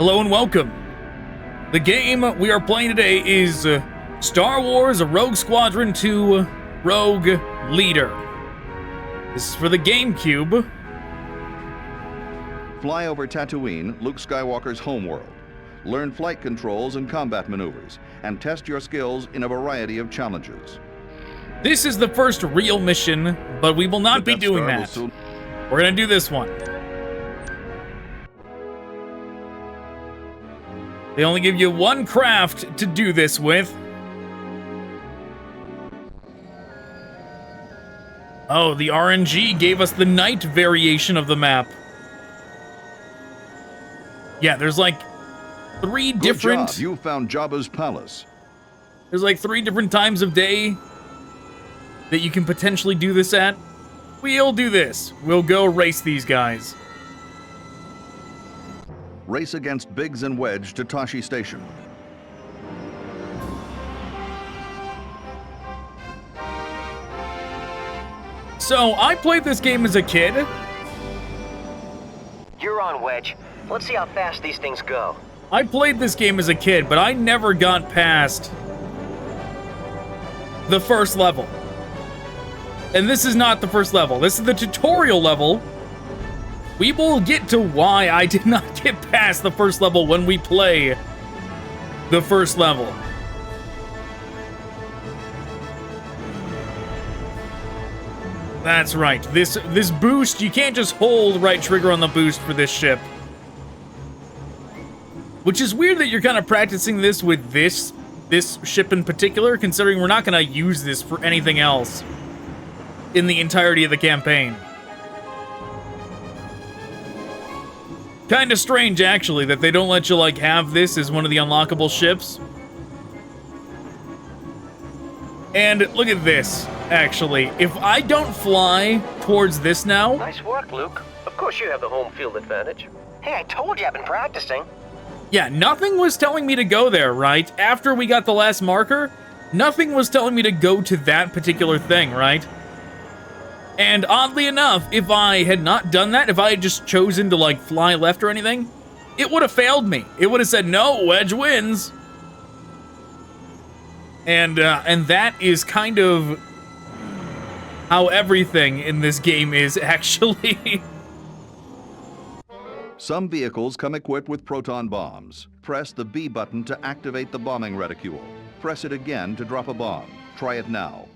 Hello and welcome. The game we are playing today is Star Wars Rogue Squadron 2 Rogue Leader. This is for the Gamecube. Fly over Tatooine, Luke Skywalker's homeworld. Learn flight controls and combat maneuvers, and test your skills in a variety of challenges. This is the first real mission, but we will not be doing that. We're gonna do this one. They only give you one craft to do this with. Oh, the RNG gave us the night variation of the map. Yeah, there's like three different... Good job. You found Jabba's palace. There's like 3 different times of day that you can potentially do this at. We'll do this. We'll go race these guys. Race against Biggs and Wedge to Tashi Station. So, I played this game as a kid. You're on, Wedge. Let's see how fast these things go. I played this game as a kid, but I never got past the first level. And this is not the first level. This is the tutorial level. We will get to why I did not get past the first level when we play the first level. That's right. This boost, you can't just hold right trigger on the boost for this ship. Which is weird that you're kind of practicing this with this ship in particular, considering we're not going to use this for anything else in the entirety of the campaign. Kind of strange, actually, that they don't let you, like, have this as one of the unlockable ships. And look at this, actually. If I don't fly towards this now... Nice work, Luke. Of course you have the home field advantage. Hey, I told you I've been practicing. Yeah, nothing was telling me to go there, right? After we got the last marker, nothing was telling me to go to that particular thing, right? And oddly enough, if I had not done that, if I had just chosen to, like, fly left or anything, it would have failed me. It would have said, no, Wedge wins. And that is kind of how everything in this game is, actually. Some vehicles come equipped with proton bombs. Press the B button to activate the bombing reticule. Press it again to drop a bomb. Try it now.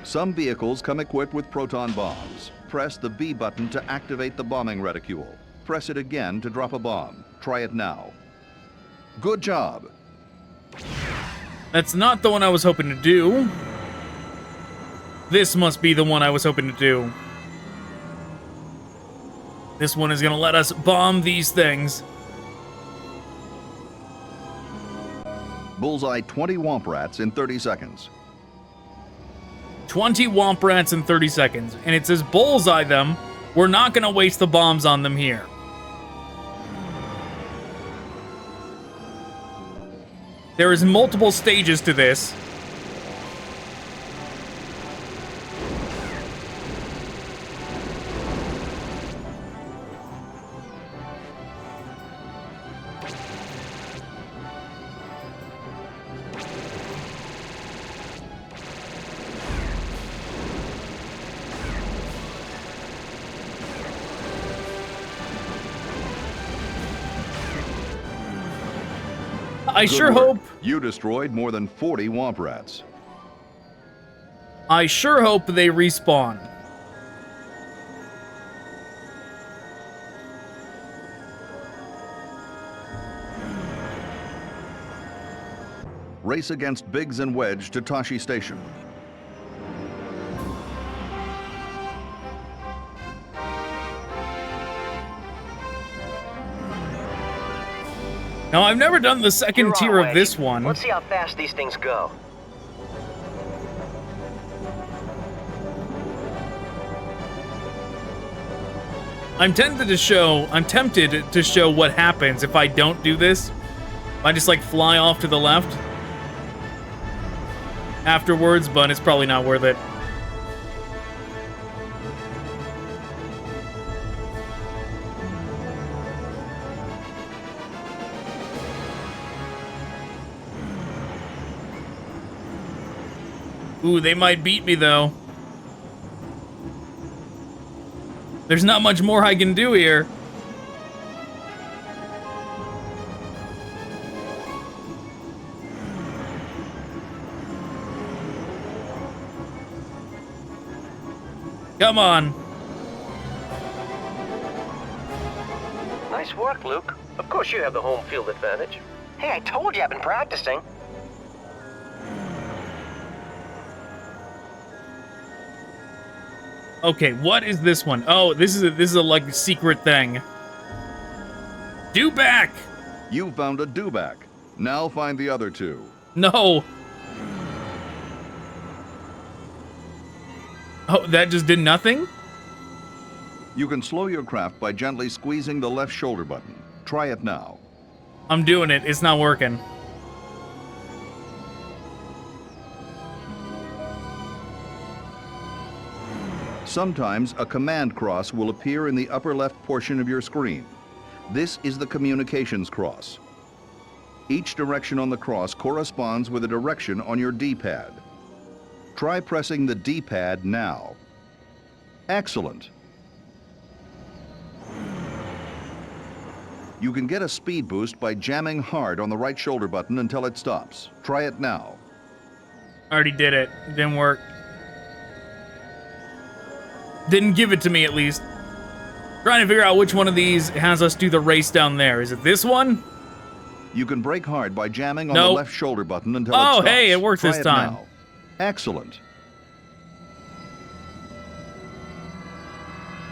Some vehicles come equipped with proton bombs. Press the B button to activate the bombing reticule. Press it again to drop a bomb. Try it now. Good job. That's not the one I was hoping to do. This must be the one I was hoping to do. This one is going to let us bomb these things. Bullseye 20 Womp Rats in 30 seconds. 20 Womp Rats in 30 seconds. And it says bullseye them. We're not going to waste the bombs on them here. There is multiple stages to this. I sure hope... You destroyed more than 40 Womp Rats. I sure hope they respawn. Race against Biggs and Wedge to Tashi Station. Now, I've never done the second tier of this one. Let's see how fast these things go. I'm tempted to show what happens if I don't do this. If I just like fly off to the left afterwards, but it's probably not worth it. Ooh, they might beat me, though. There's not much more I can do here. Come on. Nice work, Luke. Of course you have the home field advantage. Hey, I told you I've been practicing. Okay, what is this one? Oh, this is a like secret thing. Dewback! You found a dewback. Now find the other two. No. Oh, that just did nothing? You can slow your craft by gently squeezing the left shoulder button. Try it now. I'm doing it. It's not working. Sometimes a command cross will appear in the upper left portion of your screen. This is the communications cross. Each direction on the cross corresponds with a direction on your D-pad. Try pressing the D-pad now. Excellent. You can get a speed boost by jamming hard on the right shoulder button until it stops. Try it now. Already did it. Didn't work. Didn't give it to me, at least. Trying to figure out which one of these has us do the race down there. Is it this one? You can brake hard by jamming on the left shoulder button until it Oh, stops. hey, it worked Try this it time. now. Excellent.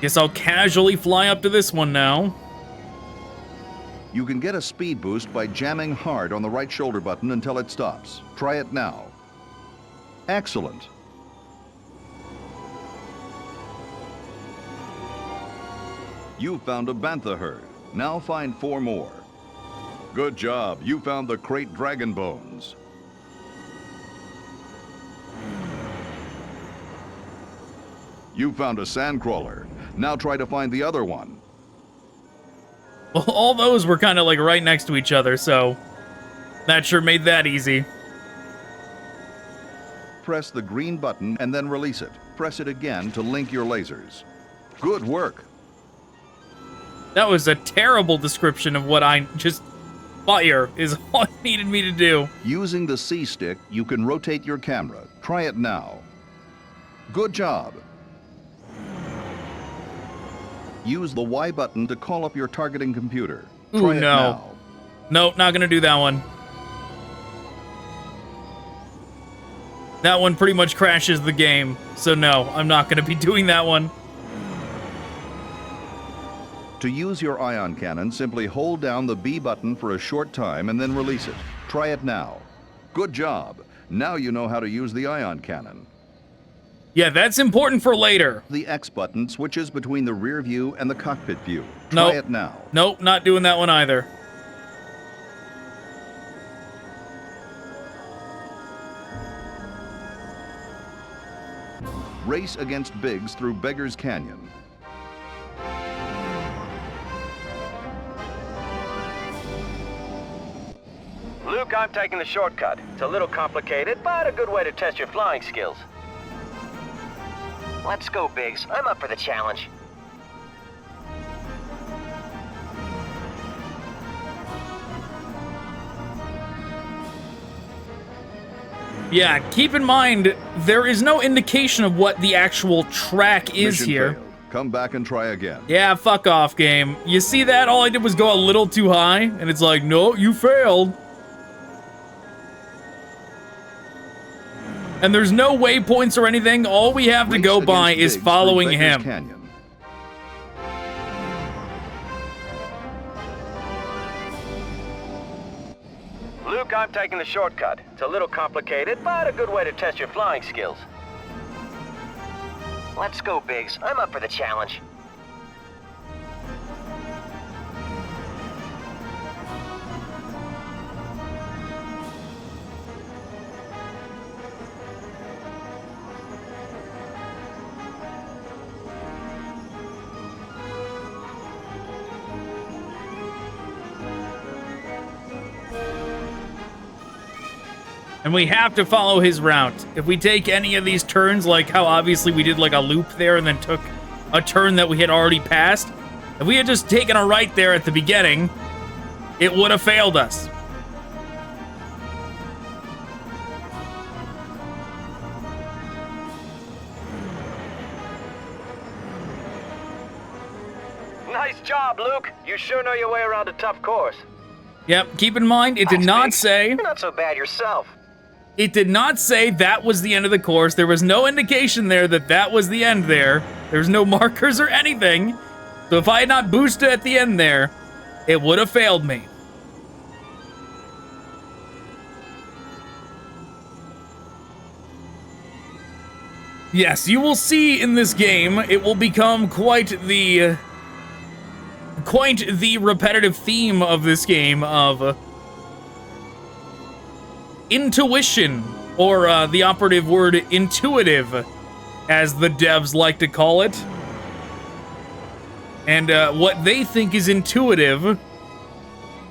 Guess I'll casually fly up to this one now. You can get a speed boost by jamming hard on the right shoulder button until it stops. Try it now. Excellent. You found a bantha herd. Now find 4 more. Good job. You found the crate dragon bones. You found a sandcrawler. Now try to find the other one. Well, all those were kind of like right next to each other, so that sure made that easy. Press the green button and then release it. Press it again to link your lasers. Good work. That was a terrible description of what I just... Fire is all it needed me to do. Using the C stick, you can rotate your camera. Try it now. Good job. Use the Y button to call up your targeting computer. Try Ooh, it no. now. Nope, not gonna do that one. That one pretty much crashes the game, so no, I'm not gonna be doing that one. To use your ion cannon, simply hold down the B button for a short time and then release it. Try it now. Good job. Now you know how to use the ion cannon. Yeah, that's important for later. The X button switches between the rear view and the cockpit view. Nope. Try it now. Nope, not doing that one either. Race against Biggs through Beggar's Canyon. Luke, I'm taking the shortcut. It's a little complicated, but a good way to test your flying skills. Let's go, Biggs. I'm up for the challenge. Yeah, keep in mind, there is no indication of what the actual track is Mission here. failed. Come back and try again. Yeah, fuck off, game. You see that? All I did was go a little too high, and it's like, no, you failed. And there's no waypoints or anything. All we have to Race go by against is Biggs following through Beggar's him. Canyon. Luke, I'm taking the shortcut. It's a little complicated, but a good way to test your flying skills. Let's go, Biggs. I'm up for the challenge. And we have to follow his route. If we take any of these turns, like how obviously we did like a loop there and then took a turn that we had already passed, if we had just taken a right there at the beginning, it would have failed us. Nice job, Luke. You sure know your way around a tough course. Yep, keep in mind, it did not say... You're not so bad yourself. It did not say that was the end of the course. There was no indication there that that was the end there. There's no markers or anything. So if I had not boosted at the end there, it would have failed me. Yes, you will see in this game, it will become quite the repetitive theme of this game of intuition, or the operative word intuitive, as the devs like to call it. And what they think is intuitive.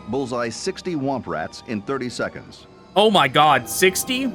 Bullseye 60 Womp Rats in 30 seconds. Oh my god, 60?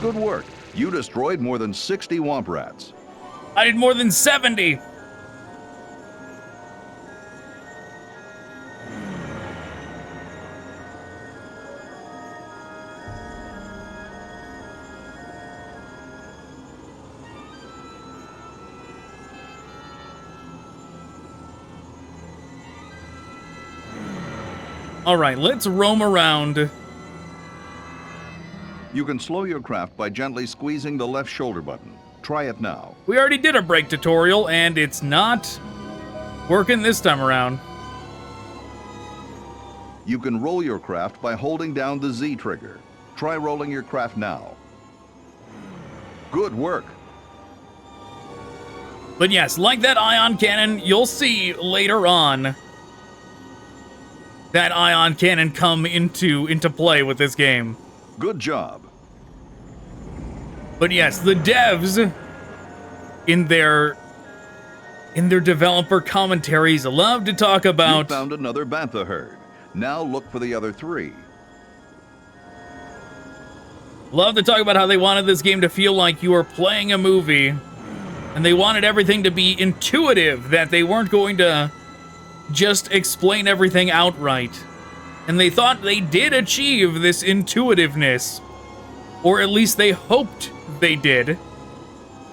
Good work. You destroyed more than 60 Womp Rats. I did more than 70. All right, let's roam around. You can slow your craft by gently squeezing the left shoulder button. Try it now. We already did a brake tutorial, and it's not working this time around. You can roll your craft by holding down the Z trigger. Try rolling your craft now. Good work. But yes, like that ion cannon, you'll see later on that ion cannon come into play with this game. Good job. But yes, the devs in their developer commentaries love to talk about... You found another bantha herd. Now look for the other 3. Love to talk about how they wanted this game to feel like you were playing a movie, and they wanted everything to be intuitive, that they weren't going to just explain everything outright. And they thought they did achieve this intuitiveness, or at least they hoped they did.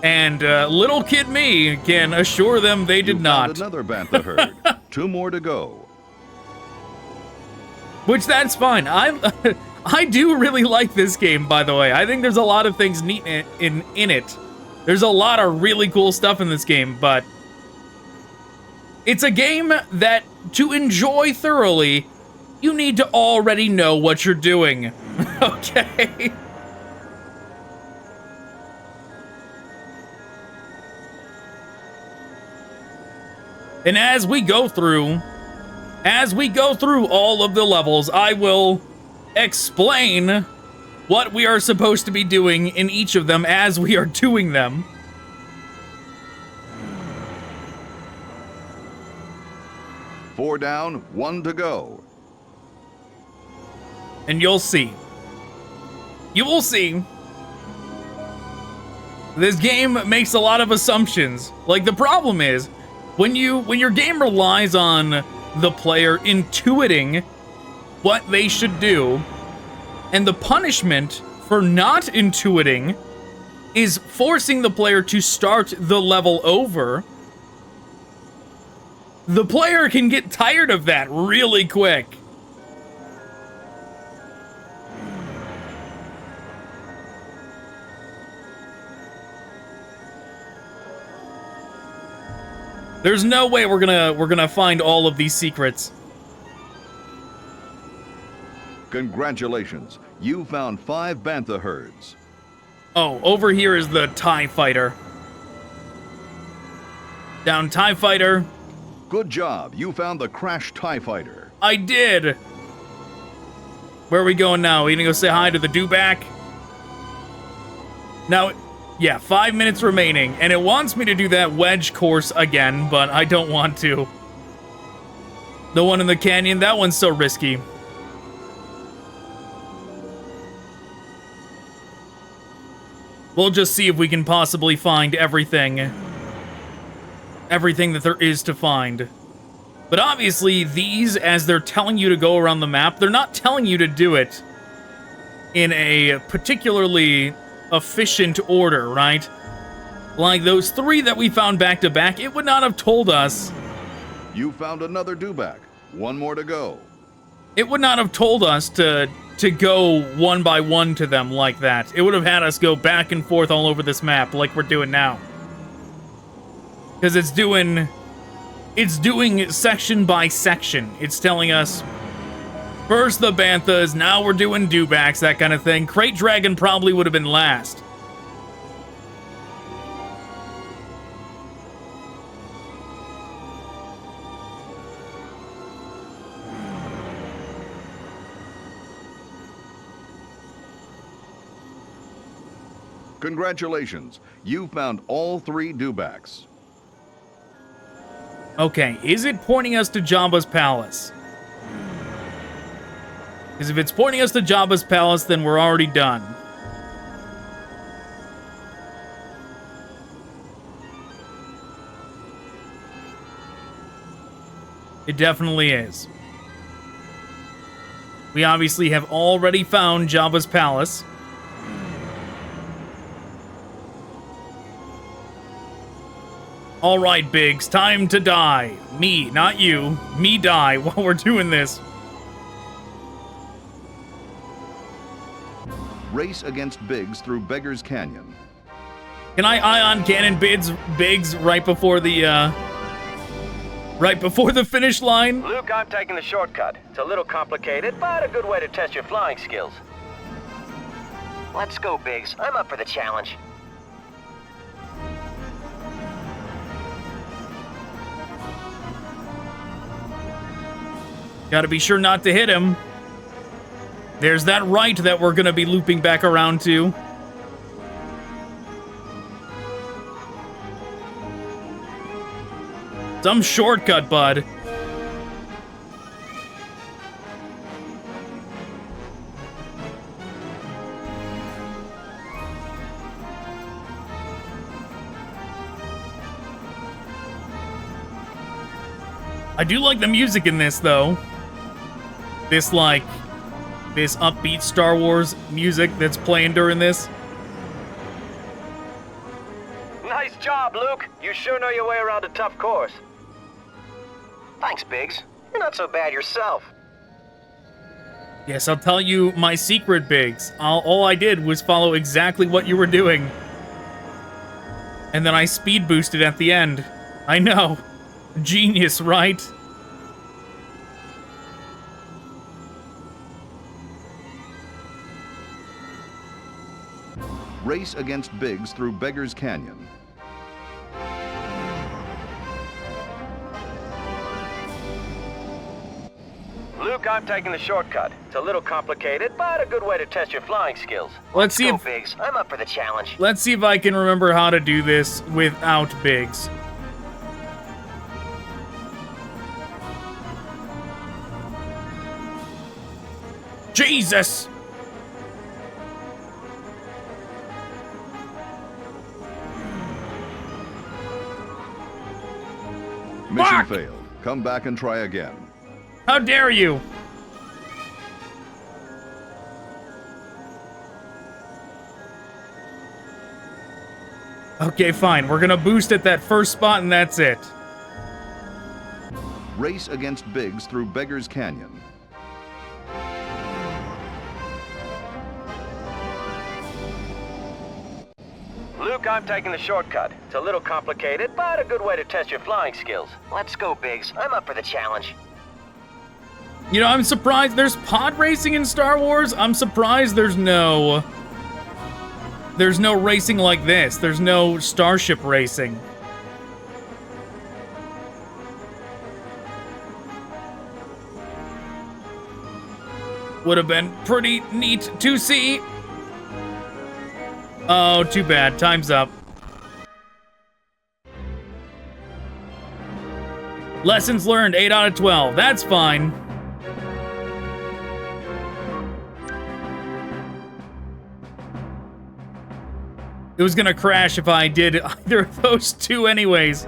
And little kid me can assure them they did not. You found another bantha herd. 2 more to go. Which, that's fine. I do really like this game, by the way. I think there's a lot of things neat in it. There's a lot of really cool stuff in this game, but it's a game that, to enjoy thoroughly, you need to already know what you're doing. Okay? And as we go through all of the levels, I will explain what we are supposed to be doing in each of them as we are doing them. Four down, 1 to go. And you'll see. You will see. This game makes a lot of assumptions. Like, the problem is, when your game relies on the player intuiting what they should do, and the punishment for not intuiting is forcing the player to start the level over, the player can get tired of that really quick. There's no way we're gonna find all of these secrets. Congratulations. You found 5 bantha herds. Oh, over here is the TIE fighter. Down TIE fighter. Good job. You found the crashed TIE fighter. I did. Where are we going now? We gonna go say hi to the dewback? Now, yeah, 5 minutes remaining, and it wants me to do that wedge course again, but I don't want to. The one in the canyon, that one's so risky. We'll just see if we can possibly find everything. Everything that there is to find. But obviously, these, as they're telling you to go around the map, they're not telling you to do it in a particularly efficient order, right? Like those 3 that we found back to back, it would not have told us. You found another dewback. 1 more to go. It would not have told us to go one by one to them like that. It would have had us go back and forth all over this map like we're doing now. Because it's doing section by section. It's telling us, first the banthas, now we're doing dewbacks, that kind of thing. Crate Dragon probably would have been last. Congratulations. You found all 3 dewbacks. Okay, is it pointing us to Jabba's palace? Because if it's pointing us to Jabba's palace, then we're already done. It definitely is. We obviously have already found Jabba's palace. All right, Biggs, time to die. Me, not you. Me die while we're doing this. Race against Biggs through Beggar's Canyon. Can I ion cannon Biggs right before the finish line? Luke, I'm taking the shortcut. It's a little complicated, but a good way to test your flying skills. Let's go, Biggs. I'm up for the challenge. Gotta be sure not to hit him. There's that right that we're gonna be looping back around to. Some shortcut, bud. I do like the music in this, though. This upbeat Star Wars music that's playing during this. Nice job, Luke. You sure know your way around a tough course. Thanks, Biggs. You're not so bad yourself. Yes, I'll tell you my secret, Biggs. All I did was follow exactly what you were doing. And then I speed boosted at the end. I know. Genius, right? Race against Biggs through Beggar's Canyon. Luke, I'm taking the shortcut. It's a little complicated, but a good way to test your flying skills. Let's see go, if Biggs. I'm up for the challenge. Let's see if I can remember how to do this without Biggs. Jesus! Mission Fuck! failed. Come back and try again. How dare you! Okay, fine. We're gonna boost at that first spot and that's it. Race against Biggs through Beggar's Canyon. Luke, Luke, I'm taking the shortcut. It's a little complicated, but a good way to test your flying skills. Let's go, Biggs. I'm up for the challenge. You know, I'm surprised there's pod racing in Star Wars. I'm surprised there's no racing like this. There's no starship racing. Would have been pretty neat to see. Oh, too bad. Time's up. Lessons learned, 8 out of 12. That's fine. It was gonna crash if I did either of those two anyways.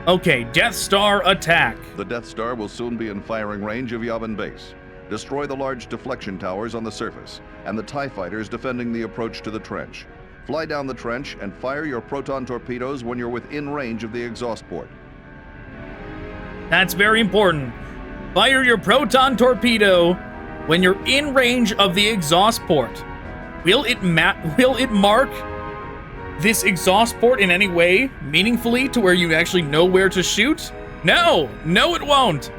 Okay, Death Star attack. The Death Star will soon be in firing range of Yavin Base. Destroy the large deflection towers on the surface, and the TIE fighters defending the approach to the trench. Fly down the trench and fire your proton torpedoes when you're within range of the exhaust port. That's very important. Fire your proton torpedo when you're in range of the exhaust port. Will it mark this exhaust port in any way meaningfully to where you actually know where to shoot? No, it won't.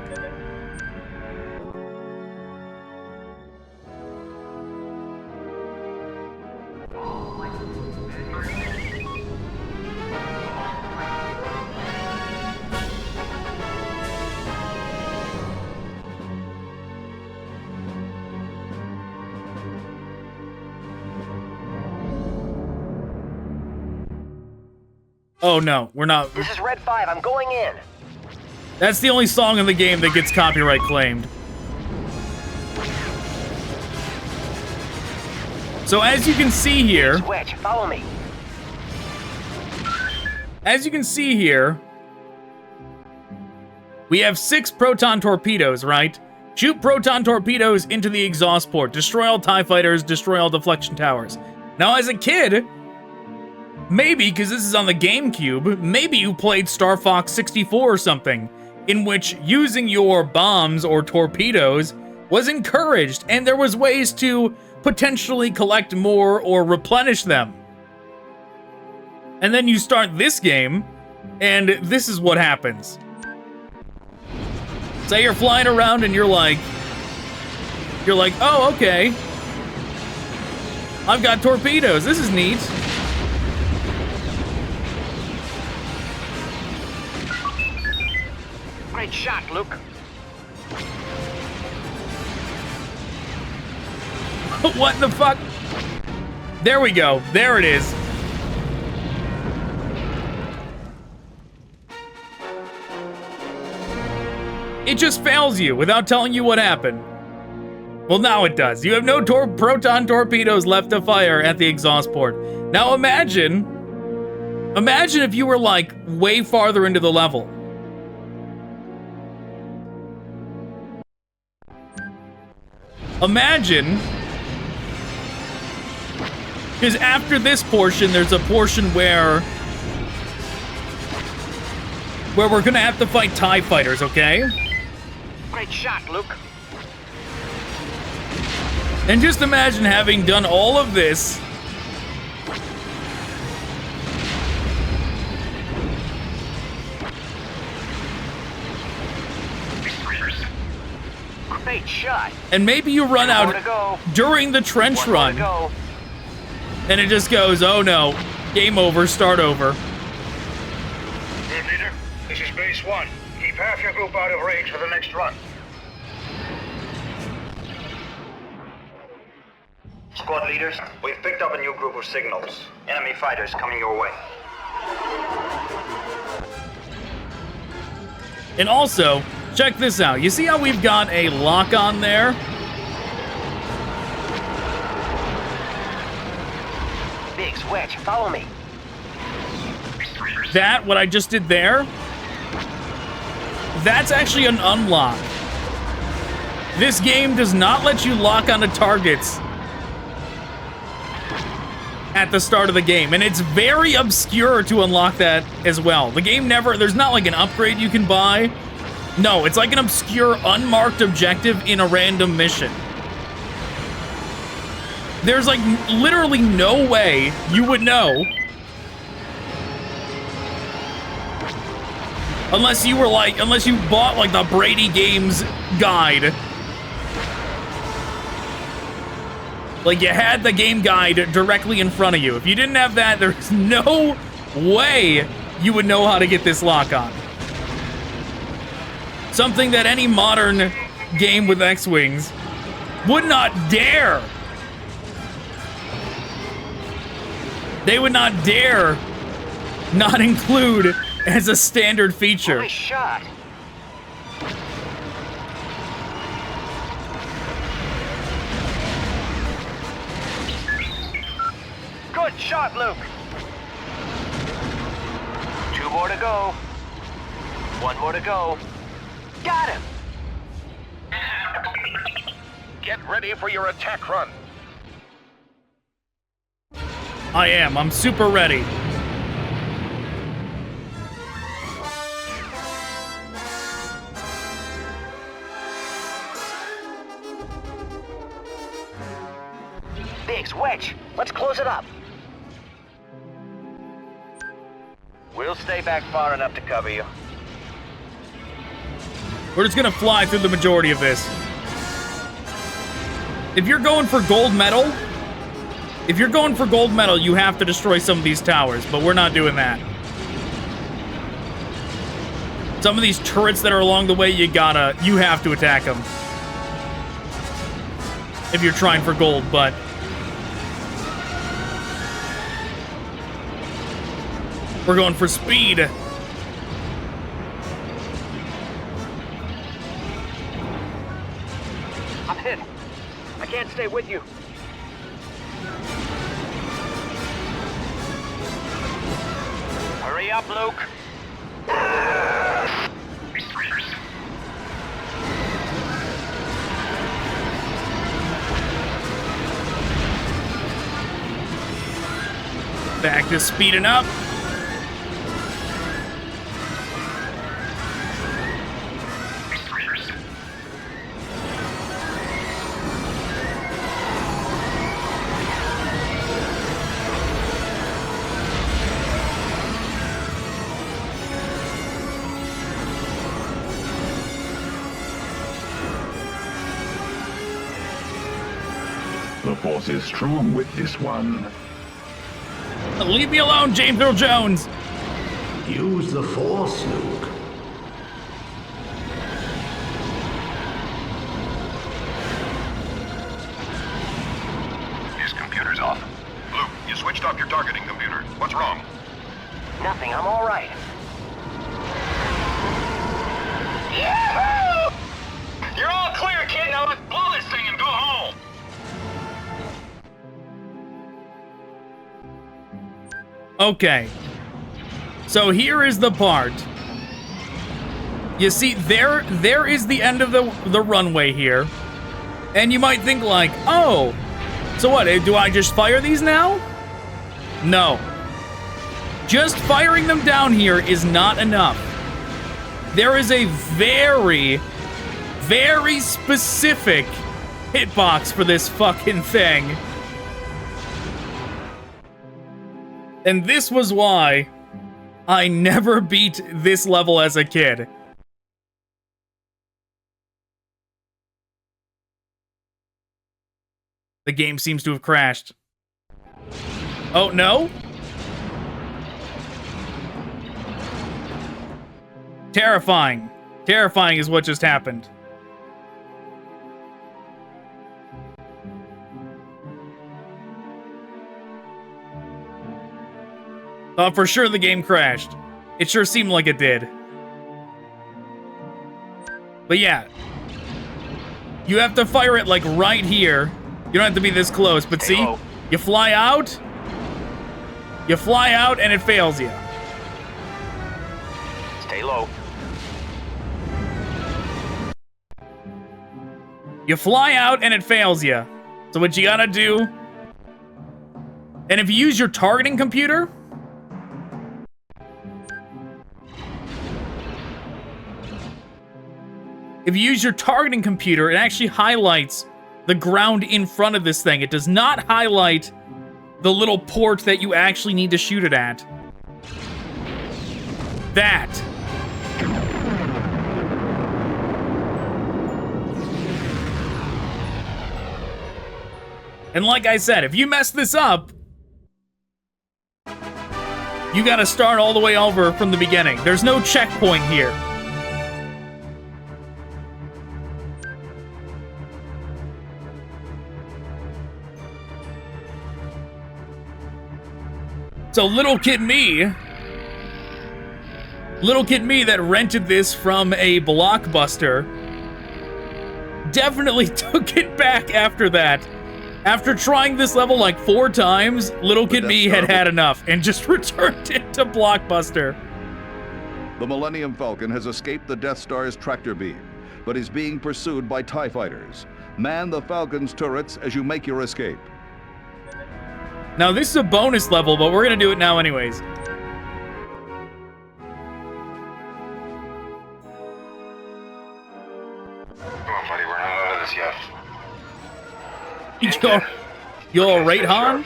Oh no, we're not. This is Red 5, I'm going in. That's the only song in the game that gets copyright claimed. So as you can see here... Switch, follow me. As you can see here, we have 6 proton torpedoes, right? Shoot proton torpedoes into the exhaust port. Destroy all TIE fighters, destroy all deflection towers. Now as a kid... Maybe, because this is on the Gamecube, maybe you played Star Fox 64 or something, in which using your bombs or torpedoes was encouraged, and there was ways to potentially collect more or replenish them. And then you start this game, and this is what happens. Say you're flying around and you're like, oh, okay. I've got torpedoes, this is neat. Great shot, Luke. What the fuck? There we go. There it is. It just fails you without telling you what happened. Well, now it does. You have no proton torpedoes left to fire at the exhaust port. Now imagine if you were like way farther into the level. Imagine, because after this portion, there's a portion where we're gonna have to fight TIE fighters, okay? Great shot, Luke. And just imagine having done all of this. Great shot. And maybe you run out during the trench run. And it just goes, oh no, game over, start over. Good leader, this is base 1. Keep half your group out of range for the next run. Squad leaders, we've picked up a new group of signals. Enemy fighters coming your way. And also, check this out. You see how we've got a lock on there? Big switch, follow me. That, what I just did there, that's actually an unlock. This game does not let you lock onto targets at the start of the game, and it's very obscure to unlock that as well. The game never, there's not like an upgrade you can buy. No, it's like an obscure, unmarked objective in a random mission. There's like literally no way you would know. Unless you bought like the Brady Games guide. Like you had the game guide directly in front of you. If you didn't have that, there's no way you would know how to get this lock on. Something that any modern game with X-Wings would not dare. They would not dare not include as a standard feature. Nice shot. Good shot, Luke. 2 more to go. 1 more to go. Got him. Get ready for your attack run. I am. I'm super ready. Biggs, Wedge, let's close it up. We'll stay back far enough to cover you. We're just gonna fly through the majority of this. If you're going for gold medal, you have to destroy some of these towers, but we're not doing that. Some of these turrets that are along the way, you have to attack them. If you're trying for gold, but we're going for speed. I'm hit. I can't stay with you. Hurry up, Luke. Back to speeding up. The force is strong with this one. Leave me alone, James Earl Jones. Use the force, Luke. His computer's off. Luke, you switched off your targeting computer. What's wrong? Nothing, I'm all right. Yahoo! You're all clear, kid. Now let's blow this thing and go home. Okay. So here is the part. You see, there is the end of the runway here. And you might think like, oh, so what, do I just fire these now? No. Just firing them down here is not enough. There is a very, very specific hitbox for this fucking thing. And this was why I never beat this level as a kid. The game seems to have crashed. Oh, no? Terrifying. Terrifying is what just happened. For sure the game crashed. It sure seemed like it did. But yeah. You have to fire it like right here. You don't have to be this close, but see? You fly out. You fly out and it fails you. Stay low. You fly out and it fails you. So what you gotta do... And if you use your targeting computer... If you use your targeting computer, it actually highlights the ground in front of this thing. It does not highlight the little port that you actually need to shoot it at. That. And like I said, if you mess this up, you gotta start all the way over from the beginning. There's no checkpoint here. So little kid me that rented this from a Blockbuster definitely took it back after that. After trying this level like 4 times, little kid me had had enough and just returned it to Blockbuster. The Millennium Falcon has escaped the Death Star's tractor beam, but is being pursued by TIE fighters. Man the Falcon's turrets as you make your escape. Now, this is a bonus level, but we're going to do it now anyways. Come on, buddy, we're not out of this yet. You all right, Han?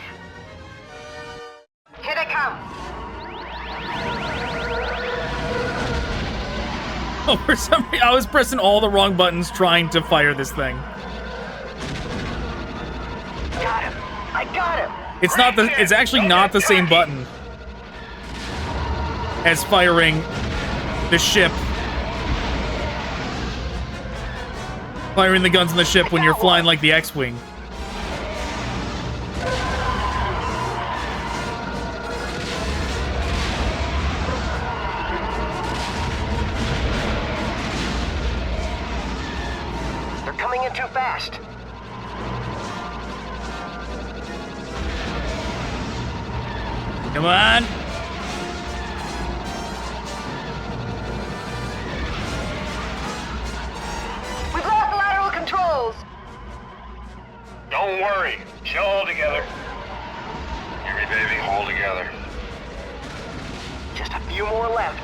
Here they come. Oh, for some reason, I was pressing all the wrong buttons trying to fire this thing. Got him. I got him. It's not the. It's actually not the same button as firing the ship. Firing the guns in the ship when you're flying like the X-Wing. They're coming in too fast. Come on. We've lost lateral controls. Don't worry. She'll hold together. Hear me, baby? Hold together. Just a few more left.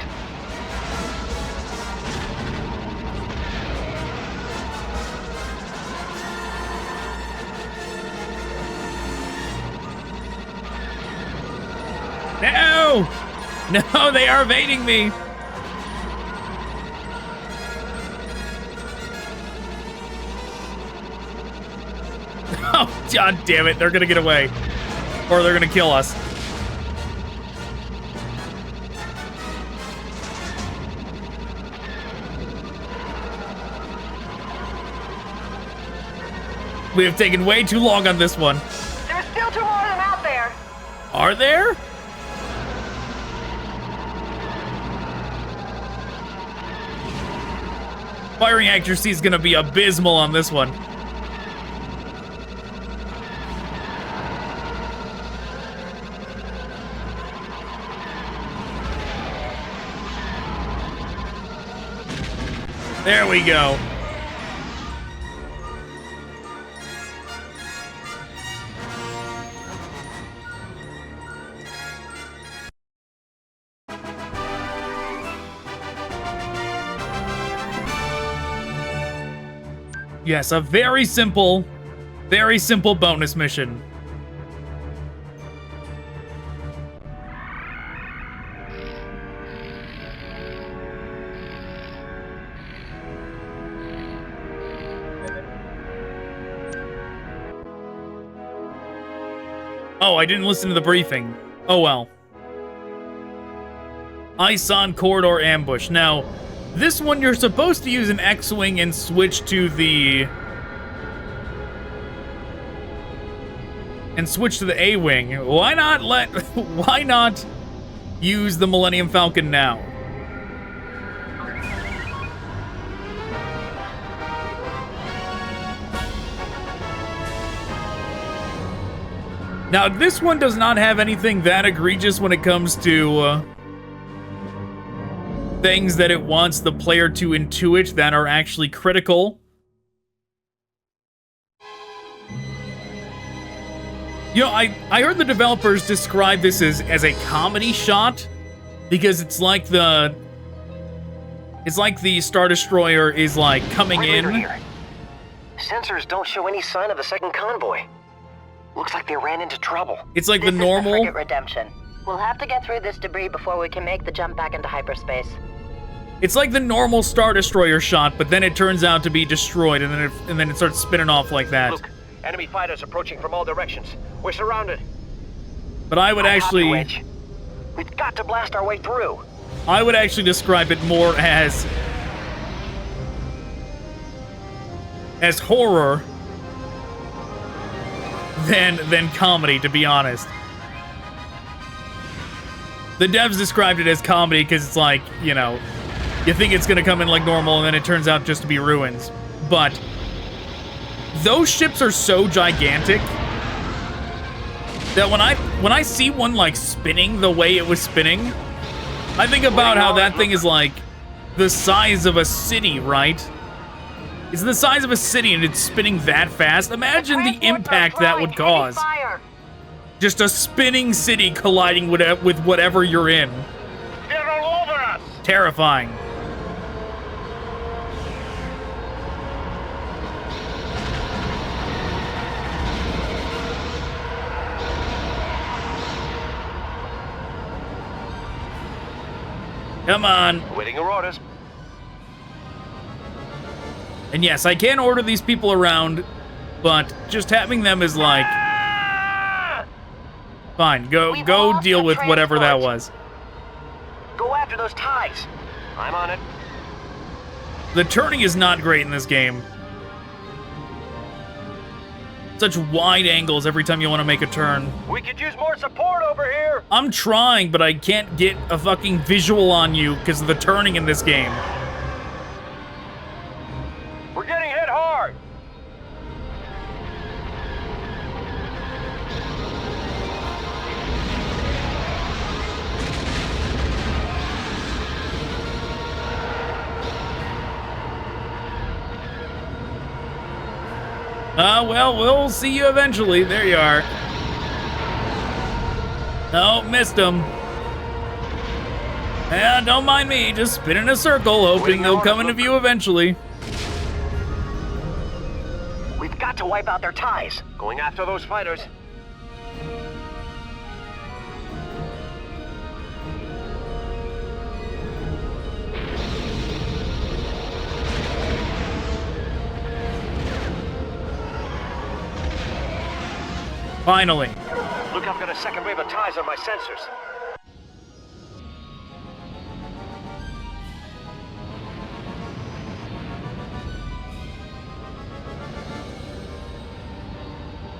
No! No, they are evading me. Oh, god damn it. They're gonna get away. Or they're gonna kill us. We have taken way too long on this one. There's still 2 more of them out there. Are there? Firing accuracy is gonna be abysmal on this one. There we go. Yes, a very simple bonus mission. Oh, I didn't listen to the briefing. Oh well. Isan Corridor ambush. Now, this one you're supposed to use an X-Wing and switch to the... A-Wing. Why not use the Millennium Falcon now? Now, this one does not have anything that egregious when it comes to things that it wants the player to intuit that are actually critical. You know, I heard the developers describe this as a comedy shot because it's like the Star Destroyer is like coming in Sensors don't show any sign of a second convoy. Looks like they ran into trouble. It's like This the is normal... frigate redemption. We'll have to get through this debris before we can make the jump back into hyperspace. It's like the normal Star Destroyer shot, but then it turns out to be destroyed, and then it starts spinning off like that. Look, enemy fighters approaching from all directions. We're surrounded. But I would actually... We've got to blast our way through. I would actually describe it more as horror than comedy, to be honest. The devs described it as comedy because it's like, you know, you think it's gonna come in like normal and then it turns out just to be ruins. But those ships are so gigantic that when I see one like spinning the way it was spinning, I think about how that thing is like the size of a city, right? It's the size of a city and it's spinning that fast. Imagine the impact that would cause. Just a spinning city colliding with whatever you're in. They're all over us! Terrifying. Come on. Waiting your orders. And yes, I can order these people around, but just having them is like... Fine, go deal with whatever that was. Go after those ties. I'm on it. The turning is not great in this game. Such wide angles every time you want to make a turn. We could use more support over here. I'm trying, but I can't get a fucking visual on you because of the turning in this game. We're getting hit hard. Well, we'll see you eventually. There you are. Oh, missed him. Yeah, don't mind me. Just spin in a circle, hoping they'll come into view eventually. We've got to wipe out their ties. Going after those fighters. Finally. Look, I've got a second wave of ties on my sensors.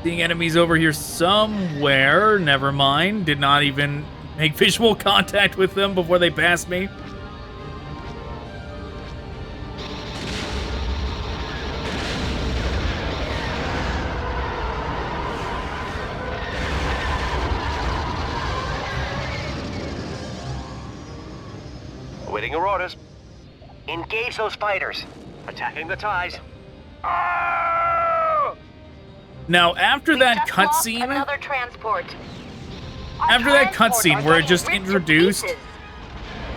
Seeing enemies over here somewhere. Never mind. Did not even make visual contact with them before they passed me. Awaiting your orders. Engage those fighters. Attacking the ties. Oh! Now, after that cutscene, Another transport. after that cutscene where it just introduced,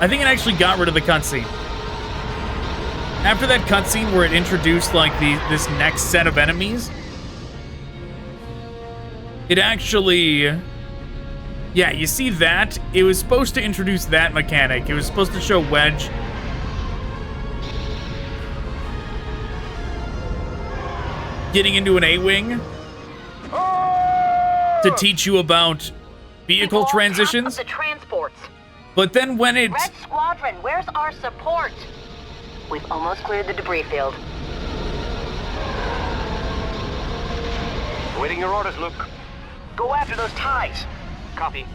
I think it actually got rid of the cutscene. After that cutscene where it introduced like this next set of enemies, it actually, yeah, you see that? It was supposed to introduce that mechanic. It was supposed to show Wedge getting into an A-wing to teach you about vehicle transitions. The transports. But then when it... Red Squadron, where's our support? We've almost cleared the debris field. Awaiting your orders, Luke. Go after those ties. Copy.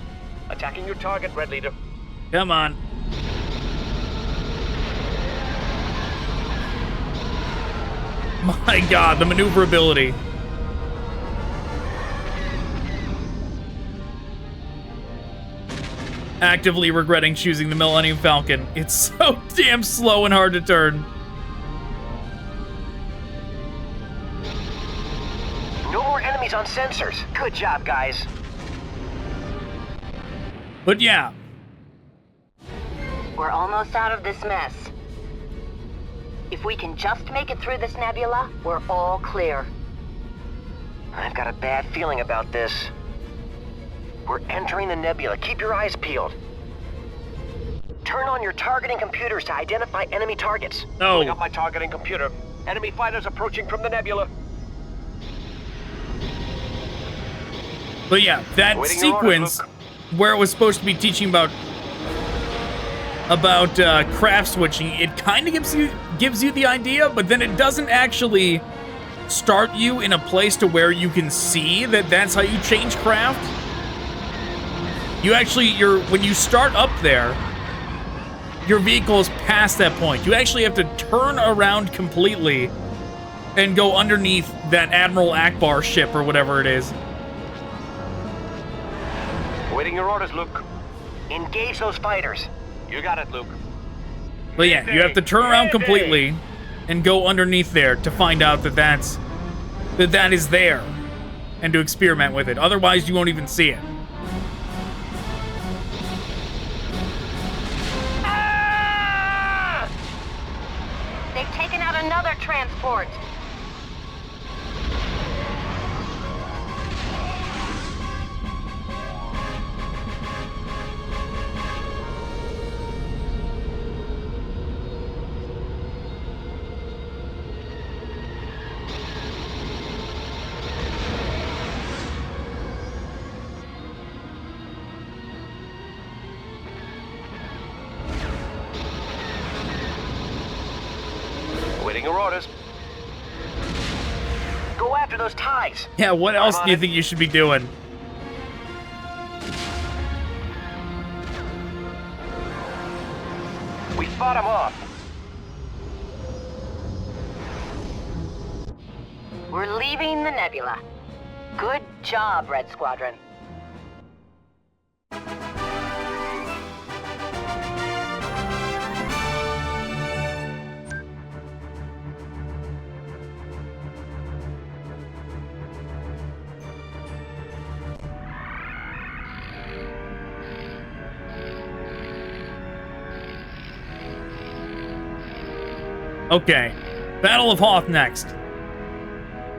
Attacking your target, Red Leader. Come on. My God, the maneuverability. Actively regretting choosing the Millennium Falcon. It's so damn slow and hard to turn. No more enemies on sensors. Good job, guys. But yeah. We're almost out of this mess. If If we can just make it through this nebula, we're all clear. I've got a bad feeling about this. We're entering the nebula. Keep your eyes peeled. Turn on your targeting computers to identify enemy targets. No. Pulling up my targeting computer. Enemy fighters approaching from the nebula. But yeah, that Waiting your orders, sequence Luke. where it was supposed to be teaching about craft switching, it kind of gives you the idea, but then it doesn't actually start you in a place to where you can see that that's how you change craft. You actually, when you start up there, your vehicle is past that point. You actually have to turn around completely and go underneath that Admiral Akbar ship or whatever it is. Waiting your orders, Luke. Engage those fighters. You got it, Luke. But yeah, you have to turn around completely and go underneath there to find out that that is there and to experiment with it. Otherwise, you won't even see it. They've taken out another transport. Waiting your orders. Go after those ties. Yeah, what else do you think you should be doing? We fought them off. We're leaving the nebula. Good job, Red Squadron. Okay, Battle of Hoth next.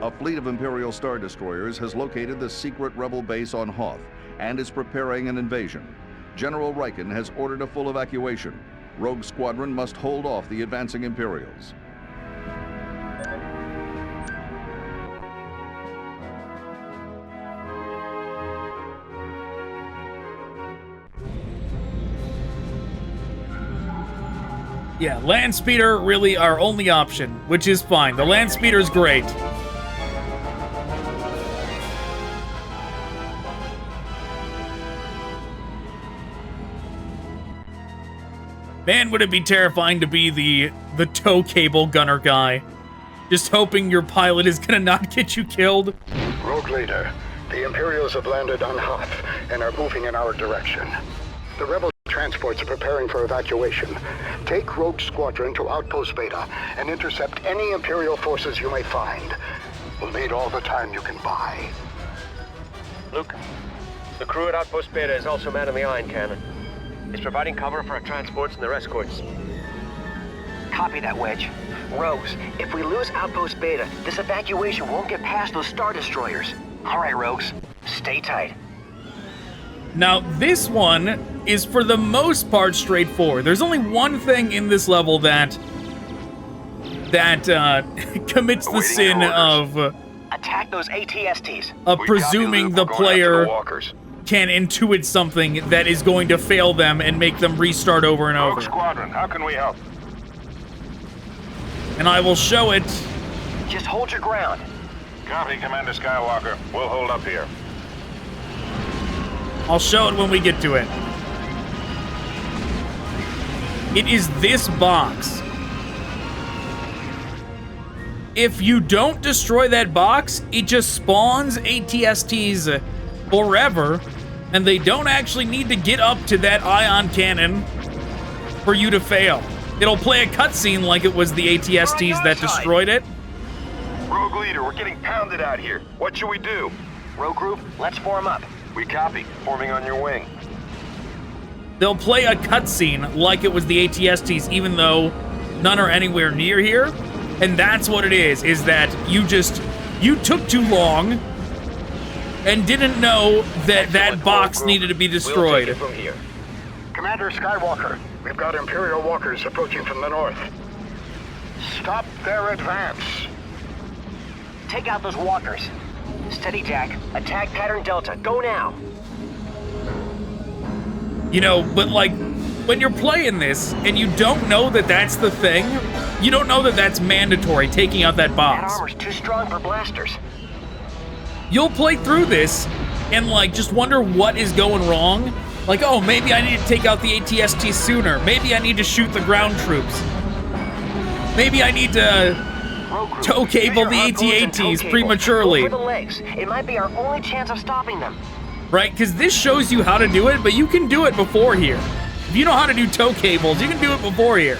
A fleet of Imperial Star Destroyers has located the secret rebel base on Hoth and is preparing an invasion. General Riken has ordered a full evacuation. Rogue Squadron must hold off the advancing Imperials. Yeah, land speeder really our only option, which is fine. The land speeder's great. Man, would it be terrifying to be the tow cable gunner guy. Just hoping your pilot is gonna not get you killed. Rogue Leader, the Imperials have landed on Hoth and are moving in our direction. The rebel transports are preparing for evacuation. Take Rogue Squadron to Outpost Beta and intercept any Imperial forces you may find. We'll need all the time you can buy. Luke, the crew at Outpost Beta is also manning the ion cannon. It's providing cover for our transports and their escorts. Copy that, Wedge. Rogues, if we lose Outpost Beta, this evacuation won't get past those Star Destroyers. All right, Rogues, stay tight. Now, this one is for the most part straightforward. There's only one thing in this level that commits the sin of attack those ATSTs. Of presuming the player walkers. can intuit something that is going to fail them and make them restart over and Rogue over. Squadron, how can we help? And I will show it. Just hold your ground. Copy, Commander Skywalker. We'll hold up here. I'll show it when we get to it. It is this box. If you don't destroy that box, it just spawns ATSTs forever, and they don't actually need to get up to that ion cannon for you to fail. It'll play a cutscene like it was the ATSTs that destroyed it. Rogue Leader, we're getting pounded out here. What should we do? Rogue Group, let's form up. We copy. Forming on your wing. They'll play a cutscene like it was the ATSTs, even though None are anywhere near here. And that's what it is that you took too long and didn't know that that box needed to be destroyed. We'll take it from here. Commander Skywalker, we've got Imperial walkers approaching from the north. Stop their advance. Take out those walkers. Steady, Jack. Attack pattern Delta. Go now. You know, but like, when you're playing this and you don't know that that's the thing, you don't know that that's mandatory, taking out that That box. armor's too strong for blasters. You'll play through this and like just wonder what is going wrong. Like, oh, maybe I need to take out the ATST sooner. Maybe I need to shoot the ground troops. Maybe I need to tow cable the AT-ATs prematurely. Go for the legs. It might be our only chance of stopping them. Right? Because this shows you how to do it, but you can do it before here. If you know how to do tow cables, you can do it before here.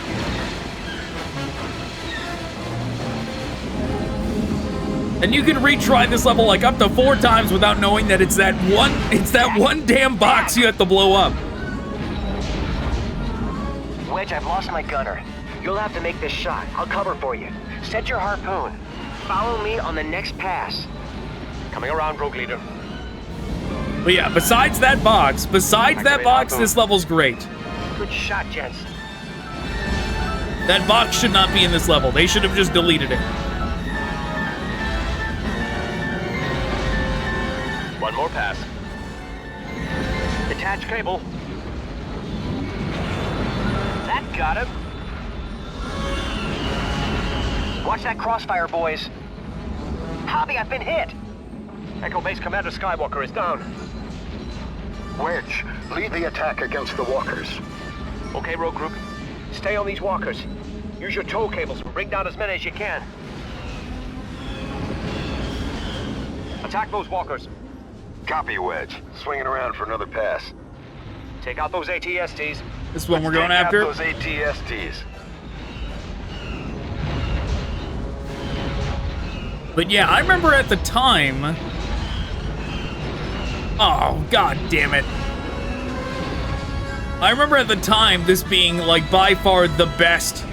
And you can retry this level like up to 4 times without knowing that it's that one damn box you have to blow up. Wedge, I've lost my gunner. You'll have to make this shot. I'll cover for you. Set your harpoon. Follow me on the next pass. Coming around, Rogue Leader. But yeah, besides that box, this level's great. Good shot, gents. That box should not be in this level. They should have just deleted it. One more pass. Detach cable. That got him. Watch that crossfire, boys. Hobby, I've been hit. Echo Base Commander Skywalker is down. Wedge, lead the attack against the walkers. Okay, Rogue Group. Stay on these walkers. Use your tow cables and bring down as many as you can. Attack those walkers. Copy, Wedge. Swinging around for another pass. Take out those ATSTs. This is what we're going Take after. out those ATSTs. But yeah, I remember at the time... Oh, god damn it. I remember at the time this being, like, by far the best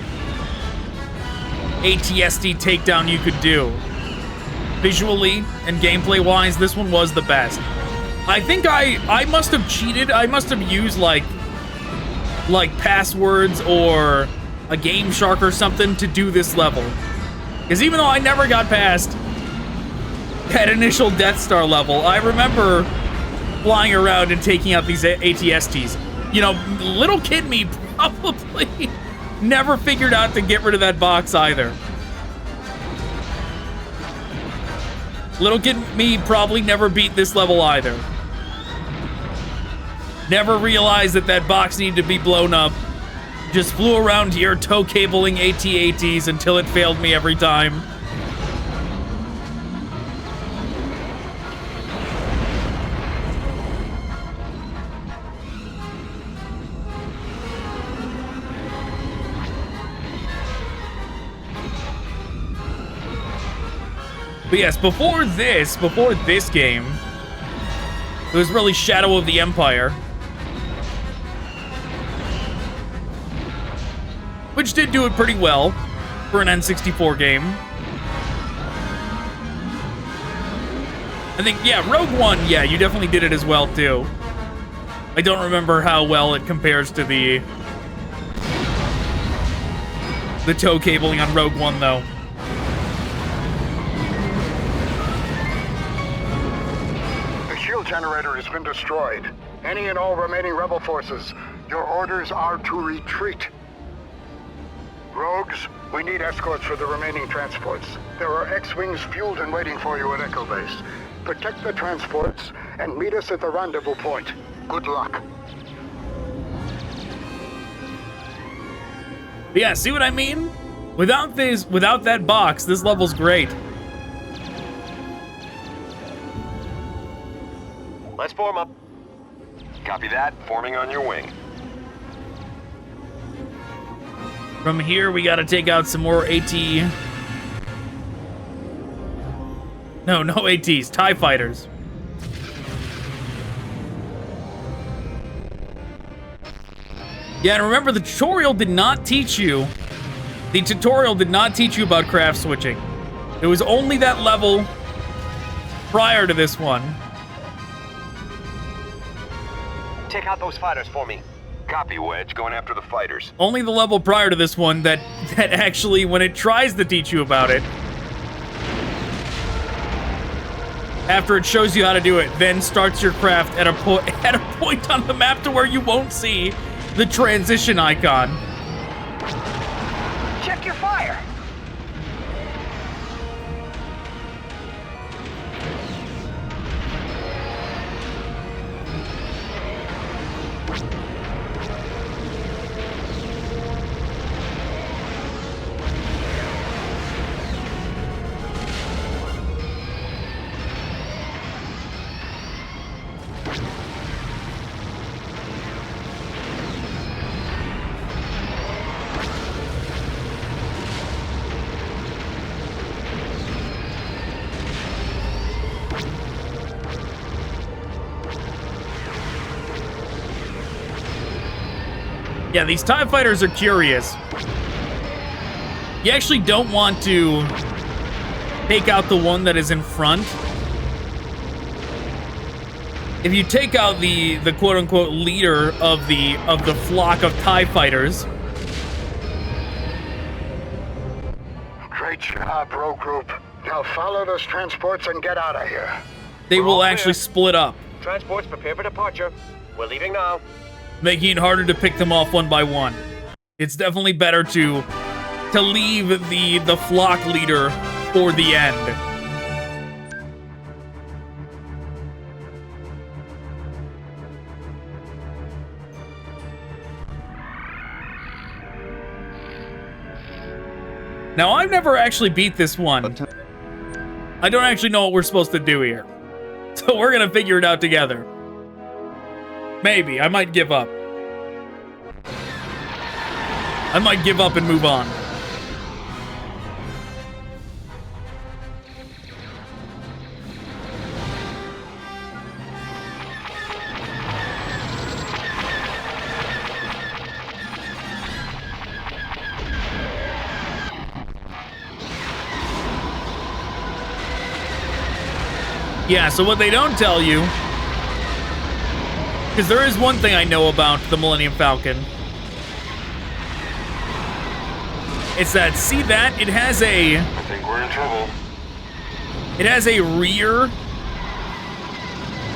ATST takedown you could do. Visually and gameplay-wise, this one was the best. I think I must have cheated. I must have used, like passwords or a Game Shark or something to do this level. Because even though I never got past that initial Death Star level, I remember flying around and taking out these ATSTs. You know, little kid me probably never figured out to get rid of that box either. Little kid me probably never beat this level either. Never realized that that box needed to be blown up. Just flew around here tow cabling AT-ATs until it failed me every time. But yes, before this game, it was really Shadow of the Empire. Which did do it pretty well for an N64 game. I think, yeah, Rogue One, yeah, you definitely did it as well, too. I don't remember how well it compares to the tow cabling on Rogue One, though. Generator has been destroyed. Any and all remaining rebel forces, your orders are to retreat. Rogues, we need escorts for the remaining transports. There are X-Wings fueled and waiting for you at Echo Base. Protect the transports and meet us at the rendezvous point. Good luck. But yeah, see what I mean? Without that box, this level's great. Let's form up. Copy that. Forming on your wing. From here, we gotta take out some more AT... No ATs. TIE fighters. Yeah, and remember, the tutorial did not teach you The tutorial did not teach you about craft switching. It was only that level prior to this one. Take out those fighters for me. Copy, Wedge. Going after the fighters. Only the level prior to this one that actually, when it tries to teach you about it, after it shows you how to do it, then starts your craft at a point on the map to where you won't see the transition icon. Check your fire. Yeah, these TIE fighters are curious. You actually don't want to take out the one that is in front. If you take out the quote-unquote leader of the flock of TIE fighters. Great job, Rogue Group. Now follow those transports and get out of here. They will all actually clear. split up, Transports prepare for departure. We're leaving now. making it harder to pick them off one by one. It's definitely better to leave the flock leader for the end. Now, I've never actually beat this one. I don't actually know what we're supposed to do here. So we're gonna figure it out together. Maybe. I might give up. I might give up and move on. Yeah, so what they don't tell you, because there is one thing I know about the Millennium Falcon. It's that, see that? It has a... I think we're in trouble. It has a rear...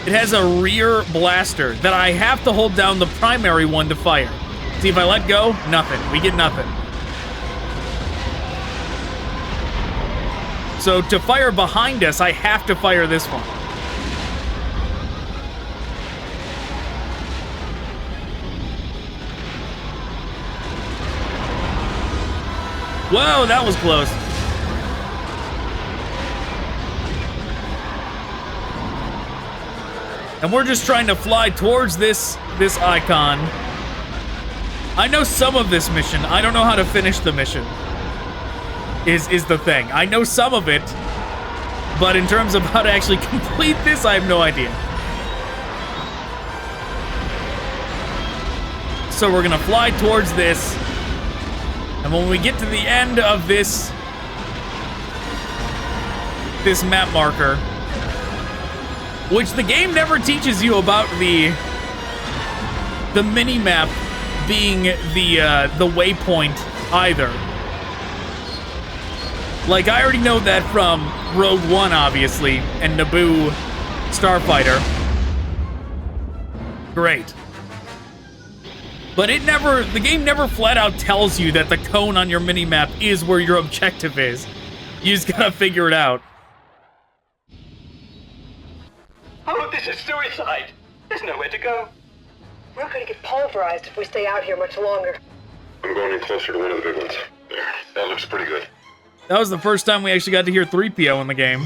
It has a rear blaster that I have to hold down the primary one to fire. See, if I let go, nothing. We get nothing. So to fire behind us, I have to fire this one. Whoa, that was close. And we're just trying to fly towards this icon. I know some of this mission. I don't know how to finish the mission. Is the thing. I know some of it, but in terms of how to actually complete this, I have no idea. So we're gonna fly towards this, and when we get to the end of this map marker, which the game never teaches you about the mini-map being the waypoint either. Like, I already know that from Rogue One, obviously, and Naboo Starfighter. Great. But the game never flat out tells you that the cone on your mini-map is where your objective is. You just gotta figure it out. Oh, this is suicide. There's nowhere to go. We're gonna get pulverized if we stay out here much longer. I'm going in closer to one of the big ones. There. That looks pretty good. That was the first time we actually got to hear 3PO in the game.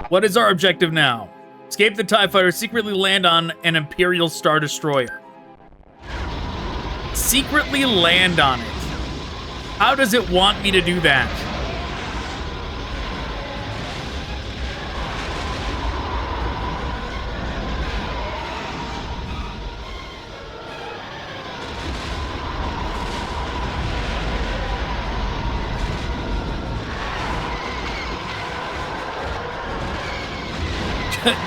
What is our objective now? Escape the TIE Fighter, secretly land on an Imperial Star Destroyer. Secretly land on it. How does it want me to do that?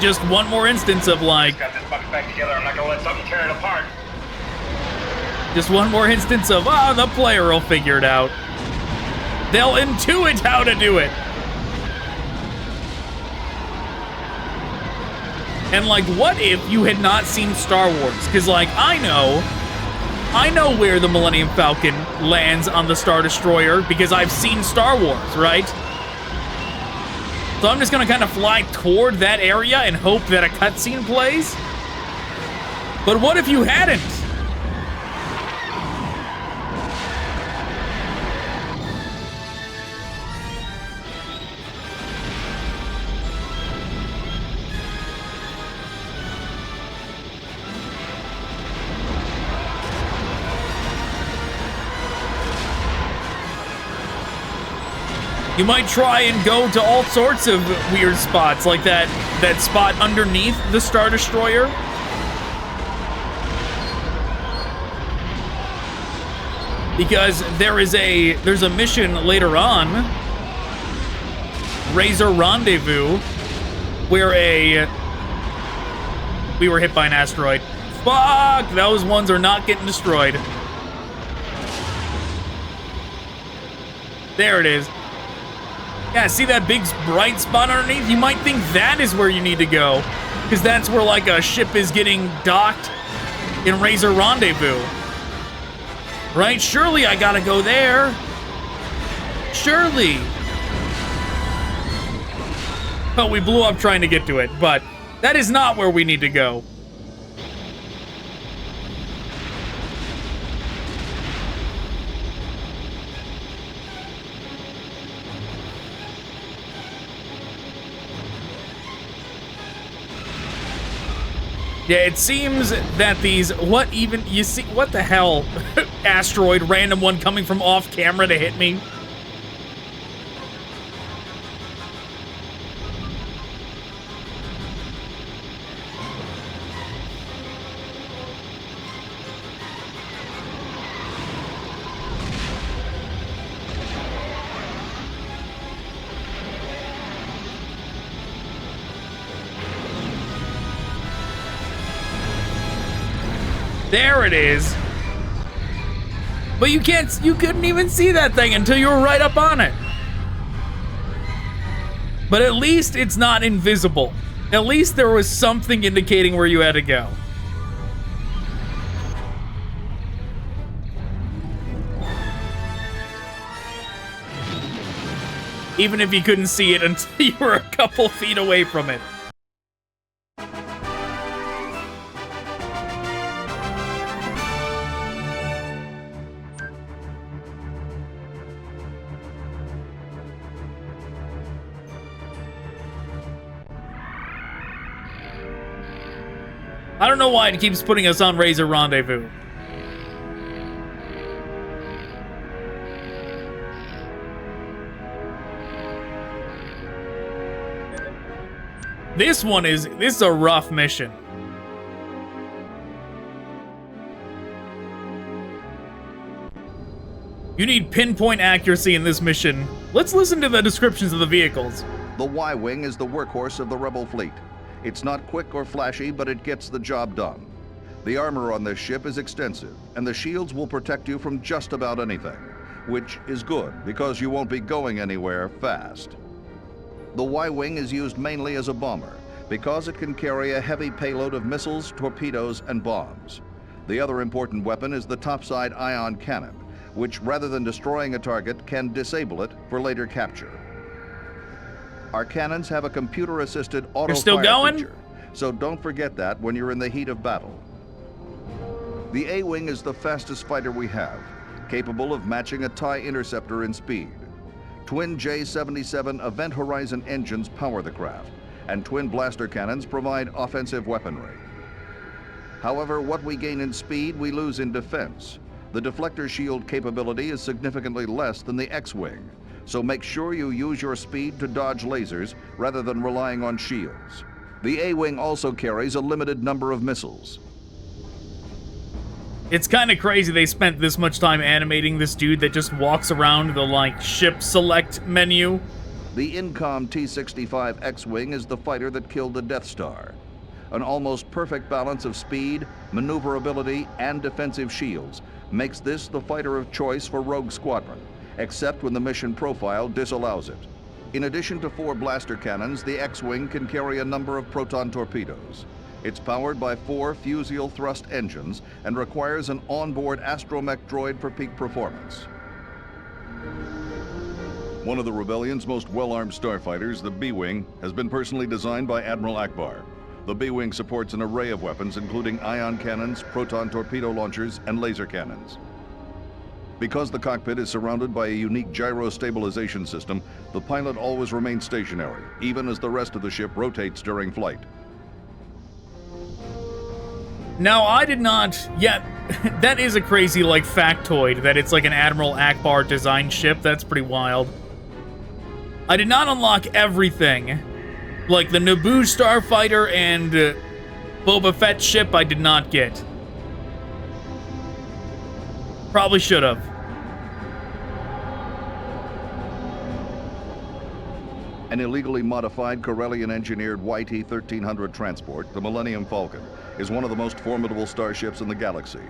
Just one more instance of like... Got this bucket back together. I'm not gonna let something tear it apart. Just one more instance of, the player will figure it out. They'll intuit how to do it. And like, what if you had not seen Star Wars? Because like, I know where the Millennium Falcon lands on the Star Destroyer because I've seen Star Wars, right? So I'm just gonna kind of fly toward that area and hope that a cutscene plays. But what if you hadn't? You might try and go to all sorts of weird spots, like that spot underneath the Star Destroyer. Because there's a mission later on, Razor Rendezvous, where we were hit by an asteroid. Fuck! Those ones are not getting destroyed. There it is. Yeah, see that big bright spot underneath? You might think that is where you need to go, because that's where like a ship is getting docked in Razor Rendezvous. Right? Surely I gotta go there. Surely. But we blew up trying to get to it, but that is not where we need to go. Yeah, it seems that these, what the hell? Asteroid, random one coming from off camera to hit me. There it is. But you couldn't even see that thing until you were right up on it. But at least it's not invisible. At least there was something indicating where you had to go. Even if you couldn't see it until you were a couple feet away from it. I don't know why it keeps putting us on Razor Rendezvous. This is a rough mission. You need pinpoint accuracy in this mission. Let's listen to the descriptions of the vehicles. The Y-Wing is the workhorse of the Rebel fleet. It's not quick or flashy, but it gets the job done. The armor on this ship is extensive, and the shields will protect you from just about anything, which is good because you won't be going anywhere fast. The Y-Wing is used mainly as a bomber because it can carry a heavy payload of missiles, torpedoes, and bombs. The other important weapon is the topside ion cannon, which rather than destroying a target, can disable it for later capture. Our cannons have a computer-assisted auto-fire feature, so don't forget that when you're in the heat of battle. The A-Wing is the fastest fighter we have, capable of matching a TIE Interceptor in speed. Twin J-77 Event Horizon engines power the craft, and twin blaster cannons provide offensive weaponry. However, what we gain in speed, we lose in defense. The deflector shield capability is significantly less than the X-Wing, so make sure you use your speed to dodge lasers rather than relying on shields. The A-Wing also carries a limited number of missiles. It's kind of crazy they spent this much time animating this dude that just walks around the, like, ship select menu. The Incom T-65 X-Wing is the fighter that killed the Death Star. An almost perfect balance of speed, maneuverability, and defensive shields makes this the fighter of choice for Rogue Squadron, except when the mission profile disallows it. In addition to 4 blaster cannons, the X-Wing can carry a number of proton torpedoes. It's powered by 4 fusible thrust engines and requires an onboard astromech droid for peak performance. One of the Rebellion's most well-armed starfighters, the B-Wing, has been personally designed by Admiral Akbar. The B-Wing supports an array of weapons, including ion cannons, proton torpedo launchers, and laser cannons. Because the cockpit is surrounded by a unique gyro stabilization system, the pilot always remains stationary, even as the rest of the ship rotates during flight. Now, I did not yet. That is a crazy, like, factoid that it's like an Admiral Akbar designed ship. That's pretty wild. I did not unlock everything. Like the Naboo starfighter and Boba Fett ship, I did not get. Probably should have. An illegally modified Corellian-engineered YT-1300 transport, the Millennium Falcon, is one of the most formidable starships in the galaxy.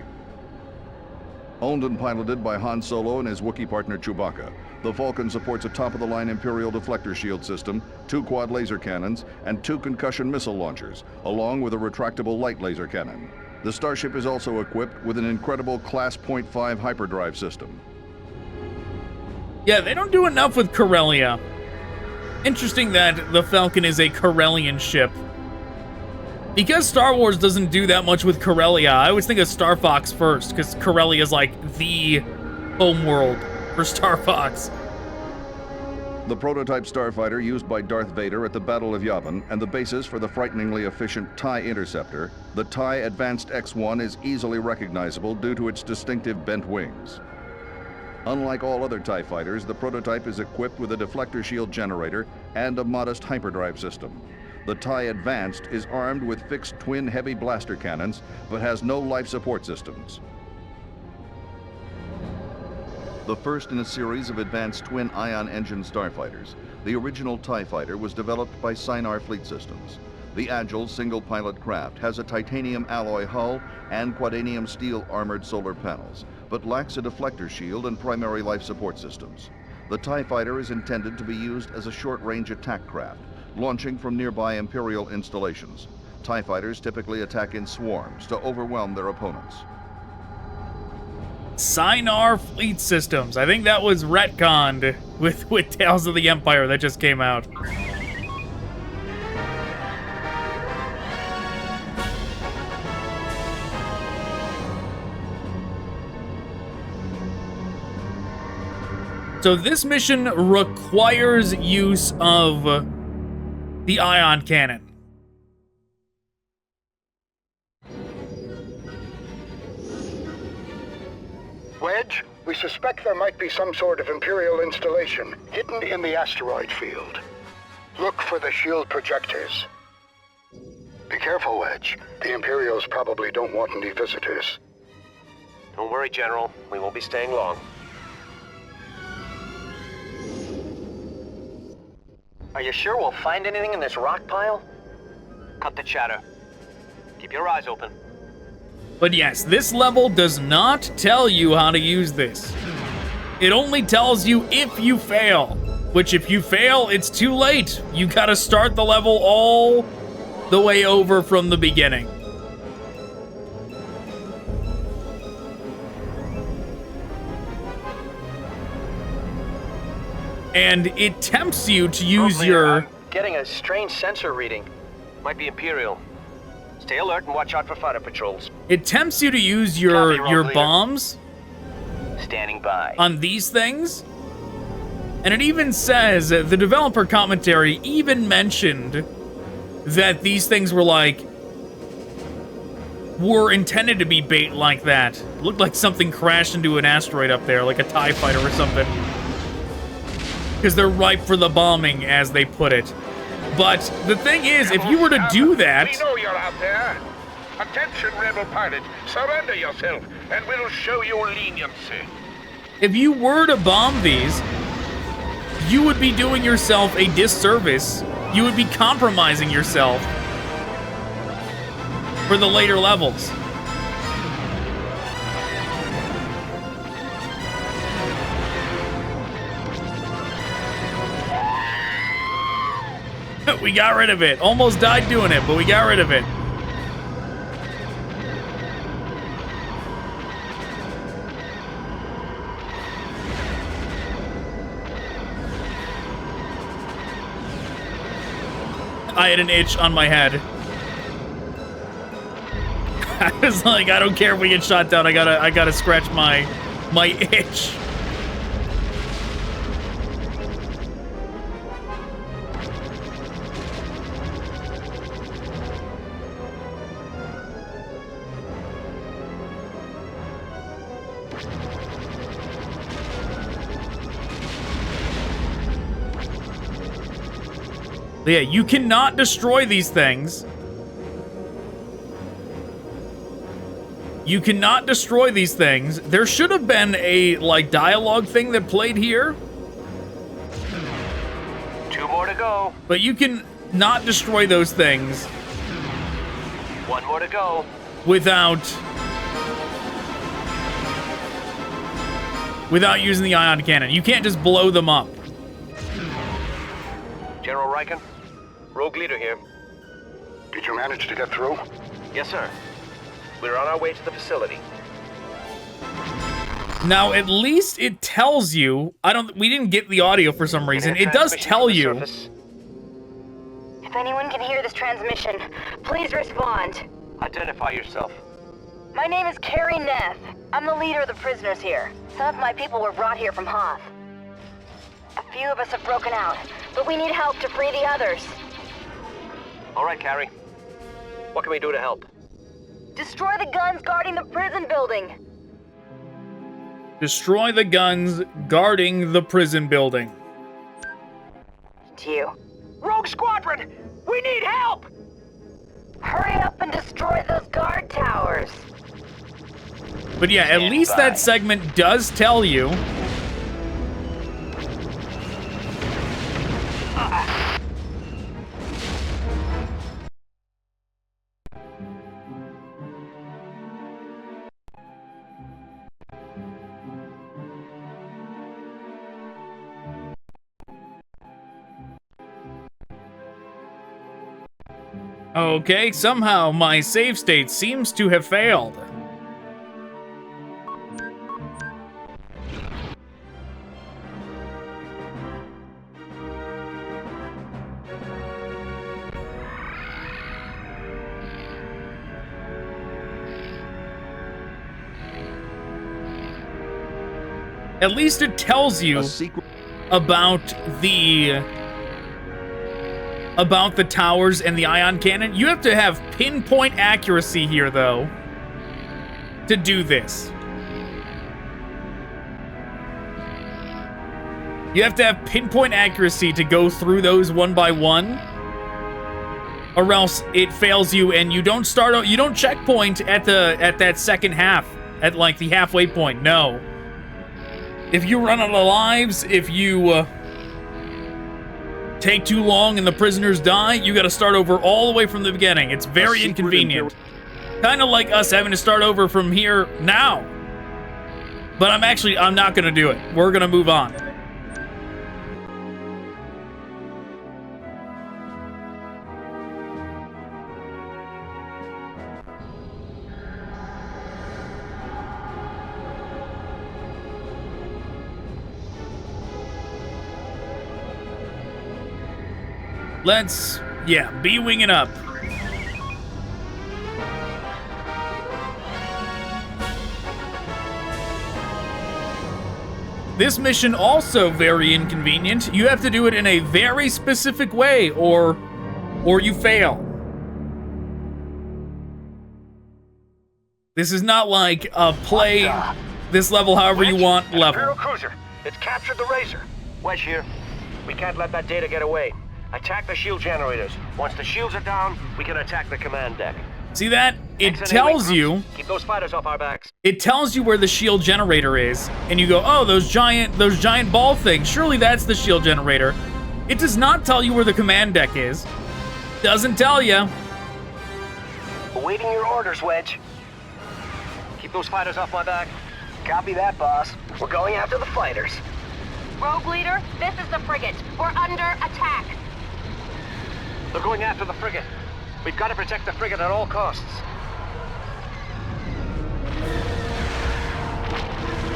Owned and piloted by Han Solo and his Wookiee partner Chewbacca, the Falcon supports a top-of-the-line Imperial deflector shield system, 2 quad laser cannons, and 2 concussion missile launchers, along with a retractable light laser cannon. The starship is also equipped with an incredible Class .5 hyperdrive system. Yeah, they don't do enough with Corellia. Interesting that the Falcon is a Corellian ship. Because Star Wars doesn't do that much with Corellia, I always think of Star Fox first, because Corellia is like the homeworld for Star Fox. The prototype starfighter used by Darth Vader at the Battle of Yavin and the basis for the frighteningly efficient TIE Interceptor, the TIE Advanced X-1 is easily recognizable due to its distinctive bent wings. Unlike all other TIE fighters, the prototype is equipped with a deflector shield generator and a modest hyperdrive system. The TIE Advanced is armed with fixed twin heavy blaster cannons, but has no life support systems. The first in a series of advanced twin ion engine starfighters, the original TIE Fighter was developed by Sinar Fleet Systems. The agile single-pilot craft has a titanium alloy hull and quadanium steel armored solar panels, but lacks a deflector shield and primary life support systems. The TIE Fighter is intended to be used as a short-range attack craft, launching from nearby Imperial installations. TIE Fighters typically attack in swarms to overwhelm their opponents. Sinar Fleet Systems. I think that was retconned with Tales of the Empire that just came out. So this mission requires use of the ion cannon. Wedge, we suspect there might be some sort of Imperial installation hidden in the asteroid field. Look for the shield projectors. Be careful, Wedge. The Imperials probably don't want any visitors. Don't worry, General. We won't be staying long. Are you sure we'll find anything in this rock pile? Cut the chatter. Keep your eyes open. But yes, this level does not tell you how to use this. It only tells you if you fail, which if you fail, it's too late. You gotta start the level all the way over from the beginning. And it tempts you to use I'm getting a strange sensor reading. Might be Imperial. Stay alert and watch out for fighter patrols. It tempts you to use your Copy, bombs Standing by. on these things. And it even says, the developer commentary even mentioned that these things were like, were intended to be bait like that. It looked like something crashed into an asteroid up there, like a TIE fighter or something. Because they're ripe for the bombing, as they put it. But the thing is, if you were to do that... We know you're out there. Attention, rebel pilot. Surrender yourself, and we'll show you leniency. If you were to bomb these, you would be doing yourself a disservice. You would be compromising yourself for the later levels. We got rid of it. Almost died doing it, but we got rid of it. I had an itch on my head. I was like, I don't care if we get shot down. I gotta scratch my itch. Yeah, you cannot destroy these things. You cannot destroy these things. There should have been a, like, dialogue thing that played here. 2 more to go. But you can not destroy those things. 1 more to go. Without using the ion cannon. You can't just blow them up. General Riken, Rogue Leader here. Did you manage to get through? Yes, sir. We're on our way to the facility. Now, at least it tells you... we didn't get the audio for some reason. It does tell you... If anyone can hear this transmission, please respond. Identify yourself. My name is Carrie Neff. I'm the leader of the prisoners here. Some of my people were brought here from Hoth. A few of us have broken out, but we need help to free the others. All right, Carrie. What can we do to help? Destroy the guns guarding the prison building. Destroy the guns guarding the prison building. To you. Rogue Squadron! We need help! Hurry up and destroy those guard towers. But yeah, at least that segment does tell you. Okay, somehow my save state seems to have failed. At least it tells you about the towers and the ion cannon. You have to have pinpoint accuracy here, though, to do this. You have to have pinpoint accuracy to go through those one by one, or else it fails you and you don't start. You don't checkpoint at that second half, at like the halfway point. No. If you run out of lives, if you take too long and the prisoners die, you gotta start over all the way from the beginning. It's very inconvenient. Kind of like us having to start over from here now. But I'm not gonna do it. We're gonna move on. Let's, be winging up. This mission also very inconvenient. You have to do it in a very specific way, or or you fail. This is not like a play this level however you want level. Imperial cruiser. It's captured the Razor. Wedge here. We can't let that data get away. Attack the shield generators. Once the shields are down, we can attack the command deck. See that? It tells you. Keep those fighters off our backs. It tells you where the shield generator is, and you go, "Oh, those giant ball things. Surely that's the shield generator." It does not tell you where the command deck is. Doesn't tell you. Awaiting your orders, Wedge. Keep those fighters off my back. Copy that, boss. We're going after the fighters. Rogue Leader, this is the frigate. We're under attack. They're going after the frigate. We've got to protect the frigate at all costs.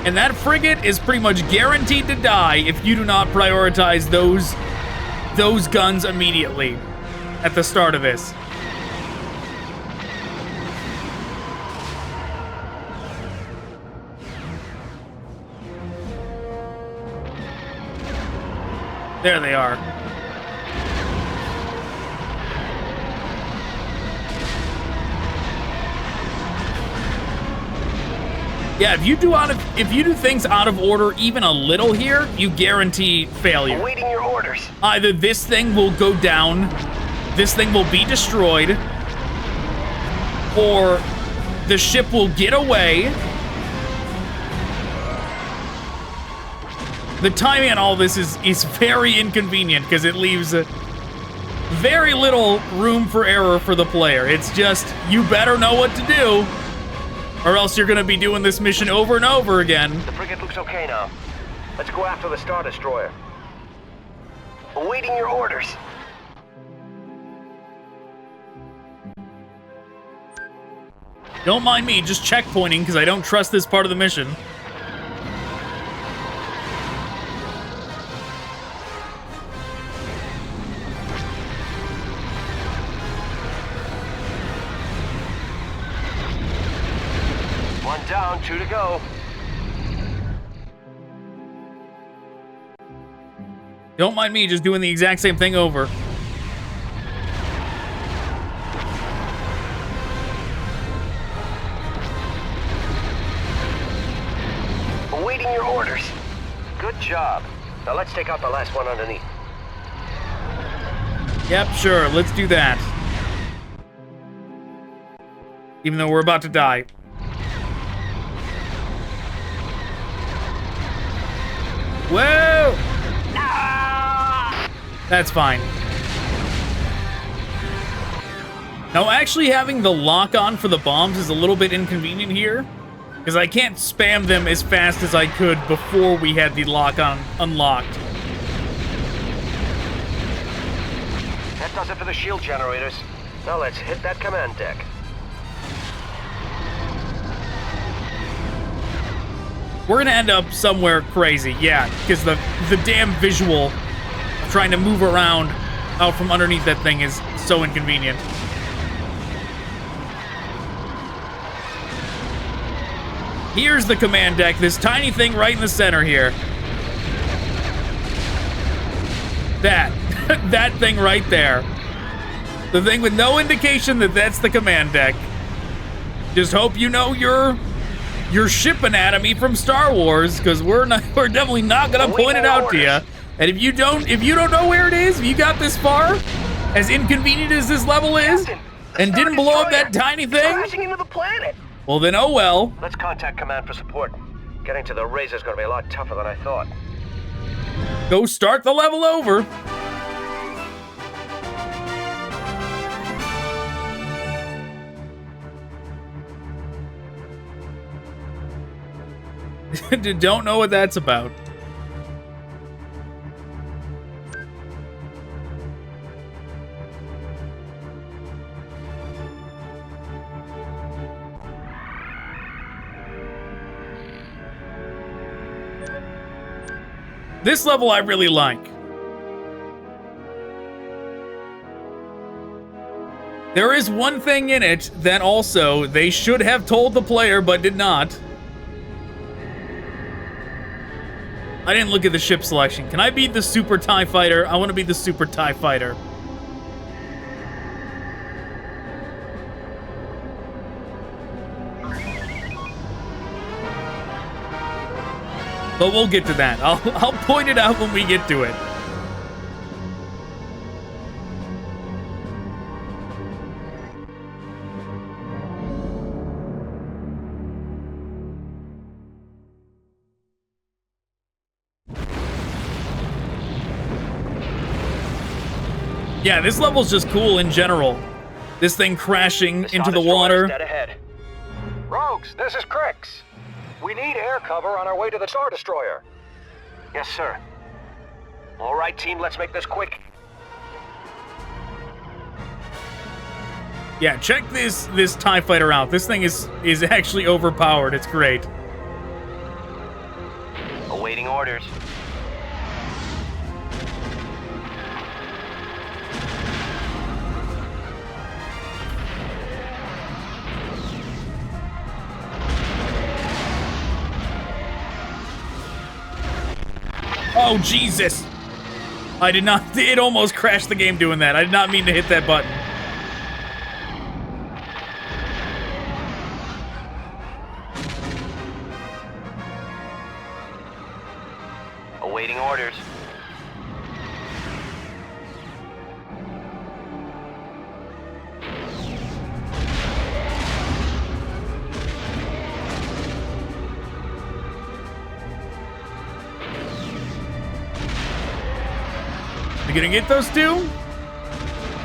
And that frigate is pretty much guaranteed to die if you do not prioritize those guns immediately at the start of this. There they are. Yeah, if you do things out of order even a little here, you guarantee failure. Awaiting your orders. Either this thing will go down, this thing will be destroyed, or the ship will get away. The timing on all this is very inconvenient because it leaves very little room for error for the player. It's just, you better know what to do, or else you're going to be doing this mission over and over again. The frigate looks okay now. Let's go after the Star Destroyer. Awaiting your orders. Don't mind me, just checkpointing because I don't trust this part of the mission. Down, 2 to go. Don't mind me just doing the exact same thing over. Awaiting your orders. Good job. Now let's take out the last one underneath. Yep, sure, let's do that. Even though we're about to die. Whoa! That's fine. Now, actually having the lock-on for the bombs is a little bit inconvenient here, because I can't spam them as fast as I could before we had the lock-on unlocked. That does it for the shield generators. Now let's hit that command deck. We're gonna end up somewhere crazy, yeah, because the damn visual of trying to move around out from underneath that thing is so inconvenient. Here's the command deck, this tiny thing right in the center here. That thing right there. The thing with no indication that that's the command deck. Just hope you know your ship anatomy from Star Wars, because we're definitely not gonna point it out to you. And if you don't know where it is, if you got this far, as inconvenient as this level is, and didn't blow up that tiny thing, crashing into the planet. Well then, oh well. Let's contact command for support. Getting to the Razor's gonna be a lot tougher than I thought. Go start the level over. Don't know what that's about. This level I really like. There is one thing in it that also they should have told the player but did not. I didn't look at the ship selection. Can I be the Super TIE Fighter? I want to be the Super TIE Fighter. But we'll get to that. I'll point it out when we get to it. Yeah, this level's just cool in general. This thing crashing into the water. Dead ahead. Rogues, this is Crix. We need air cover on our way to the Star Destroyer. Yes, sir. All right, team, let's make this quick. Yeah, check this TIE fighter out. This thing is actually overpowered. It's great. Awaiting orders. Oh, Jesus! I did not... It almost crashed the game doing that. I did not mean to hit that button. Awaiting orders. You gonna get those two?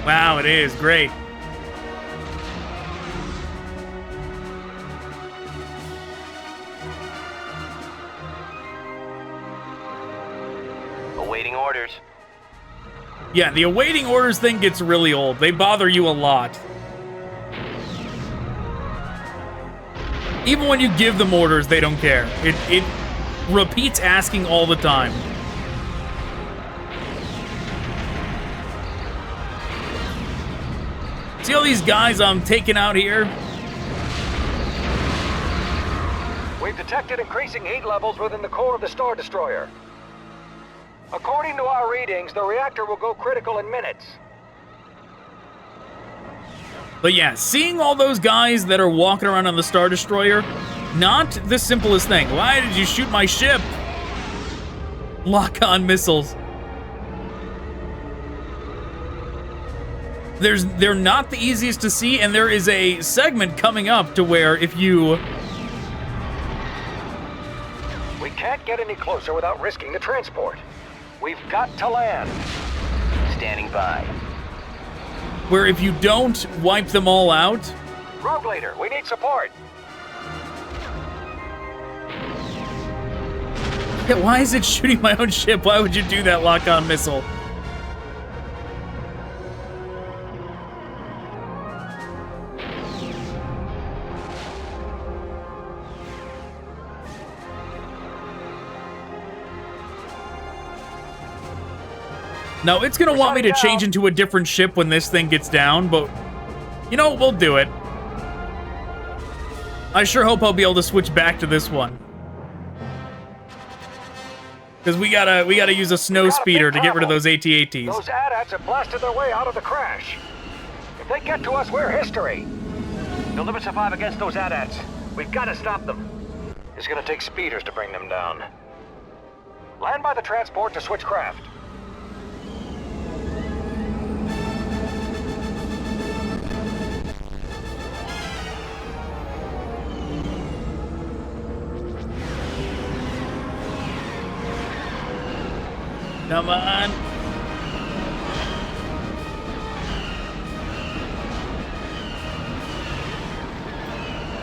Wow, it is great. Awaiting orders. Yeah, the awaiting orders thing gets really old. They bother you a lot. Even when you give them orders, they don't care. It repeats asking all the time. See all these guys I'm taking out here? We've detected increasing heat levels within the core of the Star Destroyer. According to our readings, the reactor will go critical in minutes. But yeah, seeing all those guys that are walking around on the Star Destroyer, not the simplest thing. Why did you shoot my ship? Lock-on missiles. They're not the easiest to see, and there is a segment coming up to where if you... We can't get any closer without risking the transport. We've got to land. Standing by. Where if you don't wipe them all out... Rogue Leader, we need support. Yeah, why is it shooting my own ship? Why would you do that, lock-on missile? No, it's gonna want me to change into a different ship when this thing gets down, but you know, we'll do it. I sure hope I'll be able to switch back to this one. Because we gotta use a snow speeder to get rid of those AT-ATs. Those AT-ATs have blasted their way out of the crash. If they get to us, we're history. They'll never survive against those AT-ATs. We've got to stop them. It's gonna take speeders to bring them down. Land by the transport to switch craft. Come on.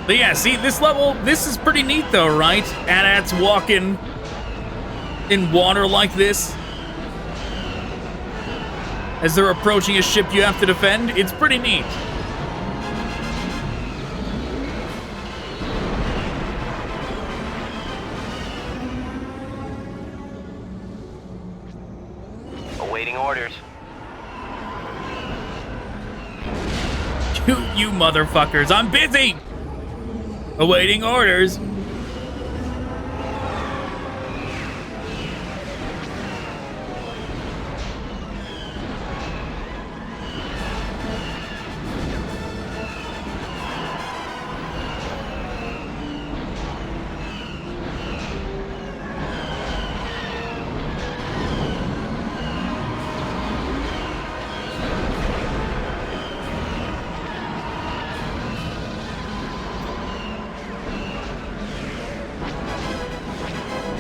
But yeah, see, this level, this is pretty neat though, right? AT-ATs walking in water like this. As they're approaching a ship you have to defend, it's pretty neat. Awaiting orders. You motherfuckers, I'm busy! Awaiting orders.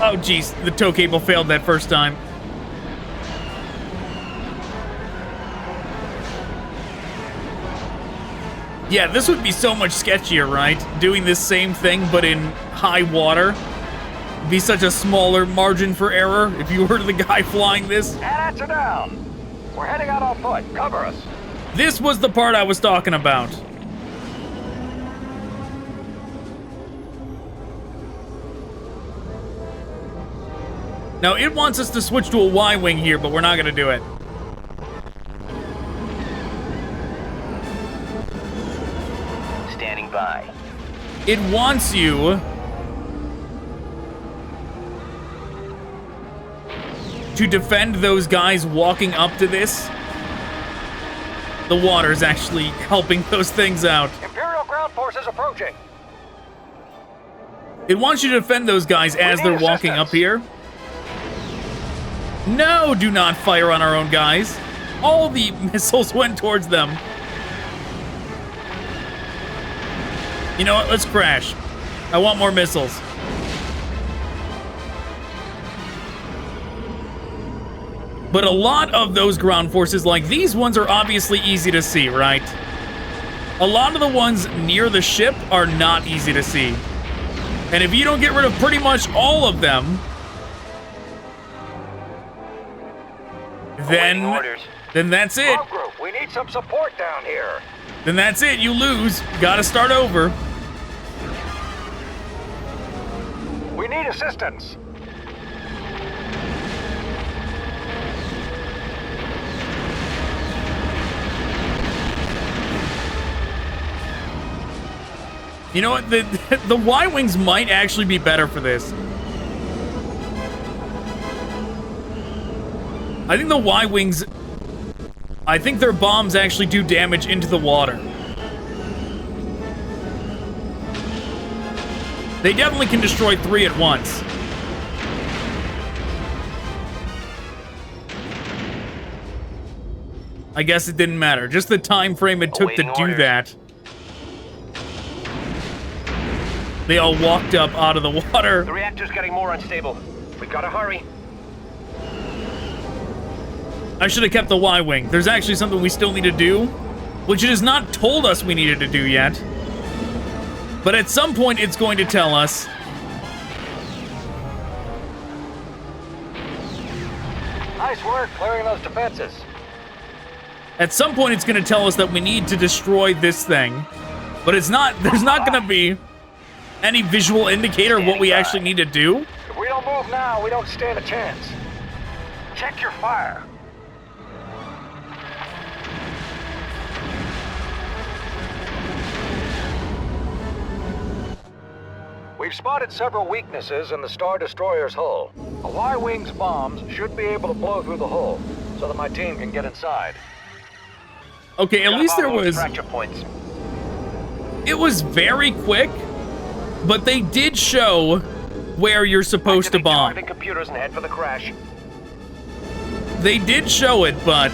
Oh, geez. The tow cable failed that first time. Yeah, this would be so much sketchier, right? Doing this same thing, but in high water. It'd be such a smaller margin for error if you were the guy flying this. And are down. We're heading out on foot. Cover us. This was the part I was talking about. Now, it wants us to switch to a Y-wing here, but we're not going to do it. Standing by. It wants you to defend those guys walking up to this. The water's actually helping those things out. Imperial ground forces approaching. It wants you to defend those guys as they're walking up here. No, do not fire on our own guys. All the missiles went towards them. You know what? Let's crash. I want more missiles. But a lot of those ground forces, like these ones, are obviously easy to see, right? A lot of the ones near the ship are not easy to see. And if you don't get rid of pretty much all of them, then that's it. Group, we need some support down here. Then that's it. You lose. Gotta start over. We need assistance. You know what? The Y-Wings might actually be better for this. I think the Y-Wings... I think their bombs actually do damage into the water. They definitely can destroy 3 at once. I guess it didn't matter. Just the time frame it took to do that. They all walked up out of the water. The reactor's getting more unstable. We gotta hurry. I should have kept the Y-Wing. There's actually something we still need to do, which it has not told us we needed to do yet. But at some point, it's going to tell us. Nice work clearing those defenses. At some point, it's going to tell us that we need to destroy this thing. But it's not. There's not going to be any visual indicator of what we actually need to do. If we don't move now, we don't stand a chance. Check your fire. We've spotted several weaknesses in the Star Destroyer's hull. A Y-Wing's bombs should be able to blow through the hull, so that my team can get inside. Okay, at least there was... fracture points. It was very quick, but they did show where you're supposed to bomb. Activate computers and head for the crash. They did show it, but...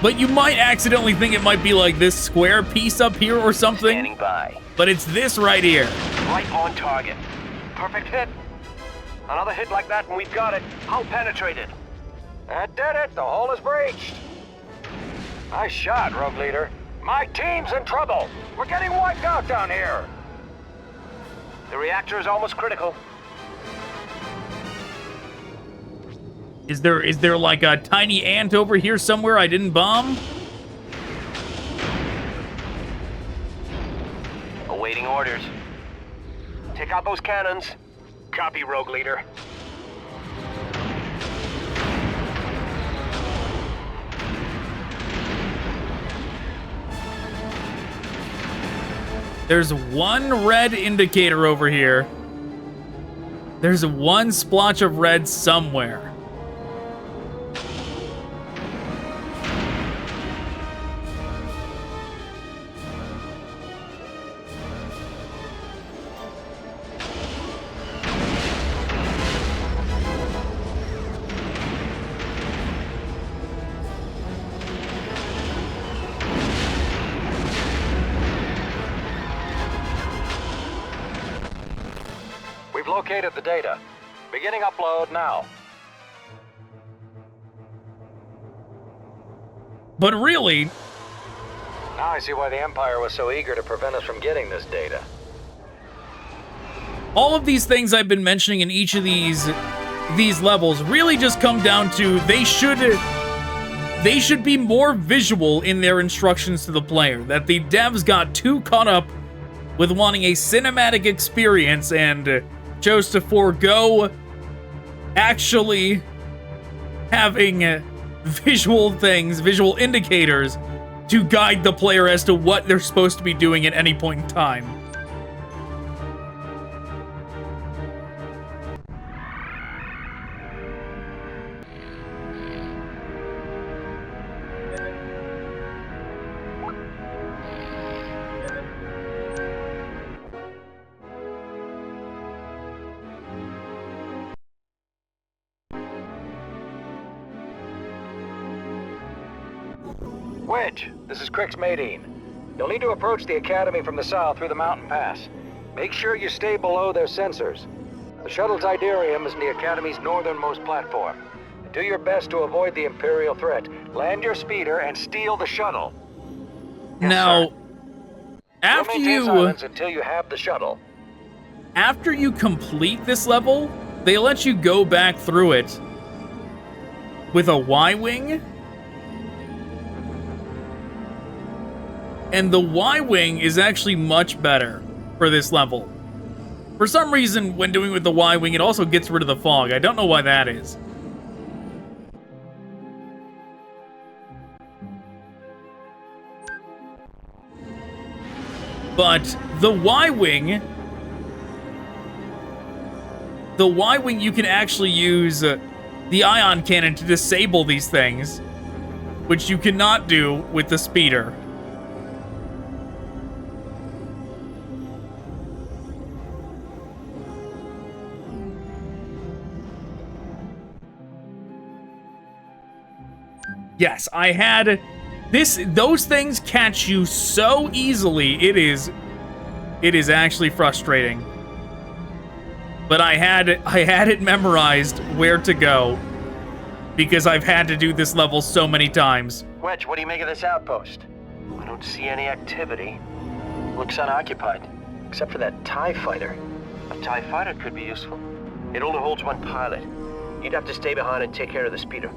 But you might accidentally think it might be like this square piece up here or something. Standing by. But it's this right here. Right on target. Perfect hit. Another hit like that and we've got it. Hull penetrated. That did it. The hull is breached. Nice shot, Rogue Leader. My team's in trouble. We're getting wiped out down here. The reactor is almost critical. Is there like a tiny ant over here somewhere I didn't bomb? Awaiting orders. Take out those cannons. Copy, Rogue Leader. There's one red indicator over here. There's one splotch of red somewhere. located the data. Beginning upload now. But really, Now I see why the Empire was so eager to prevent us from getting this data. all of these things I've been mentioning in each of these levels really just come down to they should be more visual in their instructions to the player. That the devs got too caught up with wanting a cinematic experience and chose to forego actually having visual things, visual indicators to guide the player as to what they're supposed to be doing at any point in time. Wedge, this is Crix Madine. You'll need to approach the Academy from the south through the mountain pass. Make sure you stay below their sensors. The shuttle's Idarium is in the Academy's northernmost platform. Do your best to avoid the Imperial threat. Land your speeder and steal the shuttle. Yes, Now, sir. after You'll maintain you silence until you have the shuttle. after you complete this level, they let you go back through it with a Y-wing. And the Y-wing is actually much better for this level. For some reason, when doing with the Y-wing, it also gets rid of the fog. I don't know why that is. But the Y-wing, you can actually use the ion cannon to disable these things, which you cannot do with the speeder. Yes, I had those things catch you so easily. It is actually frustrating. But I had it memorized where to go because I've had to do this level so many times. Wedge, what do you make of this outpost? I don't see any activity. Looks unoccupied, except for that TIE fighter. A TIE fighter could be useful. It only holds one pilot. You'd have to stay behind and take care of the speeder.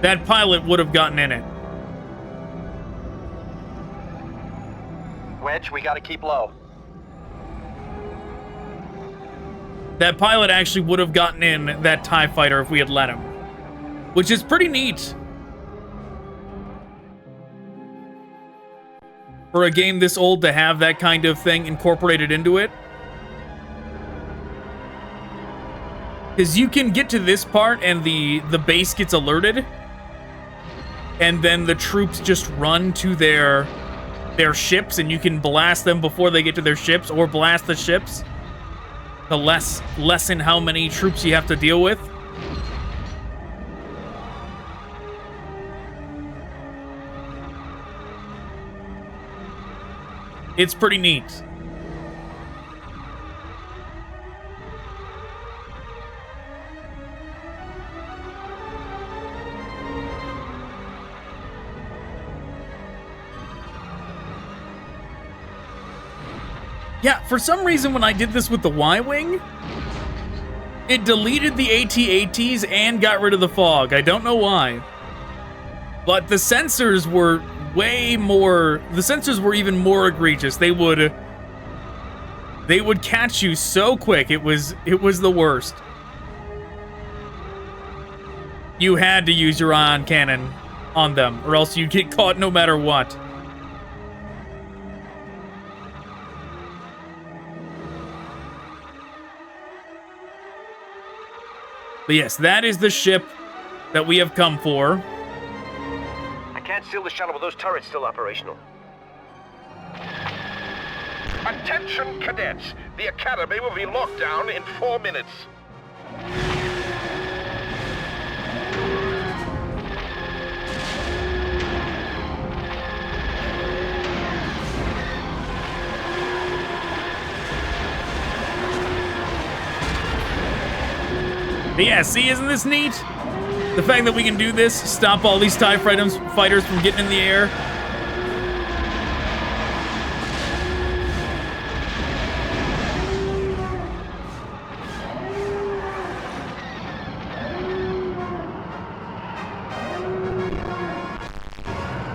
That pilot would have gotten in it. Wedge, we gotta keep low. That pilot actually would have gotten in that TIE fighter if we had let him. Which is pretty neat. For a game this old to have that kind of thing incorporated into it. Because you can get to this part and the base gets alerted. And then the troops just run to their ships, and you can blast them before they get to their ships, or blast the ships to lessen how many troops you have to deal with. It's pretty neat. Yeah, for some reason when I did this with the Y-wing, it deleted the AT-ATs and got rid of the fog. I don't know why. But the sensors were even more egregious. They would catch you so quick. It was the worst. You had to use your ion cannon on them, or else you'd get caught no matter what. But yes, that is the ship that we have come for. I can't steal the shuttle with those turrets still operational. Attention, cadets! The Academy will be locked down in 4 minutes. But yeah, see, isn't this neat? The fact that we can do this, stop all these TIE fighters from getting in the air.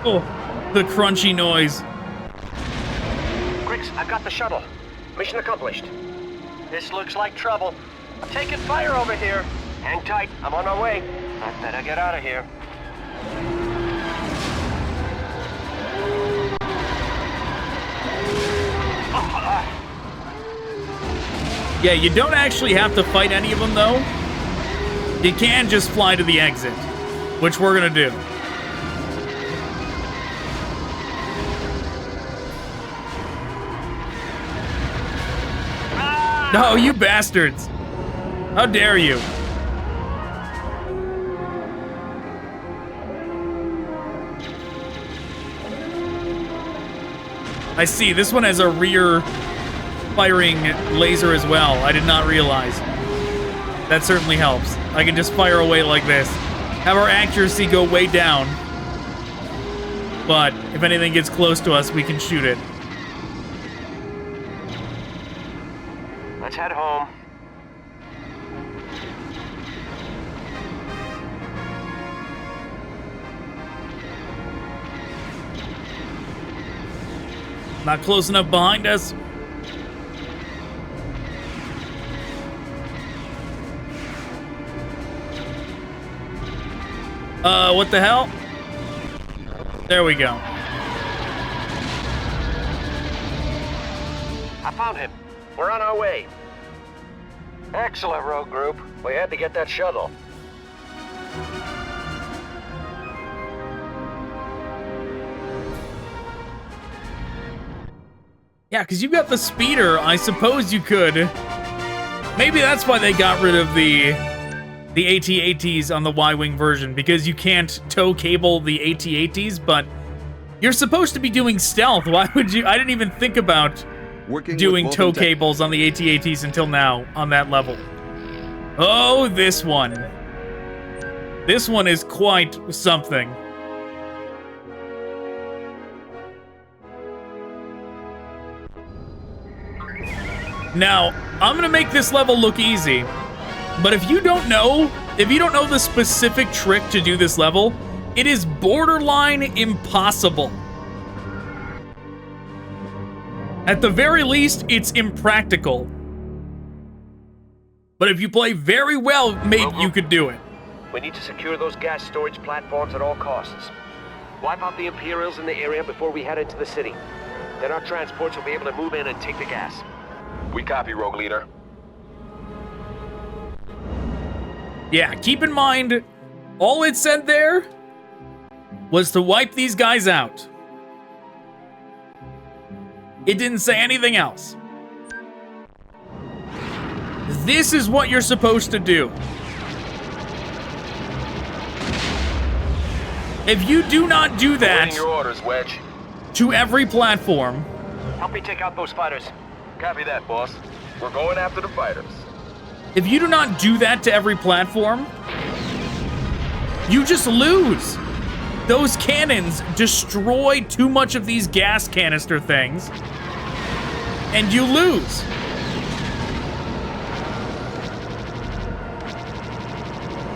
Oh, the crunchy noise. Griggs, I've got the shuttle. Mission accomplished. This looks like trouble. I'm taking fire over here. Hang tight, I'm on our way. I better get out of here. Yeah, you don't actually have to fight any of them, though. You can just fly to the exit, which we're gonna do. No, you bastards! How dare you? I see, this one has a rear firing laser as well. I did not realize. That certainly helps. I can just fire away like this. Have our accuracy go way down. But if anything gets close to us, we can shoot it. Let's head home. Not close enough behind us. What the hell? There we go. I found him. We're on our way. Excellent, Rogue Group. We had to get that shuttle. Yeah, because you've got the speeder. I suppose you could. Maybe that's why they got rid of the AT-ATs on the Y-Wing version, because you can't tow cable the AT-ATs, but you're supposed to be doing stealth. Why would you? I didn't even think about doing tow cables on the AT-ATs until now on that level. Oh, this one. This one is quite something. Now, I'm gonna make this level look easy, but if you don't know the specific trick to do this level, it is borderline impossible. At the very least, it's impractical. But if you play very well, maybe you could do it. We need to secure those gas storage platforms at all costs. Wipe out the Imperials in the area before we head into the city. Then our transports will be able to move in and take the gas. We copy, Rogue Leader. Yeah, keep in mind, all it said there was to wipe these guys out. It didn't say anything else. This is what you're supposed to do. If you do not do that your orders, Wedge. to every platform, Help me take out those fighters. Copy that, boss. We're going after the fighters. if you do not do that to every platform, you just lose. Those cannons destroy too much of these gas canister things, and you lose.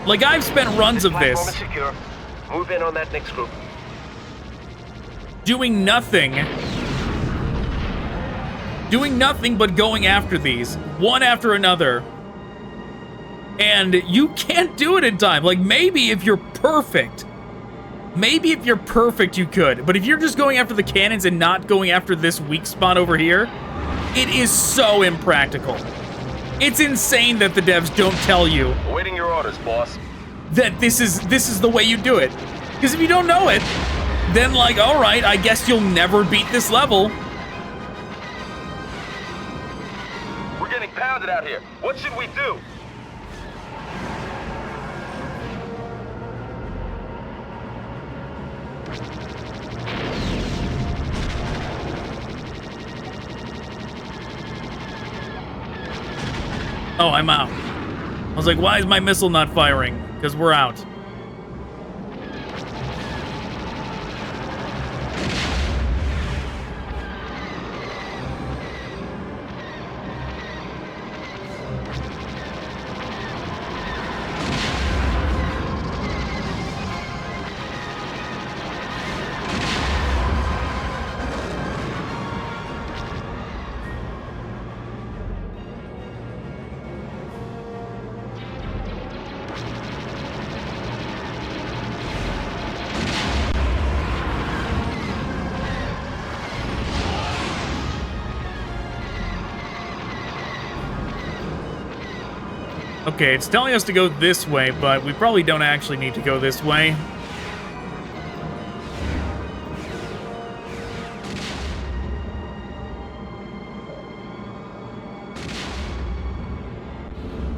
Like, I've spent runs of Platform this is secure. Move in on that next group. doing nothing but going after these, one after another. And you can't do it in time. Like, maybe if you're perfect, you could. But if you're just going after the cannons and not going after this weak spot over here, it is so impractical. It's insane that the devs don't tell you Awaiting your orders, boss. that this is the way you do it. Because if you don't know it, then, like, all right, I guess you'll never beat this level. We're getting pounded out here. What should we do? Oh, I'm out. I was like, why is my missile not firing? Because we're out. Okay, it's telling us to go this way, but we probably don't actually need to go this way.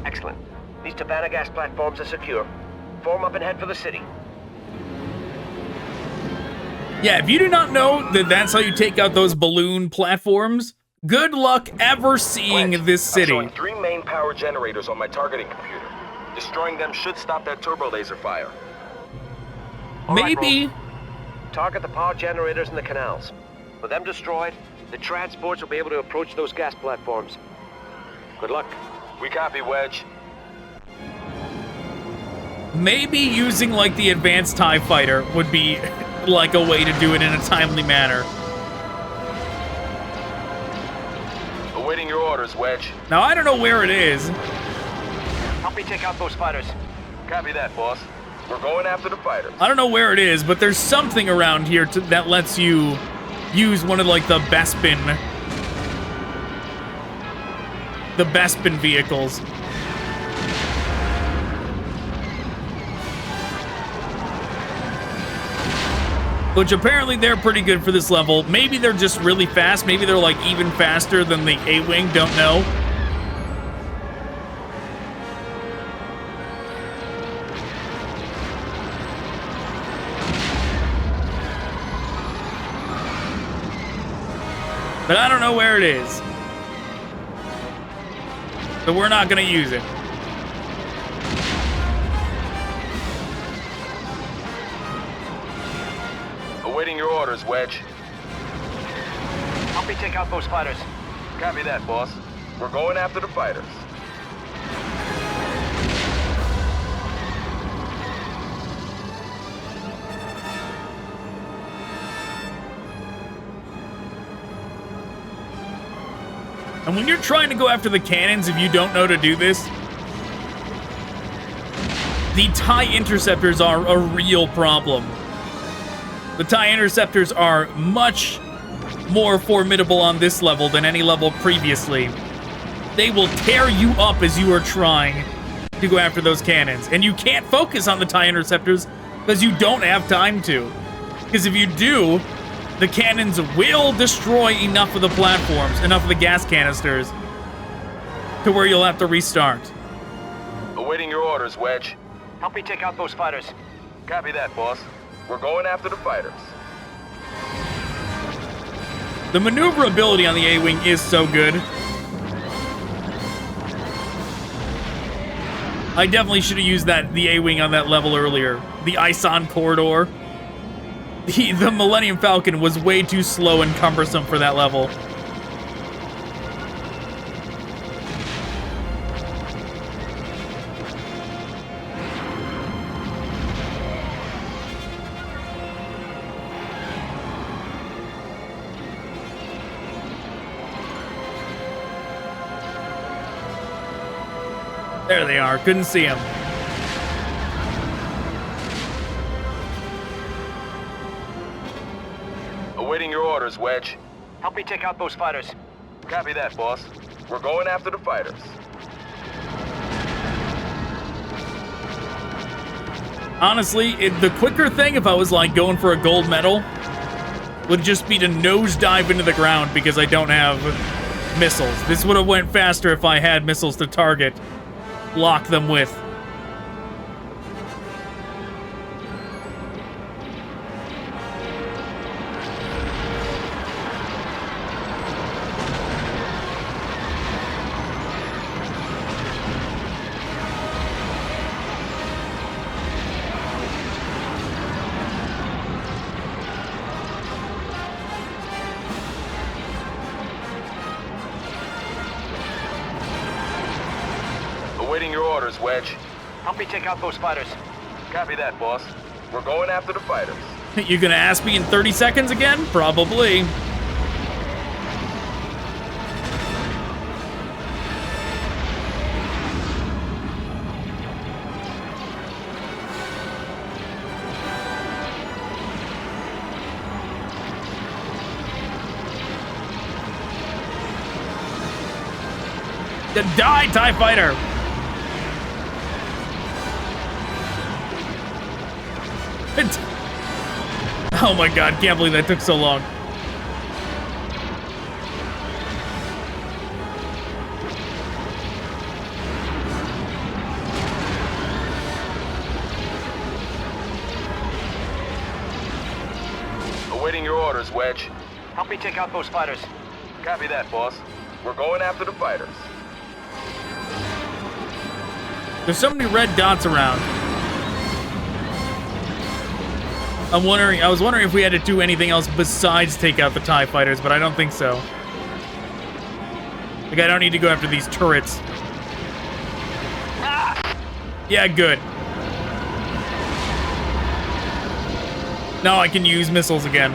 Excellent. These Tabana gas platforms are secure. Form up and head for the city. Yeah, if you do not know that that's how you take out those balloon platforms, good luck ever seeing this city. I'm showing 3 main power generators on my targeting computer. Destroying them should stop that turbo laser fire. Maybe. Right, target the power generators in the canals. With them destroyed, the transports will be able to approach those gas platforms. Good luck. We copy, Wedge. Maybe using, like, the advanced TIE fighter would be, like, a way to do it in a timely manner. Awaiting your orders, Wedge. Now, I don't know where it is. Help me take out those fighters. Copy that, boss. We're going after the fighters. I don't know where it is, but there's something around here that lets you use one of, like, the Bespin vehicles. Which apparently they're pretty good for this level. Maybe they're just really fast. Maybe they're, like, even faster than the A-Wing. Don't know. But I don't know where it is. So we're not going to use it. Awaiting your orders, Wedge. Help me take out those fighters. Copy that, boss. We're going after the fighters. And when you're trying to go after the cannons, if you don't know to do this, the TIE interceptors are a real problem. The TIE interceptors are much more formidable on this level than any level previously. They will tear you up as you are trying to go after those cannons. And you can't focus on the TIE interceptors because you don't have time to. Because if you do, the cannons will destroy enough of the platforms, enough of the gas canisters, to where you'll have to restart. Awaiting your orders, Wedge. Help me take out those fighters. Copy that, boss. We're going after the fighters. The maneuverability on the A-Wing is so good. I definitely should have used the A-Wing on that level earlier. The Isan Corridor. The Millennium Falcon was way too slow and cumbersome for that level. There they are. Couldn't see them. Awaiting your orders, Wedge. Help me take out those fighters. Copy that, boss. We're going after the fighters. Honestly, the quicker thing, if I was like going for a gold medal, would just be to nosedive into the ground because I don't have missiles. This would have went faster if I had missiles to target, lock them with. Awaiting your orders, Wedge. Help me take out those fighters. Copy that, boss. We're going after the fighters. You gonna ask me in 30 seconds again? Probably. Die, TIE Fighter! Oh my god, can't believe that took so long. Awaiting your orders, Wedge. Help me take out those fighters. Copy that, boss. We're going after the fighters. There's so many red dots around. I was wondering if we had to do anything else besides take out the TIE fighters, but I don't think so. Like, I don't need to go after these turrets. Yeah, good. Now I can use missiles again.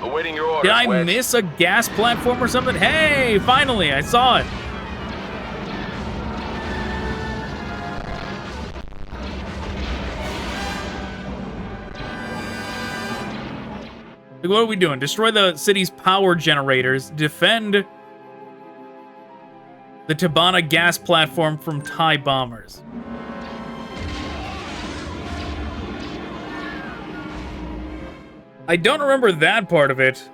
Awaiting your orders, Did I Wedge. miss a gas platform or something? Hey, finally, I saw it. Like, what are we doing? Destroy the city's power generators. Defend the Tabana gas platform from TIE bombers. I don't remember that part of it.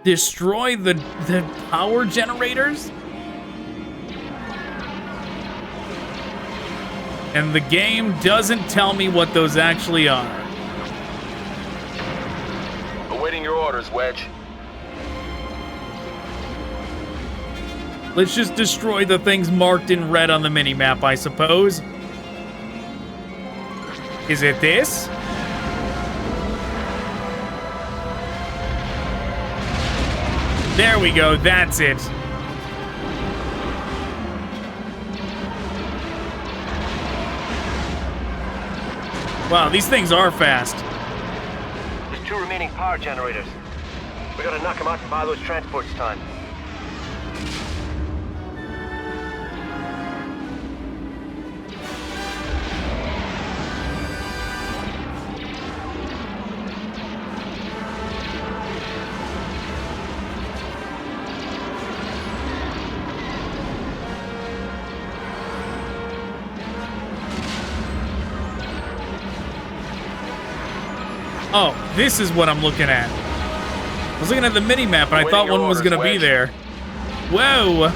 Destroy the power generators? And the game doesn't tell me what those actually are. Awaiting your orders, Wedge. Let's just destroy the things marked in red on the minimap, I suppose. Is it this? There we go, that's it. Wow, these things are fast. There's 2 remaining power generators. We gotta knock them out and buy those transports time. Oh, this is what I'm looking at. I was looking at the mini-map and I thought one was gonna be there. Whoa!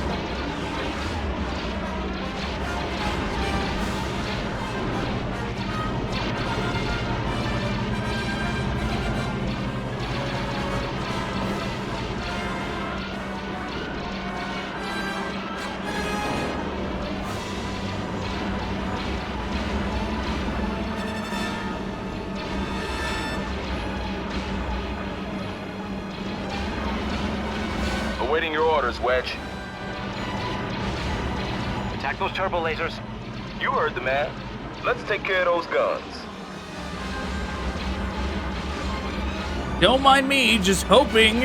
Awaiting your orders, Wedge. Attack those turbo lasers. You heard the man. Let's take care of those guns. Don't mind me, just hoping.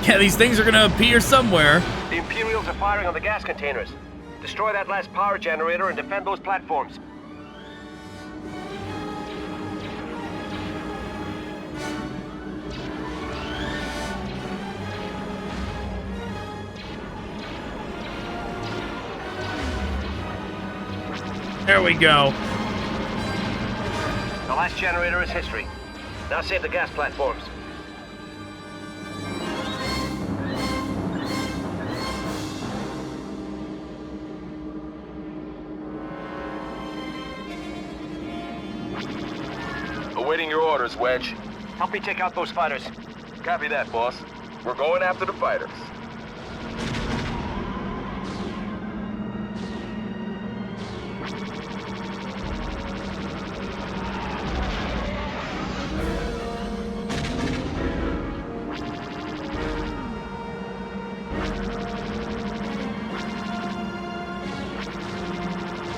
Yeah, these things are gonna appear somewhere. The Imperials are firing on the gas containers. Destroy that last power generator and defend those platforms. There we go. The last generator is history. Now save the gas platforms. orders, Wedge. Help me take out those fighters. Copy that, boss. We're going after the fighters.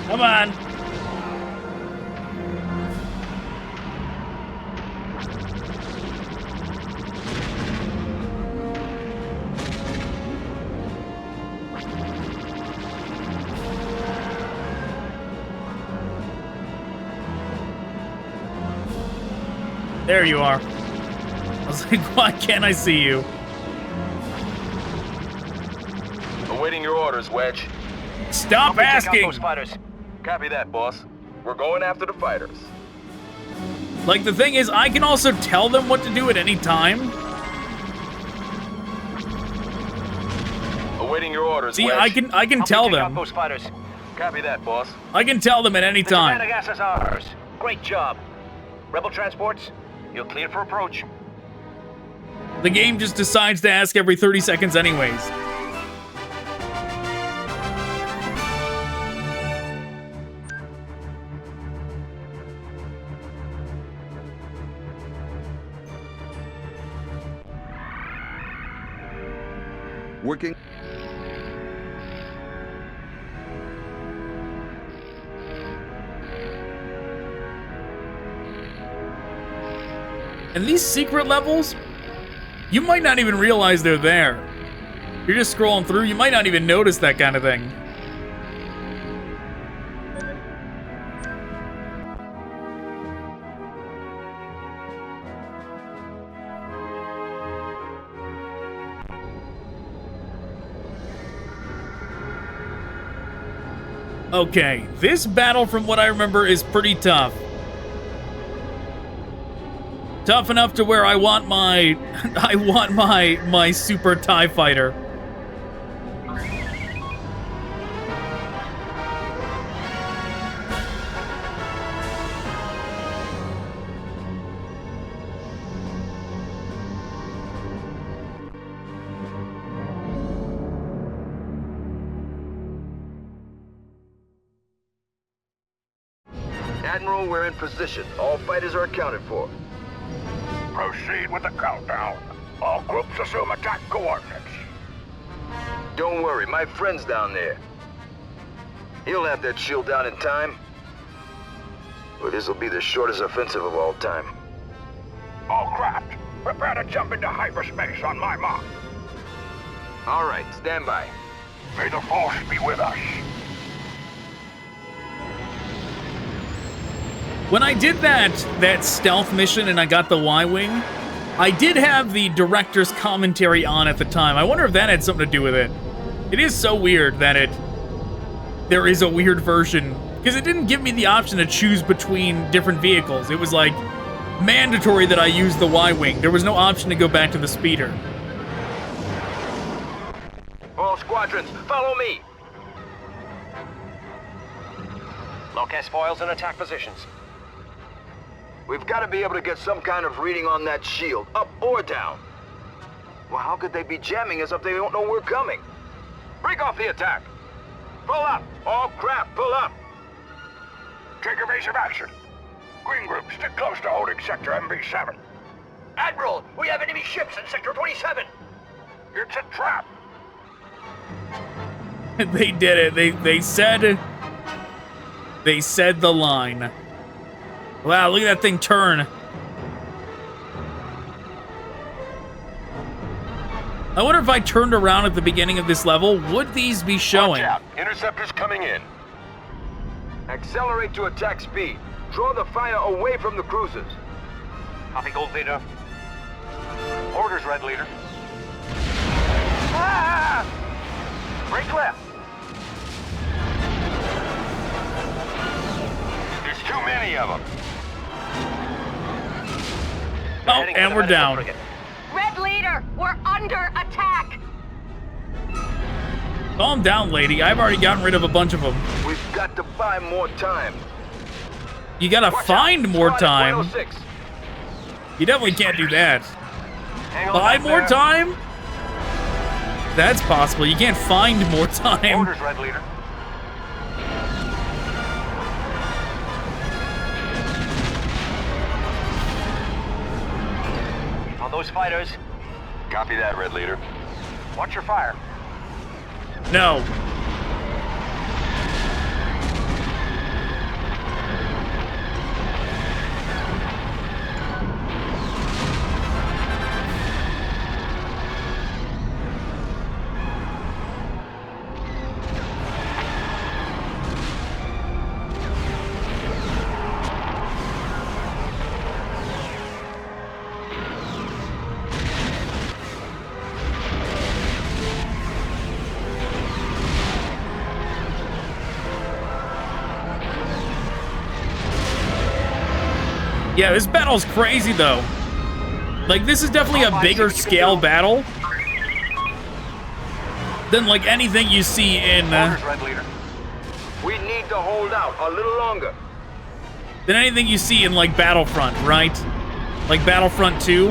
Come on. There you are. I was like, why can't I see you? Awaiting your orders, Wedge. Stop asking! Those fighters. Copy that, boss. We're going after the fighters. Like, the thing is, I can also tell them what to do at any time. Awaiting your orders, See, Wedge. I can tell Take out them. those fighters. Copy that, boss. I can tell them at any The time. gas is ours. Great job. Rebel transports, you're cleared for approach. The game just decides to ask every 30 seconds anyways. Working. And these secret levels, you might not even realize they're there. You're just scrolling through, you might not even notice that kind of thing. Okay, this battle, from what I remember, is pretty tough. Tough enough to where I want my my super TIE fighter. Admiral, we're in position. All fighters are accounted for. Proceed with the countdown. All groups assume attack coordinates. Don't worry, my friend's down there. He'll have that shield down in time. But this'll be the shortest offensive of all time. All craft, prepare to jump into hyperspace on my mark. All right, stand by. May the Force be with us. When I did that stealth mission and I got the Y-Wing, I did have the director's commentary on at the time. I wonder if that had something to do with it. It is so weird that there is a weird version, because it didn't give me the option to choose between different vehicles. It was like mandatory that I use the Y-Wing. There was no option to go back to the speeder. All squadrons, follow me. Locust foils in attack positions. We've got to be able to get some kind of reading on that shield, up or down. Well, how could they be jamming us if they don't know we're coming? Break off the attack. Pull up. All craft, pull up. Take evasive action. Green group, stick close to holding sector MB7. Admiral, we have enemy ships in sector 27. It's a trap. They did it. They said the line. Wow, look at that thing turn. I wonder if I turned around at the beginning of this level, would these be showing? Watch out. Interceptors coming in. Accelerate to attack speed. Draw the fire away from the cruisers. Copy, Gold Leader. Orders, Red Leader. Ah! Break left. There's too many of them. Oh, and we're down. Red Leader, we're under attack! Calm down, lady. I've already gotten rid of a bunch of them. We've got to buy more time. You gotta Watch find out. more Squad time. 106. You definitely can't do that. Hang on Buy back more there. time? That's possible. You can't find more time. Orders, Red Leader. On those fighters. Copy that, Red Leader. Watch your fire. No. Yeah, this battle's crazy, though. Like, this is definitely a bigger scale battle than, like, anything you see in... Orders, Red Leader. We need to hold out a little longer. than anything you see in, like, Battlefront, right? Like Battlefront 2.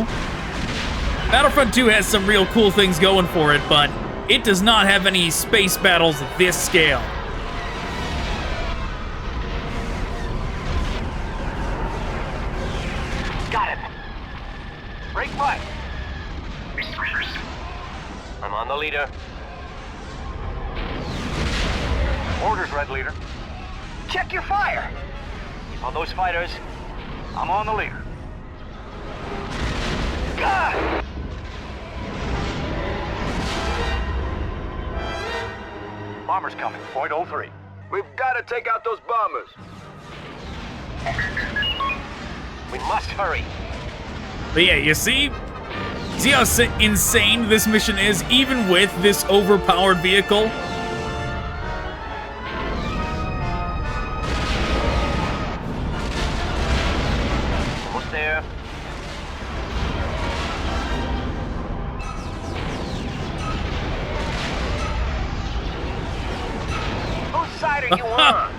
Battlefront 2 has some real cool things going for it, but it does not have any space battles this scale. Got it. Break right. I'm on the leader. Orders, Red Leader. Check your fire. On those fighters, I'm on the leader. God! Bomber's coming, point 03. We've got to take out those bombers. We must hurry. But yeah, you see? See how insane this mission is, even with this overpowered vehicle? Almost there. Whose side are you on?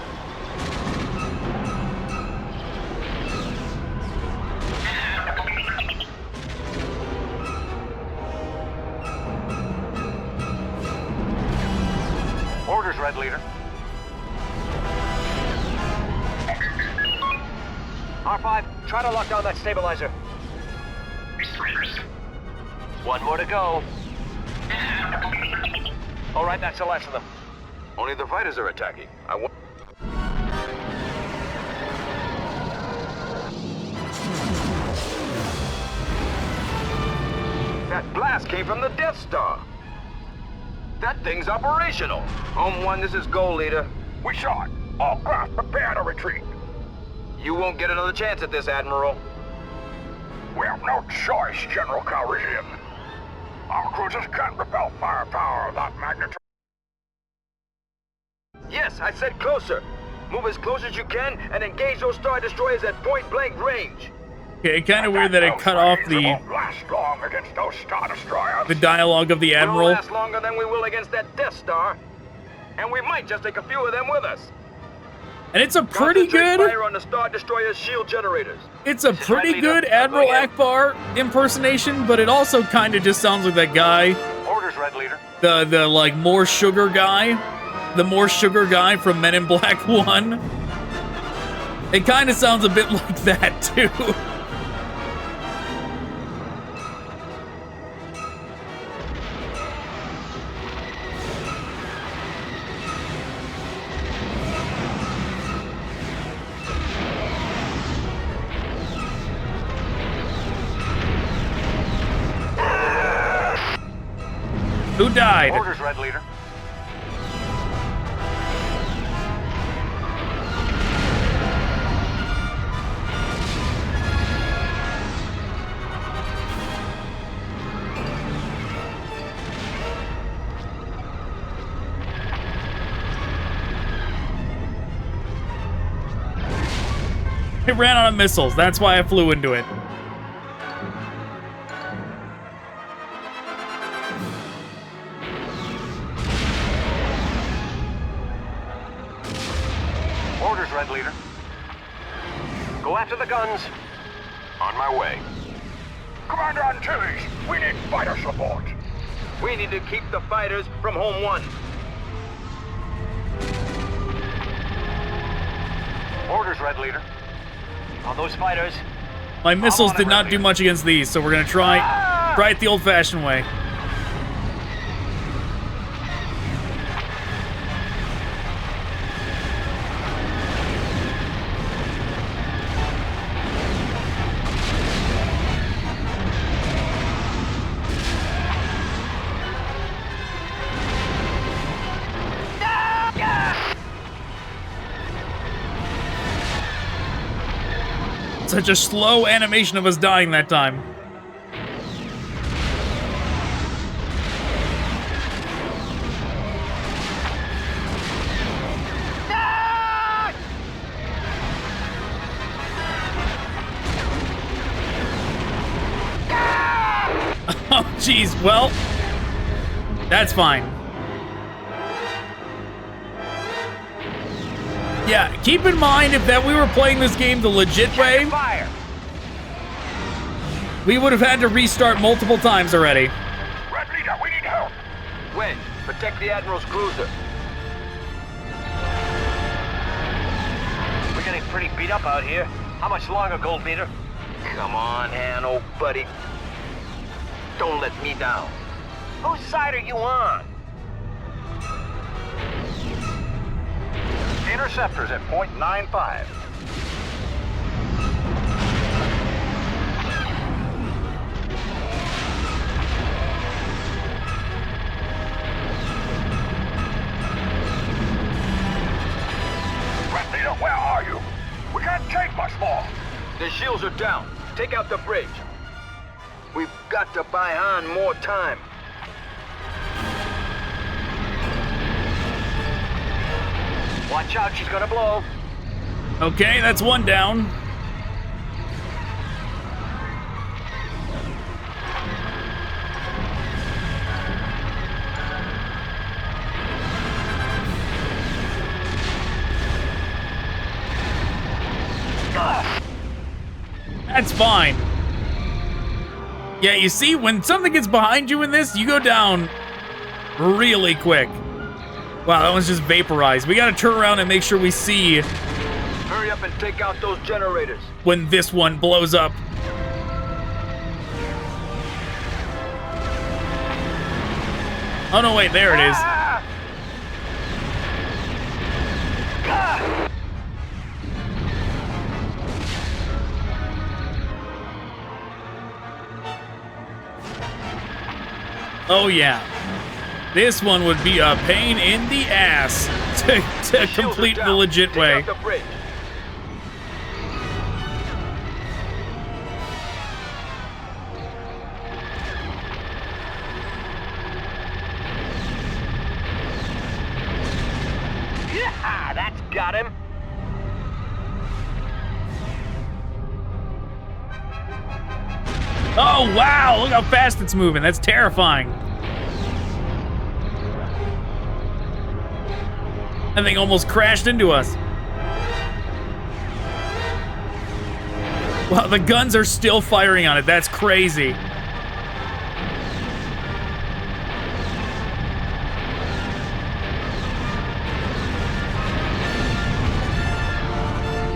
Orders, Red Leader. R5, try to lock down that stabilizer. One more to go. All right, that's the last of them. Only the fighters are attacking. That blast came from the Death Star. That thing's operational. Home 1, this is Gold Leader. We saw it. All craft prepare to retreat. You won't get another chance at this, Admiral. We have no choice, General Calrissian. Our cruisers can't repel firepower of that magnitude. Yes, I said closer. Move as close as you can and engage those Star Destroyers at point-blank range. Okay, kind of weird that it cut off the dialogue of the Admiral. We'll last longer than we will against that Death Star. And we might just take a few of them with us. And it's a pretty good... fire on the Star Destroyer's shield generators. It's a pretty good Admiral Akbar impersonation, but it also kind of just sounds like that guy. Orders, Red Leader. The like, more sugar guy. The more sugar guy from Men in Black 1. It kind of sounds a bit like that, too. Who died? Orders, Red Leader. It ran out of missiles. That's why I flew into it. Orders, Red Leader. Go after the guns. On my way. Commander Antilles, we need fighter support. We need to keep the fighters from Home 1. Orders, Red Leader. On those fighters. My missiles did not do much against these, so we're gonna try it the old-fashioned way. Such a slow animation of us dying that time. Oh, jeez. Well, that's fine. Yeah, keep in mind if that we were playing this game the legit way, we would have had to restart multiple times already. Red Leader, we need help. Wedge, protect the Admiral's cruiser. We're getting pretty beat up out here. How much longer, Gold Meter? Come on, Han, old buddy. Don't let me down. Whose side are you on? Interceptors at .95. Red Leader, where are you? We can't take much more. The shields are down. Take out the bridge. We've got to buy Han more time. Watch out, she's gonna blow. Okay, that's one down. That's fine. Yeah, you see, when something gets behind you in this, you go down really quick. Wow, that one's just vaporized. We gotta turn around and make sure we see Hurry up and take out those generators. when this one blows up. Oh no, wait, there it is. Oh yeah. This one would be a pain in the ass to complete the legit way. Yeah, that's got him. Oh wow, look how fast it's moving. That's terrifying. That thing almost crashed into us. Wow, the guns are still firing on it. That's crazy.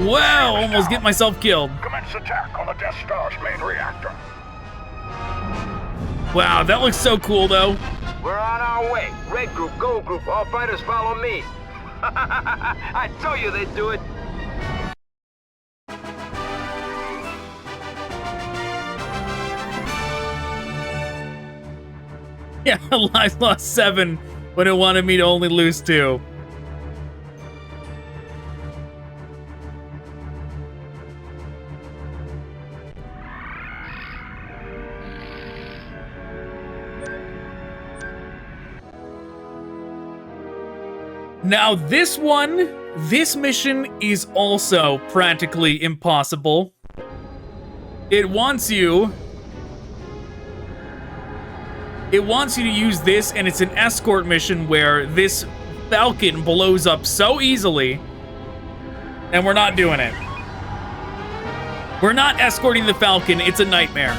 Wow, almost get myself killed. Commence attack on the Death Star's main reactor. Wow, that looks so cool though. We're on our way. Red group, gold group, all fighters follow me. I told you they'd do it. Yeah, I lost 7 when it wanted me to only lose 2. Now this mission is also practically impossible. It wants you to use this, and it's an escort mission where this Falcon blows up so easily, and we're not doing it. We're not escorting the Falcon, it's a nightmare.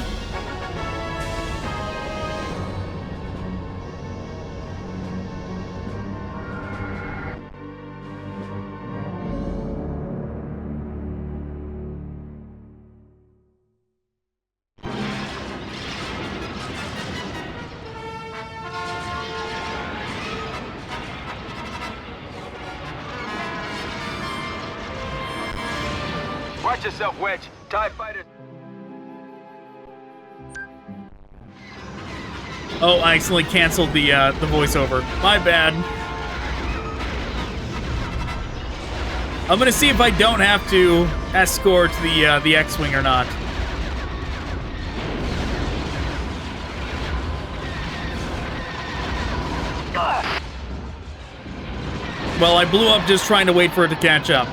Watch yourself, Wedge. TIE fighters. Oh, I accidentally canceled the voiceover. My bad. I'm gonna see if I don't have to escort the X-Wing or not. Well, I blew up just trying to wait for it to catch up.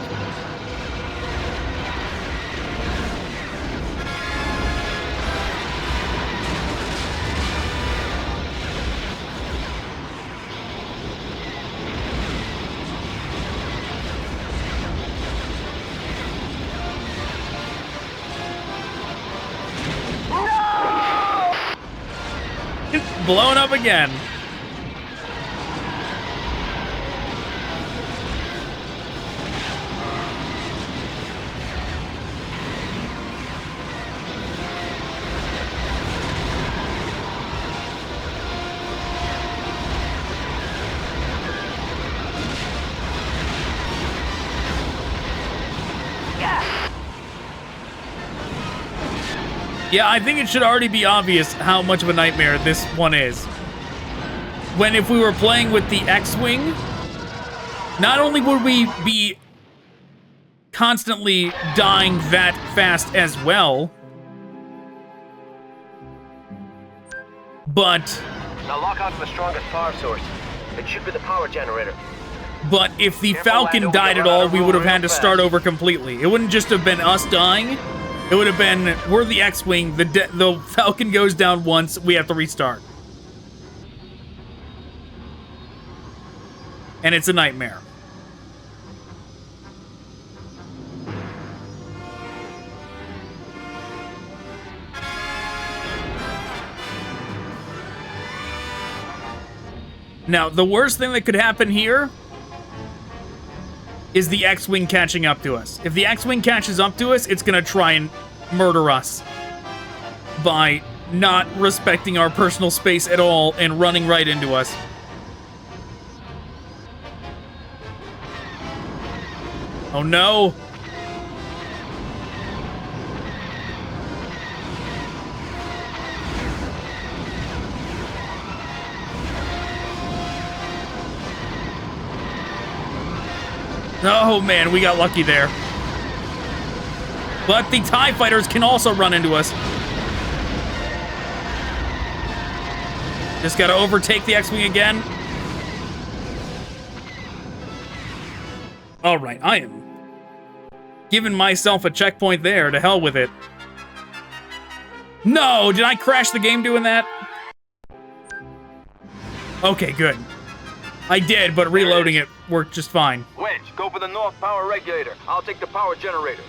Blown up again. Yeah, I think it should already be obvious how much of a nightmare this one is. When if we were playing with the X-Wing, not only would we be constantly dying that fast as well, but... Now lock onto the strongest power source. It should be the power generator. But if the Falcon died at all, we would have had to start over completely. It wouldn't just have been us dying. It would have been, we're the X-Wing, the Falcon goes down once, we have to restart. And it's a nightmare. Now, the worst thing that could happen here is the X-Wing catching up to us. If the X-Wing catches up to us, it's gonna try and murder us by not respecting our personal space at all and running right into us. Oh no! Oh man, we got lucky there. But the TIE fighters can also run into us. Just gotta overtake the X-Wing again. Alright, I am giving myself a checkpoint there. To hell with it. No! Did I crash the game doing that? Okay, good. I did, but reloading it worked just fine. Wedge, go for the north power regulator. I'll take the power generator.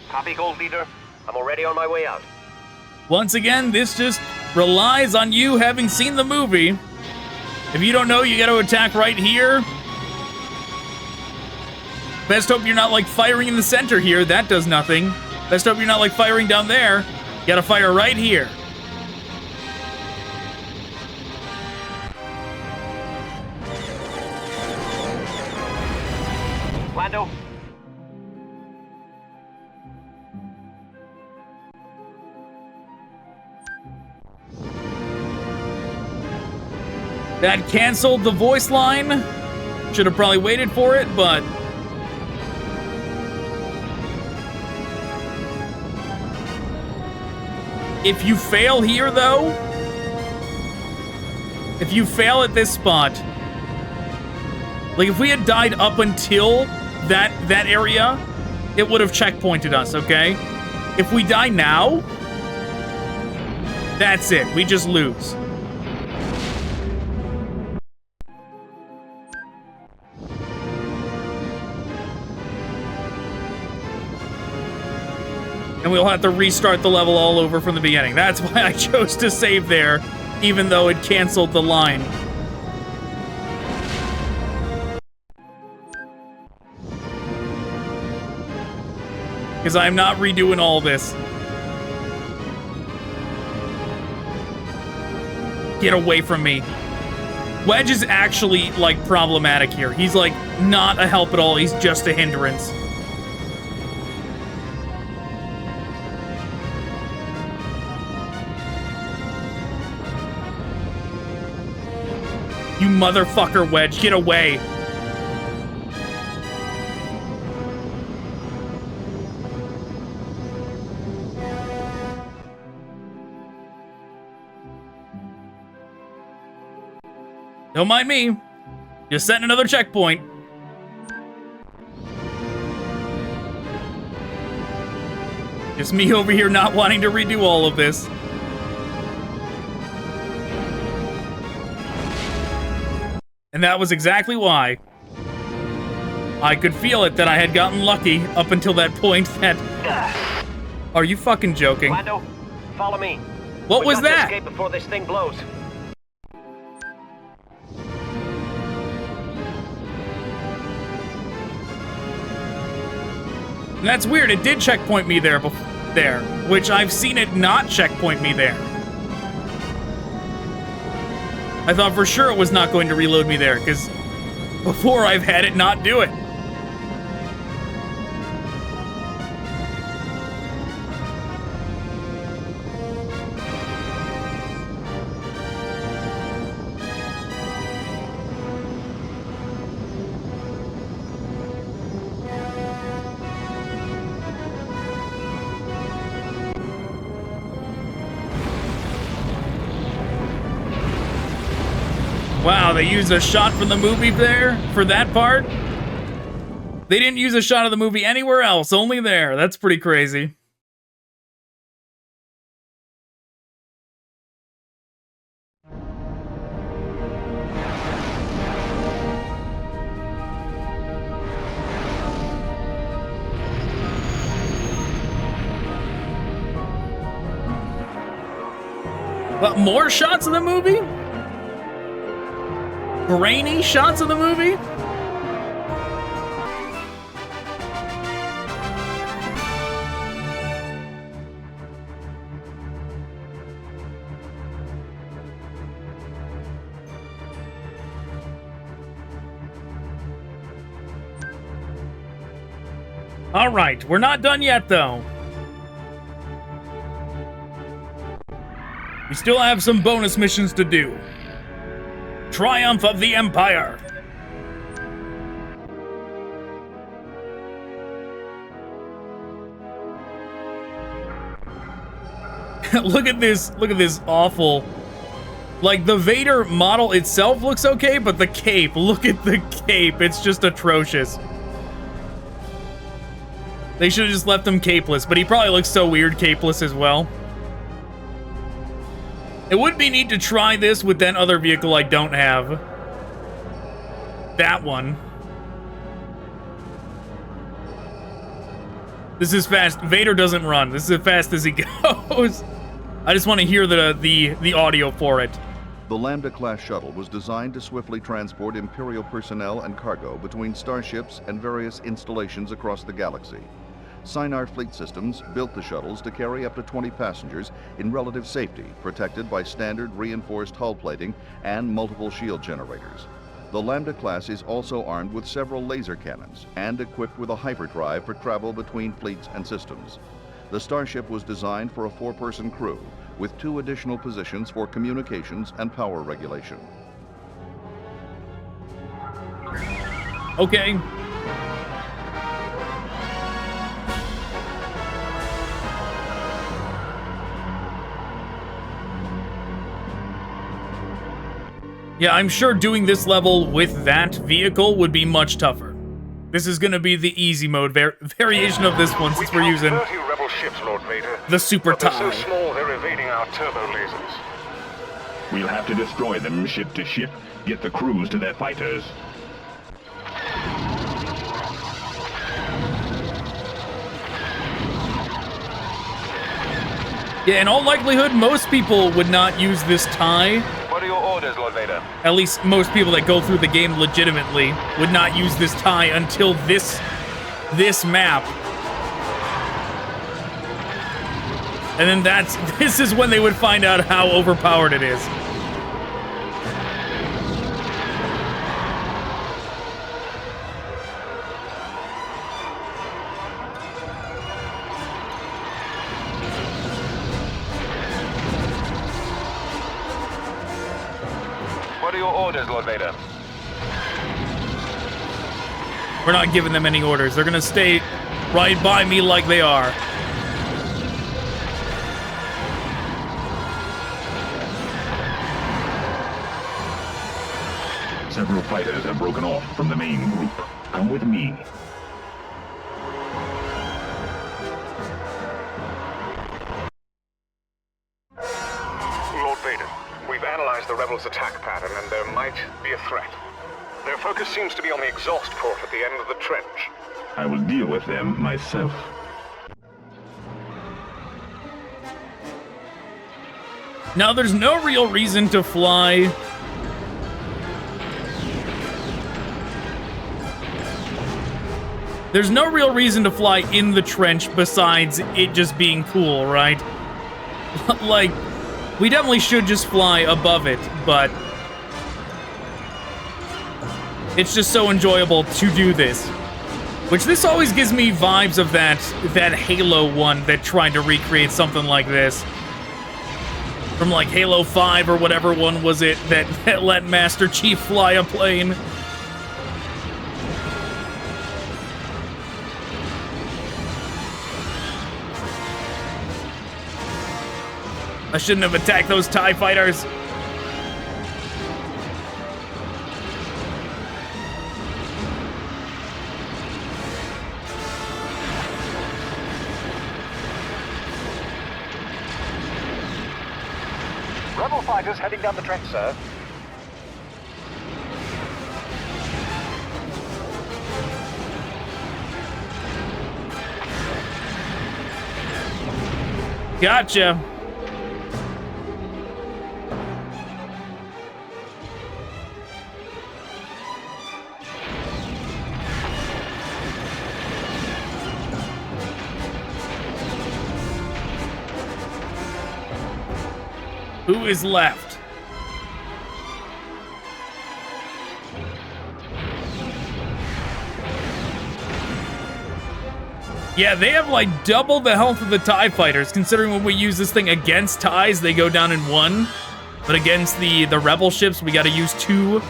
Copy, Gold Leader. I'm already on my way out. Once again, this just relies on you having seen the movie. If you don't know, you gotta attack right here. Best hope you're not, like, firing in the center here. That does nothing. Best hope you're not, like, firing down there. You gotta fire right here. Lando? That canceled the voice line. Should have probably waited for it, but... if you fail here, though... if you fail at this spot... like, if we had died up until that area, it would have checkpointed us, okay? If we die now... that's it. We just lose. And we'll have to restart the level all over from the beginning. That's why I chose to save there, even though it canceled the line. Because I'm not redoing all this. Get away from me. Wedge is actually, like, problematic here. He's, like, not a help at all. He's just a hindrance. You motherfucker, Wedge. Get away. Don't mind me. Just setting another checkpoint. Just me over here not wanting to redo all of this. And that was exactly why. I could feel it that I had gotten lucky up until that point that... Are you fucking joking? Lando, follow me. What was that? Escape before this thing blows. And that's weird. It did checkpoint me there, which I've seen it not checkpoint me there. I thought for sure it was not going to reload me there, because before I've had it not do it. Wow, they used a shot from the movie there for that part? They didn't use a shot of the movie anywhere else, only there. That's pretty crazy. What, more shots of the movie? Grainy shots of the movie? All right, we're not done yet, though. We still have some bonus missions to do. Triumph of the Empire. Look at this awful. Like, the Vader model itself looks okay, but the cape, look at the cape. It's just atrocious. They should have just left him capeless, but he probably looks so weird capeless as well. It would be neat to try this with that other vehicle I don't have. That one. This is fast. Vader doesn't run. This is as fast as he goes. I just want to hear the audio for it. The Lambda-class shuttle was designed to swiftly transport Imperial personnel and cargo between starships and various installations across the galaxy. Sinar Fleet Systems built the shuttles to carry up to 20 passengers in relative safety, protected by standard reinforced hull plating and multiple shield generators. The Lambda class is also armed with several laser cannons and equipped with a hyperdrive for travel between fleets and systems. The Starship was designed for a 4-person crew, with 2 additional positions for communications and power regulation. Okay. Yeah, I'm sure doing this level with that vehicle would be much tougher. This is going to be the easy mode variation of this one, since we're using 30 rebel ships, Lord Vader. the Super They're TIE. so small they're evading our turbo lasers. We'll have to destroy them ship to ship. Get the crews to their fighters. Yeah, in all likelihood, most people would not use this TIE. What are your orders, Lord Vader? At least most people that go through the game legitimately would not use this TIE until this map. And then this is when they would find out how overpowered it is. What What are your orders, Lord Vader? We're not giving them any orders. They're gonna stay right by me like they are. Several fighters have broken off from the main group. Come with me. Lord Vader, we've analyzed the rebels' attack pattern, and there might be a threat. Their focus seems to be on the exhaust port at the end of the trench. I will deal with them myself. Now, there's no real reason to fly. There's no real reason to fly in the trench besides it just being cool, right? Like, we definitely should just fly above it, but it's just so enjoyable to do this. Which this always gives me vibes of that Halo one that tried to recreate something like this. From like Halo 5 or whatever one was it that let Master Chief fly a plane. I shouldn't have attacked those TIE fighters. Rebel fighters heading down the trench, sir. Gotcha. Who is left? Yeah, they have like double the health of the TIE fighters, considering when we use this thing against TIEs, they go down in 1. But against the rebel ships, we gotta use 2.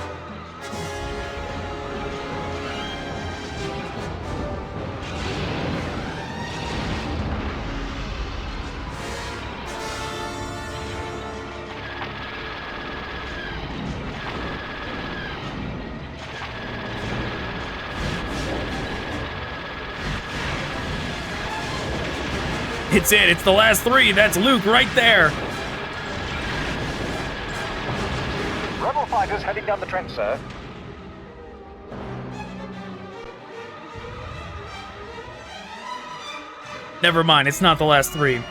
It's it. It's the last 3. That's Luke right there. Rebel fighters heading down the trench, sir. Never mind. It's not the last 3.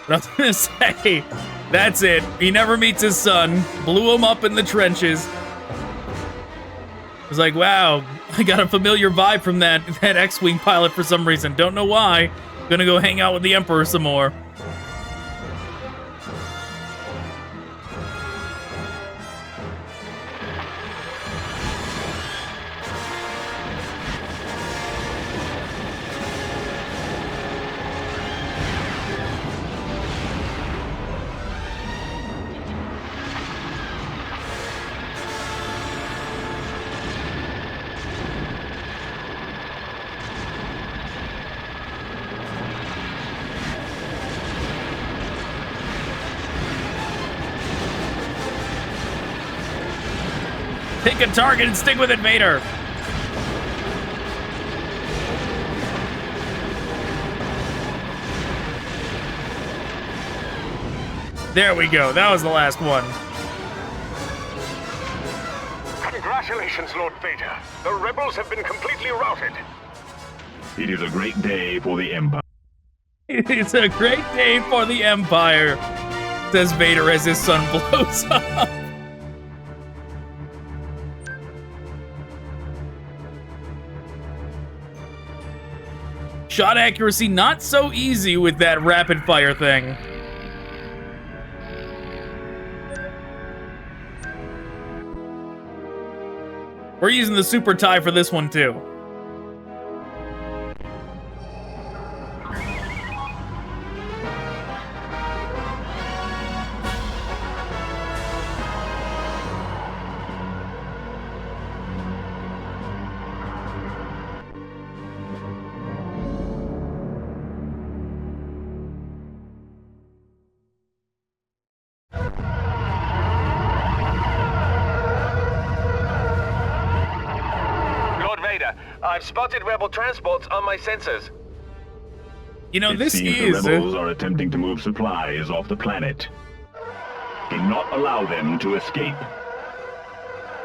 But I was gonna say, that's it. He never meets his son. Blew him up in the trenches. I was like, wow, I got a familiar vibe from that X-Wing pilot for some reason. Don't know why. Gonna go hang out with the Emperor some more. Pick a target and stick with it, Vader. There we go. That was the last one. Congratulations, Lord Vader. The rebels have been completely routed. It is a great day for the Empire. It's a great day for the Empire, says Vader as his sun blows up. Shot accuracy not so easy with that rapid fire thing. We're using the super TIE for this one too. I've spotted rebel transports on my sensors. You know, this seems the rebels are attempting to move supplies off the planet. Do not allow them to escape.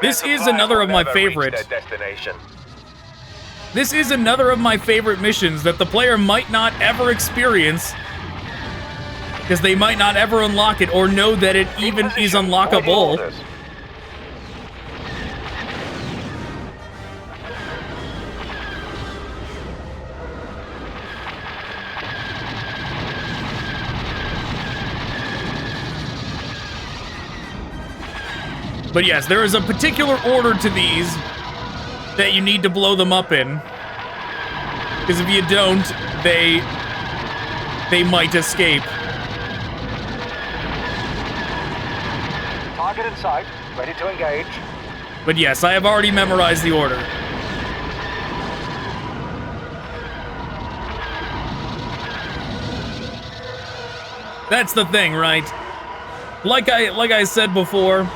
This is another of my favorite. This is another of my favorite missions that the player might not ever experience because they might not ever unlock it or know that it even is unlockable. But yes, there is a particular order to these that you need to blow them up in. Because if you don't, they might escape. Target in sight, ready to engage. But yes, I have already memorized the order. That's the thing, right? Like I said before,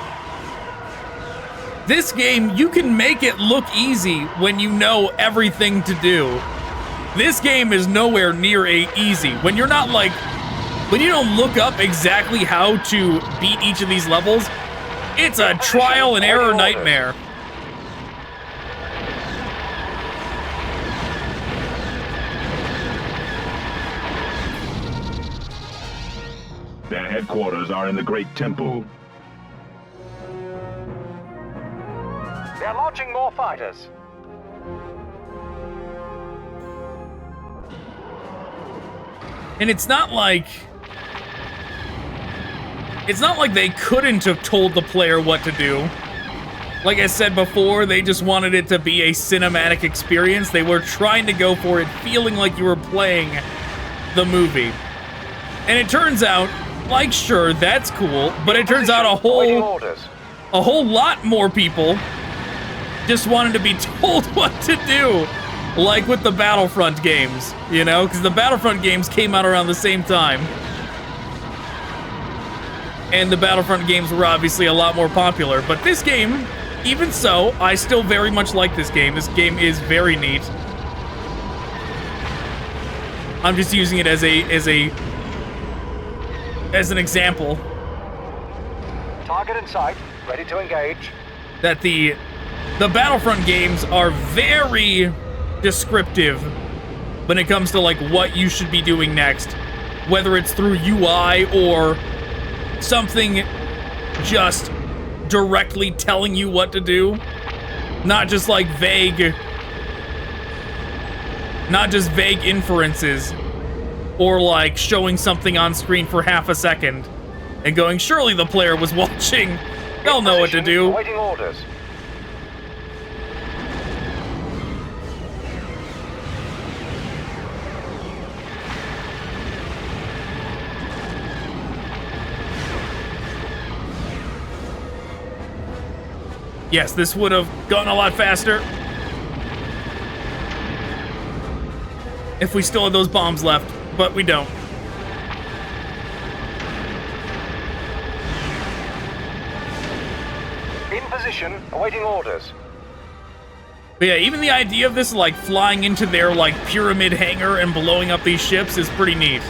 this game, you can make it look easy when you know everything to do. This game is nowhere near easy. When you're not like, when you don't look up exactly how to beat each of these levels, it's a trial and error nightmare. Their headquarters are in the Great Temple. They're launching more fighters. And it's not like they couldn't have told the player what to do. Like I said before, they just wanted it to be a cinematic experience. They were trying to go for it feeling like you were playing the movie. And it turns out, like, sure, that's cool, but it turns out a whole lot more people just wanted to be told what to do, like with the Battlefront games, you know, because the Battlefront games came out around the same time. And the Battlefront games were obviously a lot more popular, but this game, even so, I still very much like this game. This game is very neat. I'm just using it as an example. Target in sight, ready to engage. That the Battlefront games are very descriptive when it comes to like what you should be doing next, whether it's through UI or something just directly telling you what to do, not just like vague inferences or like showing something on screen for half a second and going, surely the player was watching, they'll know what to do. Awaiting orders. Yes, this would have gone a lot faster if we still had those bombs left, but we don't. In position, awaiting orders. But yeah, even the idea of this, like, flying into their, like, pyramid hangar and blowing up these ships is pretty neat.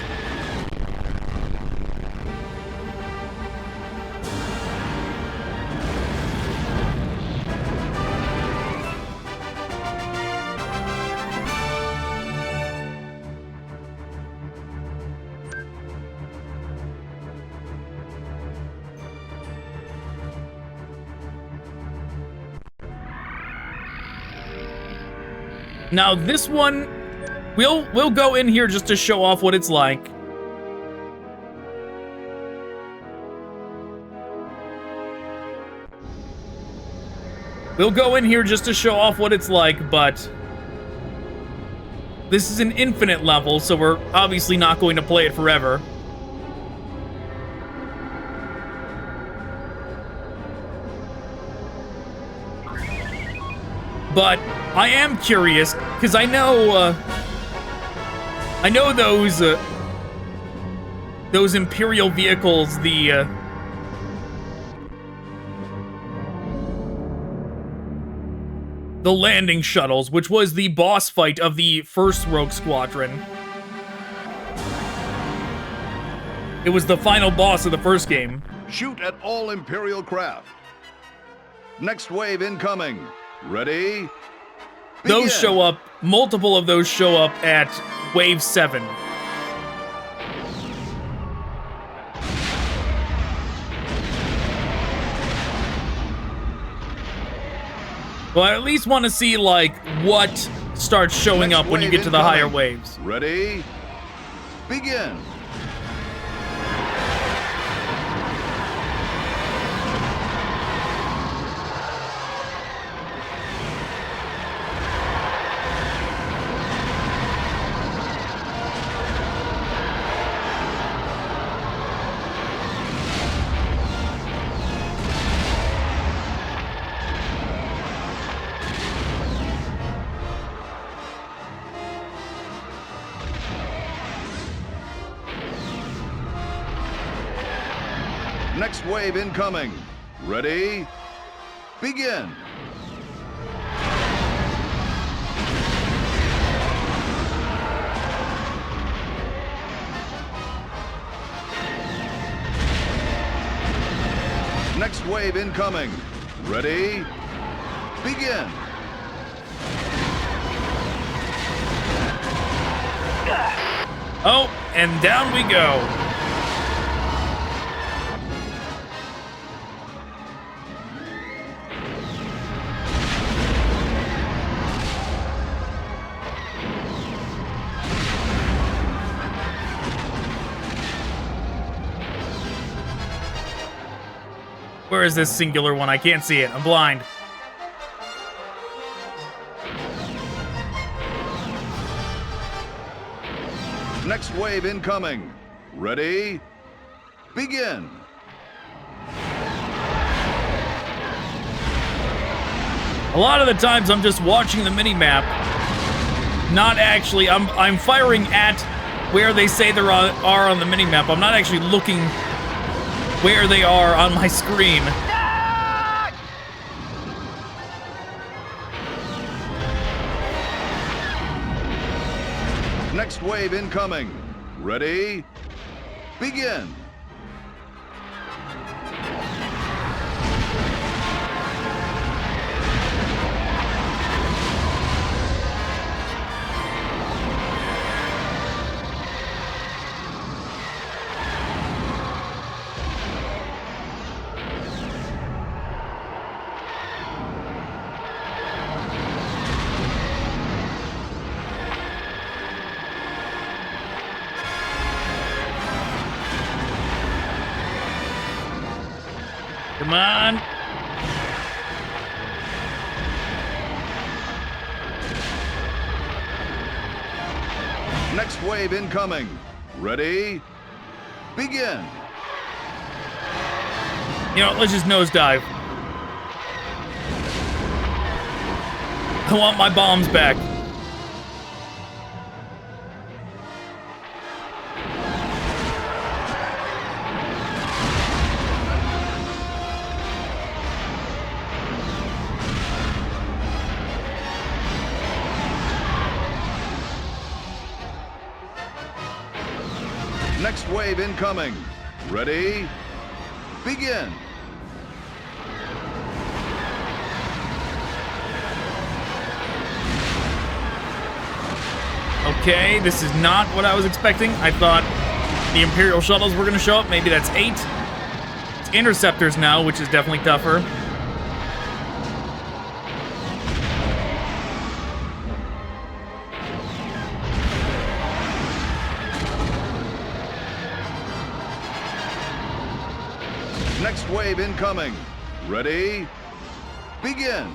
Now this one, we'll go in here just to show off what it's like. We'll go in here just to show off what it's like, but this is an infinite level, so we're obviously not going to play it forever. But I am curious, because I know those Imperial vehicles, the landing shuttles, which was the boss fight of the first Rogue Squadron. It was the final boss of the first game. Shoot at all Imperial craft. Next wave incoming. Ready? Begin. Those show up, multiple of those show up at Wave 7. Well, I at least want to see, like, what starts showing up when you get to the higher waves. Ready? Begin. Next wave incoming. Ready? Begin. Next wave incoming. Ready? Begin. Oh, and down we go. Where is this singular one? I can't see it. I'm blind. Next wave incoming. Ready? Begin. A lot of the times I'm just watching the mini-map. Not actually, I'm firing at where they say they are on the mini-map. I'm not actually looking where they are on my screen. Next wave incoming. Ready? Begin. Come on. Next wave incoming. Ready? Begin. You know, let's just nosedive. I want my bombs back. Next wave incoming. Ready? Begin. Okay, this is not what I was expecting. I thought the Imperial shuttles were going to show up. Maybe that's 8. It's interceptors now, which is definitely tougher. Next wave incoming. Ready? Begin.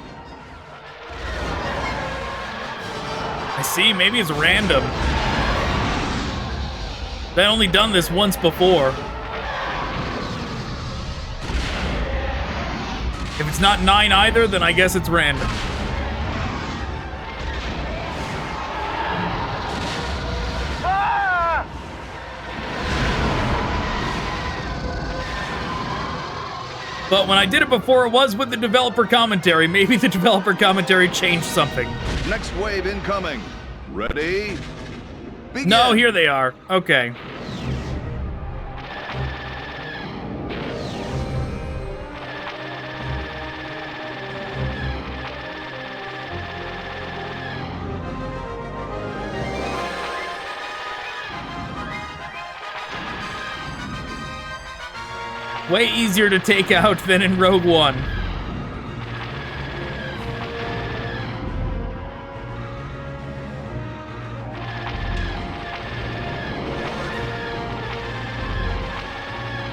I see, maybe it's random. They've only done this once before. If it's not 9 either, then I guess it's random. But when I did it before, it was with the developer commentary. Maybe the developer commentary changed something. Next wave incoming. Ready? Begin. No, here they are. Okay. Way easier to take out than in Rogue One.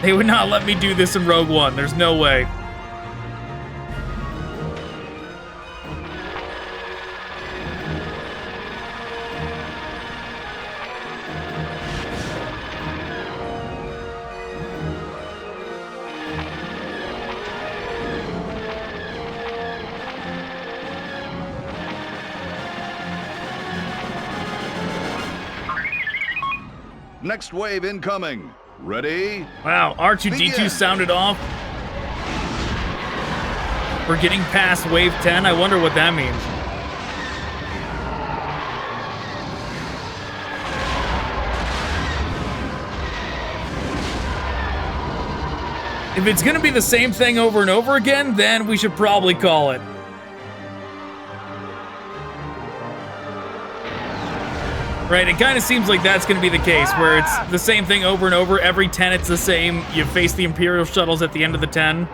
They would not let me do this in Rogue One. There's no way. Next wave incoming. Ready? Wow, R2-D2 Begin. sounded off. We're getting past wave 10. I wonder what that means. If it's gonna be the same thing over and over again, then we should probably call it. Right, it kind of seems like that's going to be the case, where it's the same thing over and over. Every 10, it's the same. You face the Imperial shuttles at the end of the 10.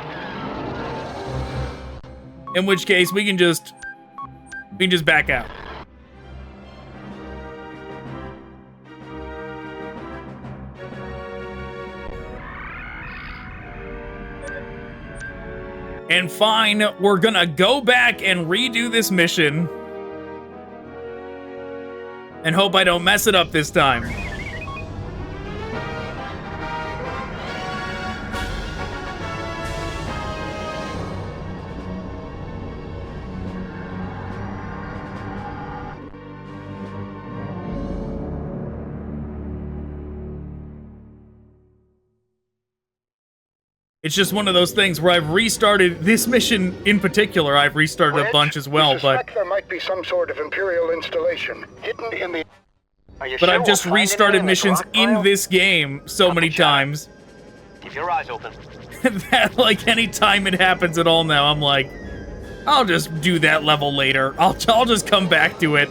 In which case, we can just back out. And fine, we're gonna go back and redo this mission. And hope I don't mess it up this time. It's just one of those things where I've restarted this mission in particular. I've restarted a bunch as well, but there might be some sort of Imperial installation hidden in the. But I've just restarted missions in this game so many times Keep your eyes open. that, like, any time it happens at all now, I'm like, I'll just do that level later. I'll just come back to it.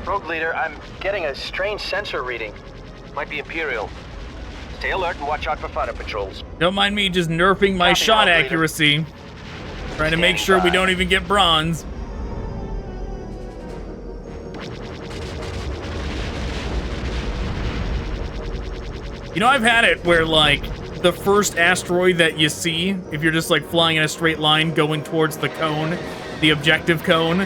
Rogue Leader, I'm getting a strange sensor reading. Might be Imperial. Stay alert and watch out for fighter patrols. Don't mind me just nerfing my Copy, shot Rogue Leader. accuracy. Trying to make sure we don't even get bronze. You know, I've had it where, like, the first asteroid that you see, if you're just, like, flying in a straight line going towards the cone, the objective cone,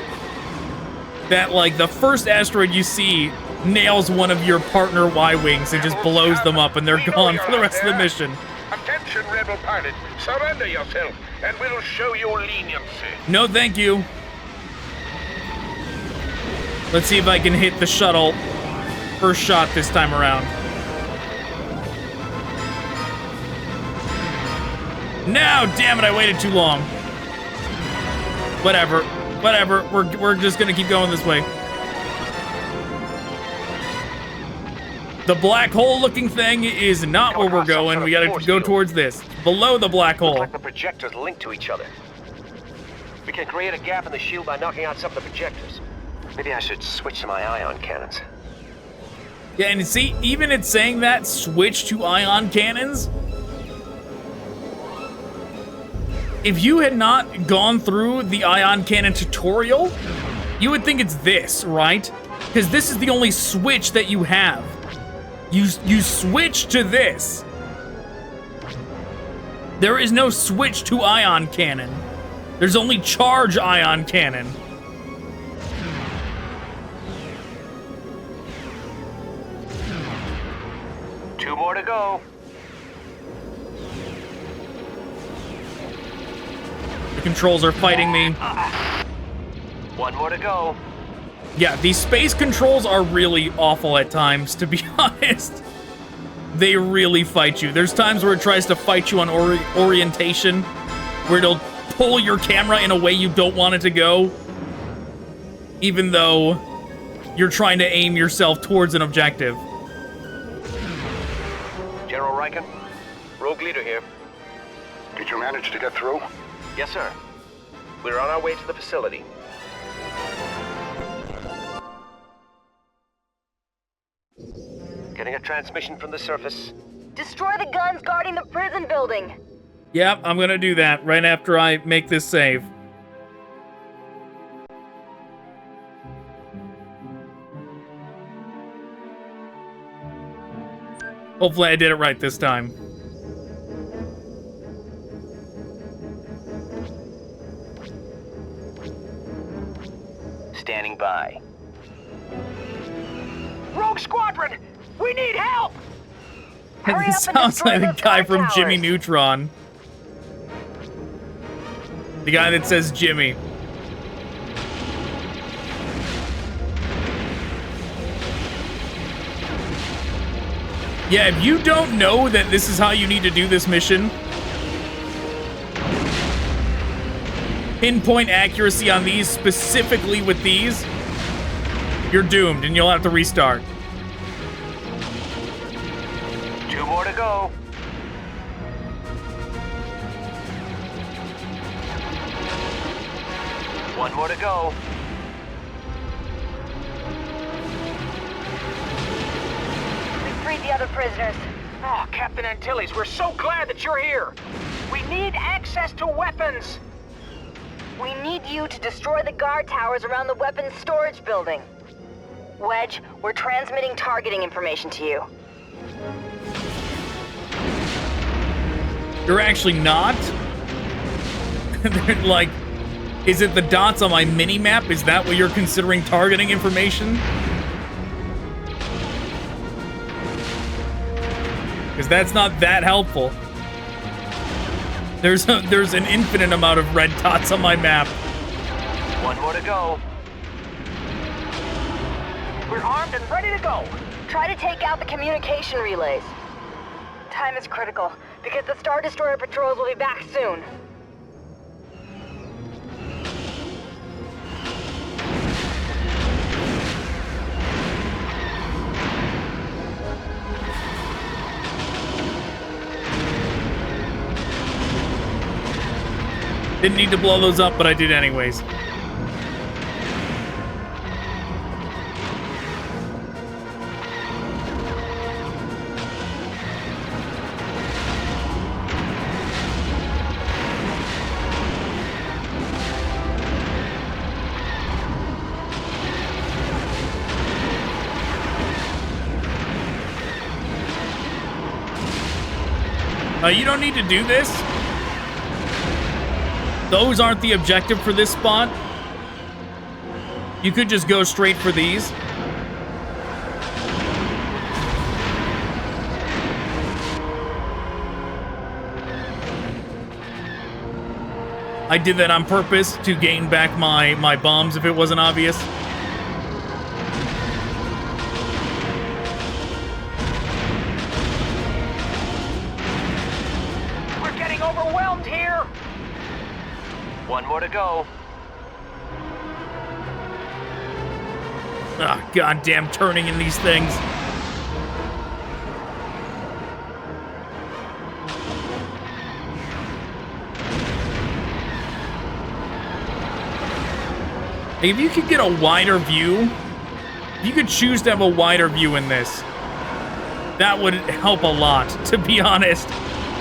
that, like, the first asteroid you see nails one of your partner Y-Wings and just blows them up, and they're gone for the rest of the mission. Attention, rebel pilot. Surrender yourself, and we'll show you leniency. No, thank you. Let's see if I can hit the shuttle first shot this time around. No, damn it, I waited too long. Whatever. We're just gonna keep going this way. The black hole looking thing is not where we're going. We gotta go towards this. Below the black hole. Looks like the projectors linked to each other. We can create a gap in the shield by knocking out some of the projectors. Maybe I should switch to my ion cannons. Yeah, and see, even it's saying that, switch to ion cannons. If you had not gone through the ion cannon tutorial, you would think it's this, right? Because this is the only switch that you have. You switch to this. There is no switch to ion cannon. There's only charge ion cannon. Two more to go. controls are fighting me. One more to go. Yeah, these space controls are really awful at times, to be honest. They really fight you. There's times where it tries to fight you on orientation, where it'll pull your camera in a way you don't want it to go, even though you're trying to aim yourself towards an objective. General Riken, Rogue Leader here. Did you manage to get through? Yes, sir. We're on our way to the facility. Getting a transmission from the surface. Destroy the guns guarding the prison building. Yep, I'm gonna do that right after I make this save. Hopefully I did it right this time. Standing by. Rogue Squadron! We need help! Hurry It up and sounds destroy like the those guy guard from Jimmy towers. Neutron. The guy that says Jimmy. Yeah, if you don't know that this is how you need to do this mission, pinpoint accuracy on these, specifically with these, you're doomed and you'll have to restart. 2 more to go. One more to go. We freed the other prisoners. Oh, Captain Antilles, we're so glad that you're here. We need access to weapons. We need you to destroy the guard towers around the weapons storage building. Wedge, we're transmitting targeting information to you. You're actually not? They're like, is it the dots on my mini-map? Is that what you're considering targeting information? Because that's not that helpful. There's an infinite amount of red dots on my map. One more to go. We're armed and ready to go. Try to take out the communication relays. Time is critical, because the Star Destroyer patrols will be back soon. Didn't need to blow those up, but I did anyways. You don't need to do this. Those aren't the objective for this spot. You could just go straight for these. I did that on purpose to gain back my bombs if it wasn't obvious. We're getting overwhelmed here. One more to go. Ah, goddamn turning in these things. If you could get a wider view, if you could choose to have a wider view in this, that would help a lot, to be honest.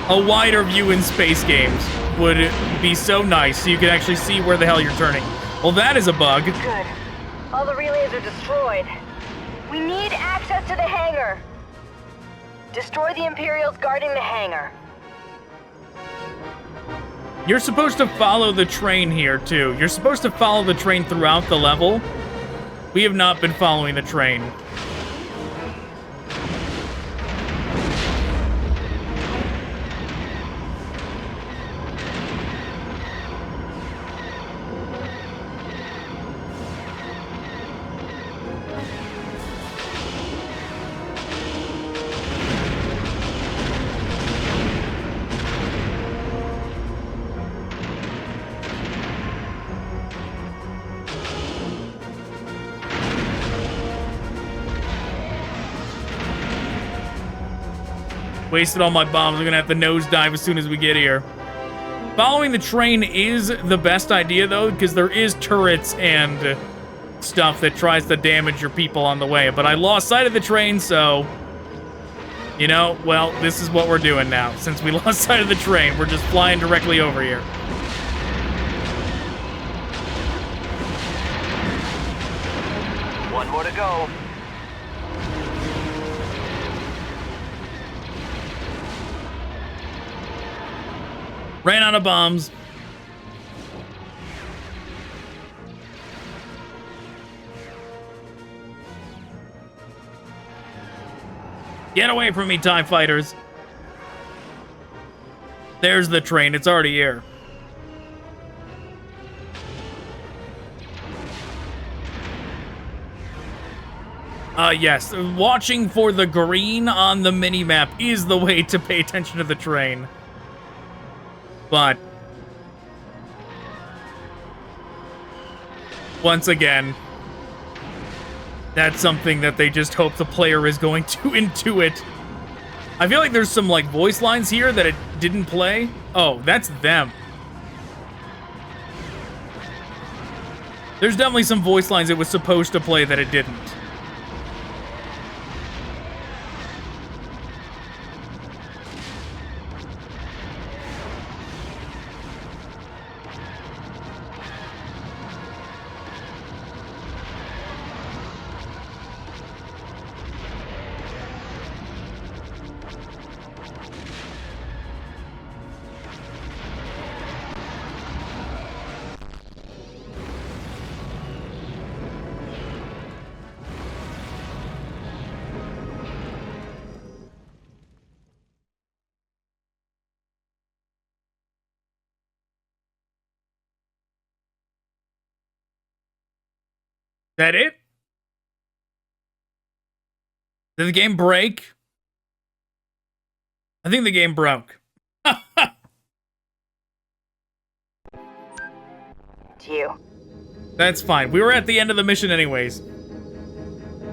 A wider view in space games would be so nice, so you can actually see where the hell you're turning. Well, that is a bug. Good. All the relays are destroyed. We need access to the hangar. Destroy the Imperials guarding the hangar. You're supposed to follow the train here, too. You're supposed to follow the train throughout the level. We have not been following the train. Wasted all my bombs. I'm gonna have to nosedive as soon as we get here. Following the train is the best idea, though, because there is turrets and stuff that tries to damage your people on the way. But I lost sight of the train, so... You know, well, this is what we're doing now. Since we lost sight of the train, we're just flying directly over here. One more to go. Ran out of bombs. Get away from me, TIE fighters. There's the train. It's already here. Yes. Watching for the green on the minimap is the way to pay attention to the train. But... once again... that's something that they just hope the player is going to intuit. I feel like there's some, like, voice lines here that it didn't play. Oh, that's them. There's definitely some voice lines it was supposed to play that it didn't. That it? Did the game break? I think the game broke. To you. That's fine. We were at the end of the mission anyways.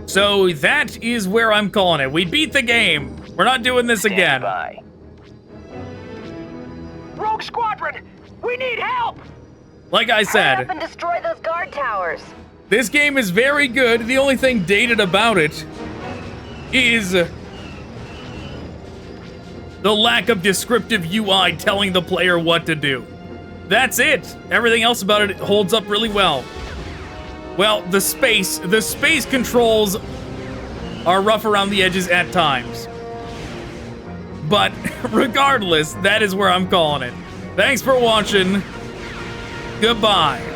So that is where I'm calling it. We beat the game. We're not doing this again. By. Rogue Squadron! We need help! Like I said, Hurry up and destroy those guard towers. this game is very good. The only thing dated about it is the lack of descriptive UI telling the player what to do. That's it. Everything else about it holds up really well. Well, the space controls are rough around the edges at times. But regardless, that is where I'm calling it. Thanks for watching. Goodbye.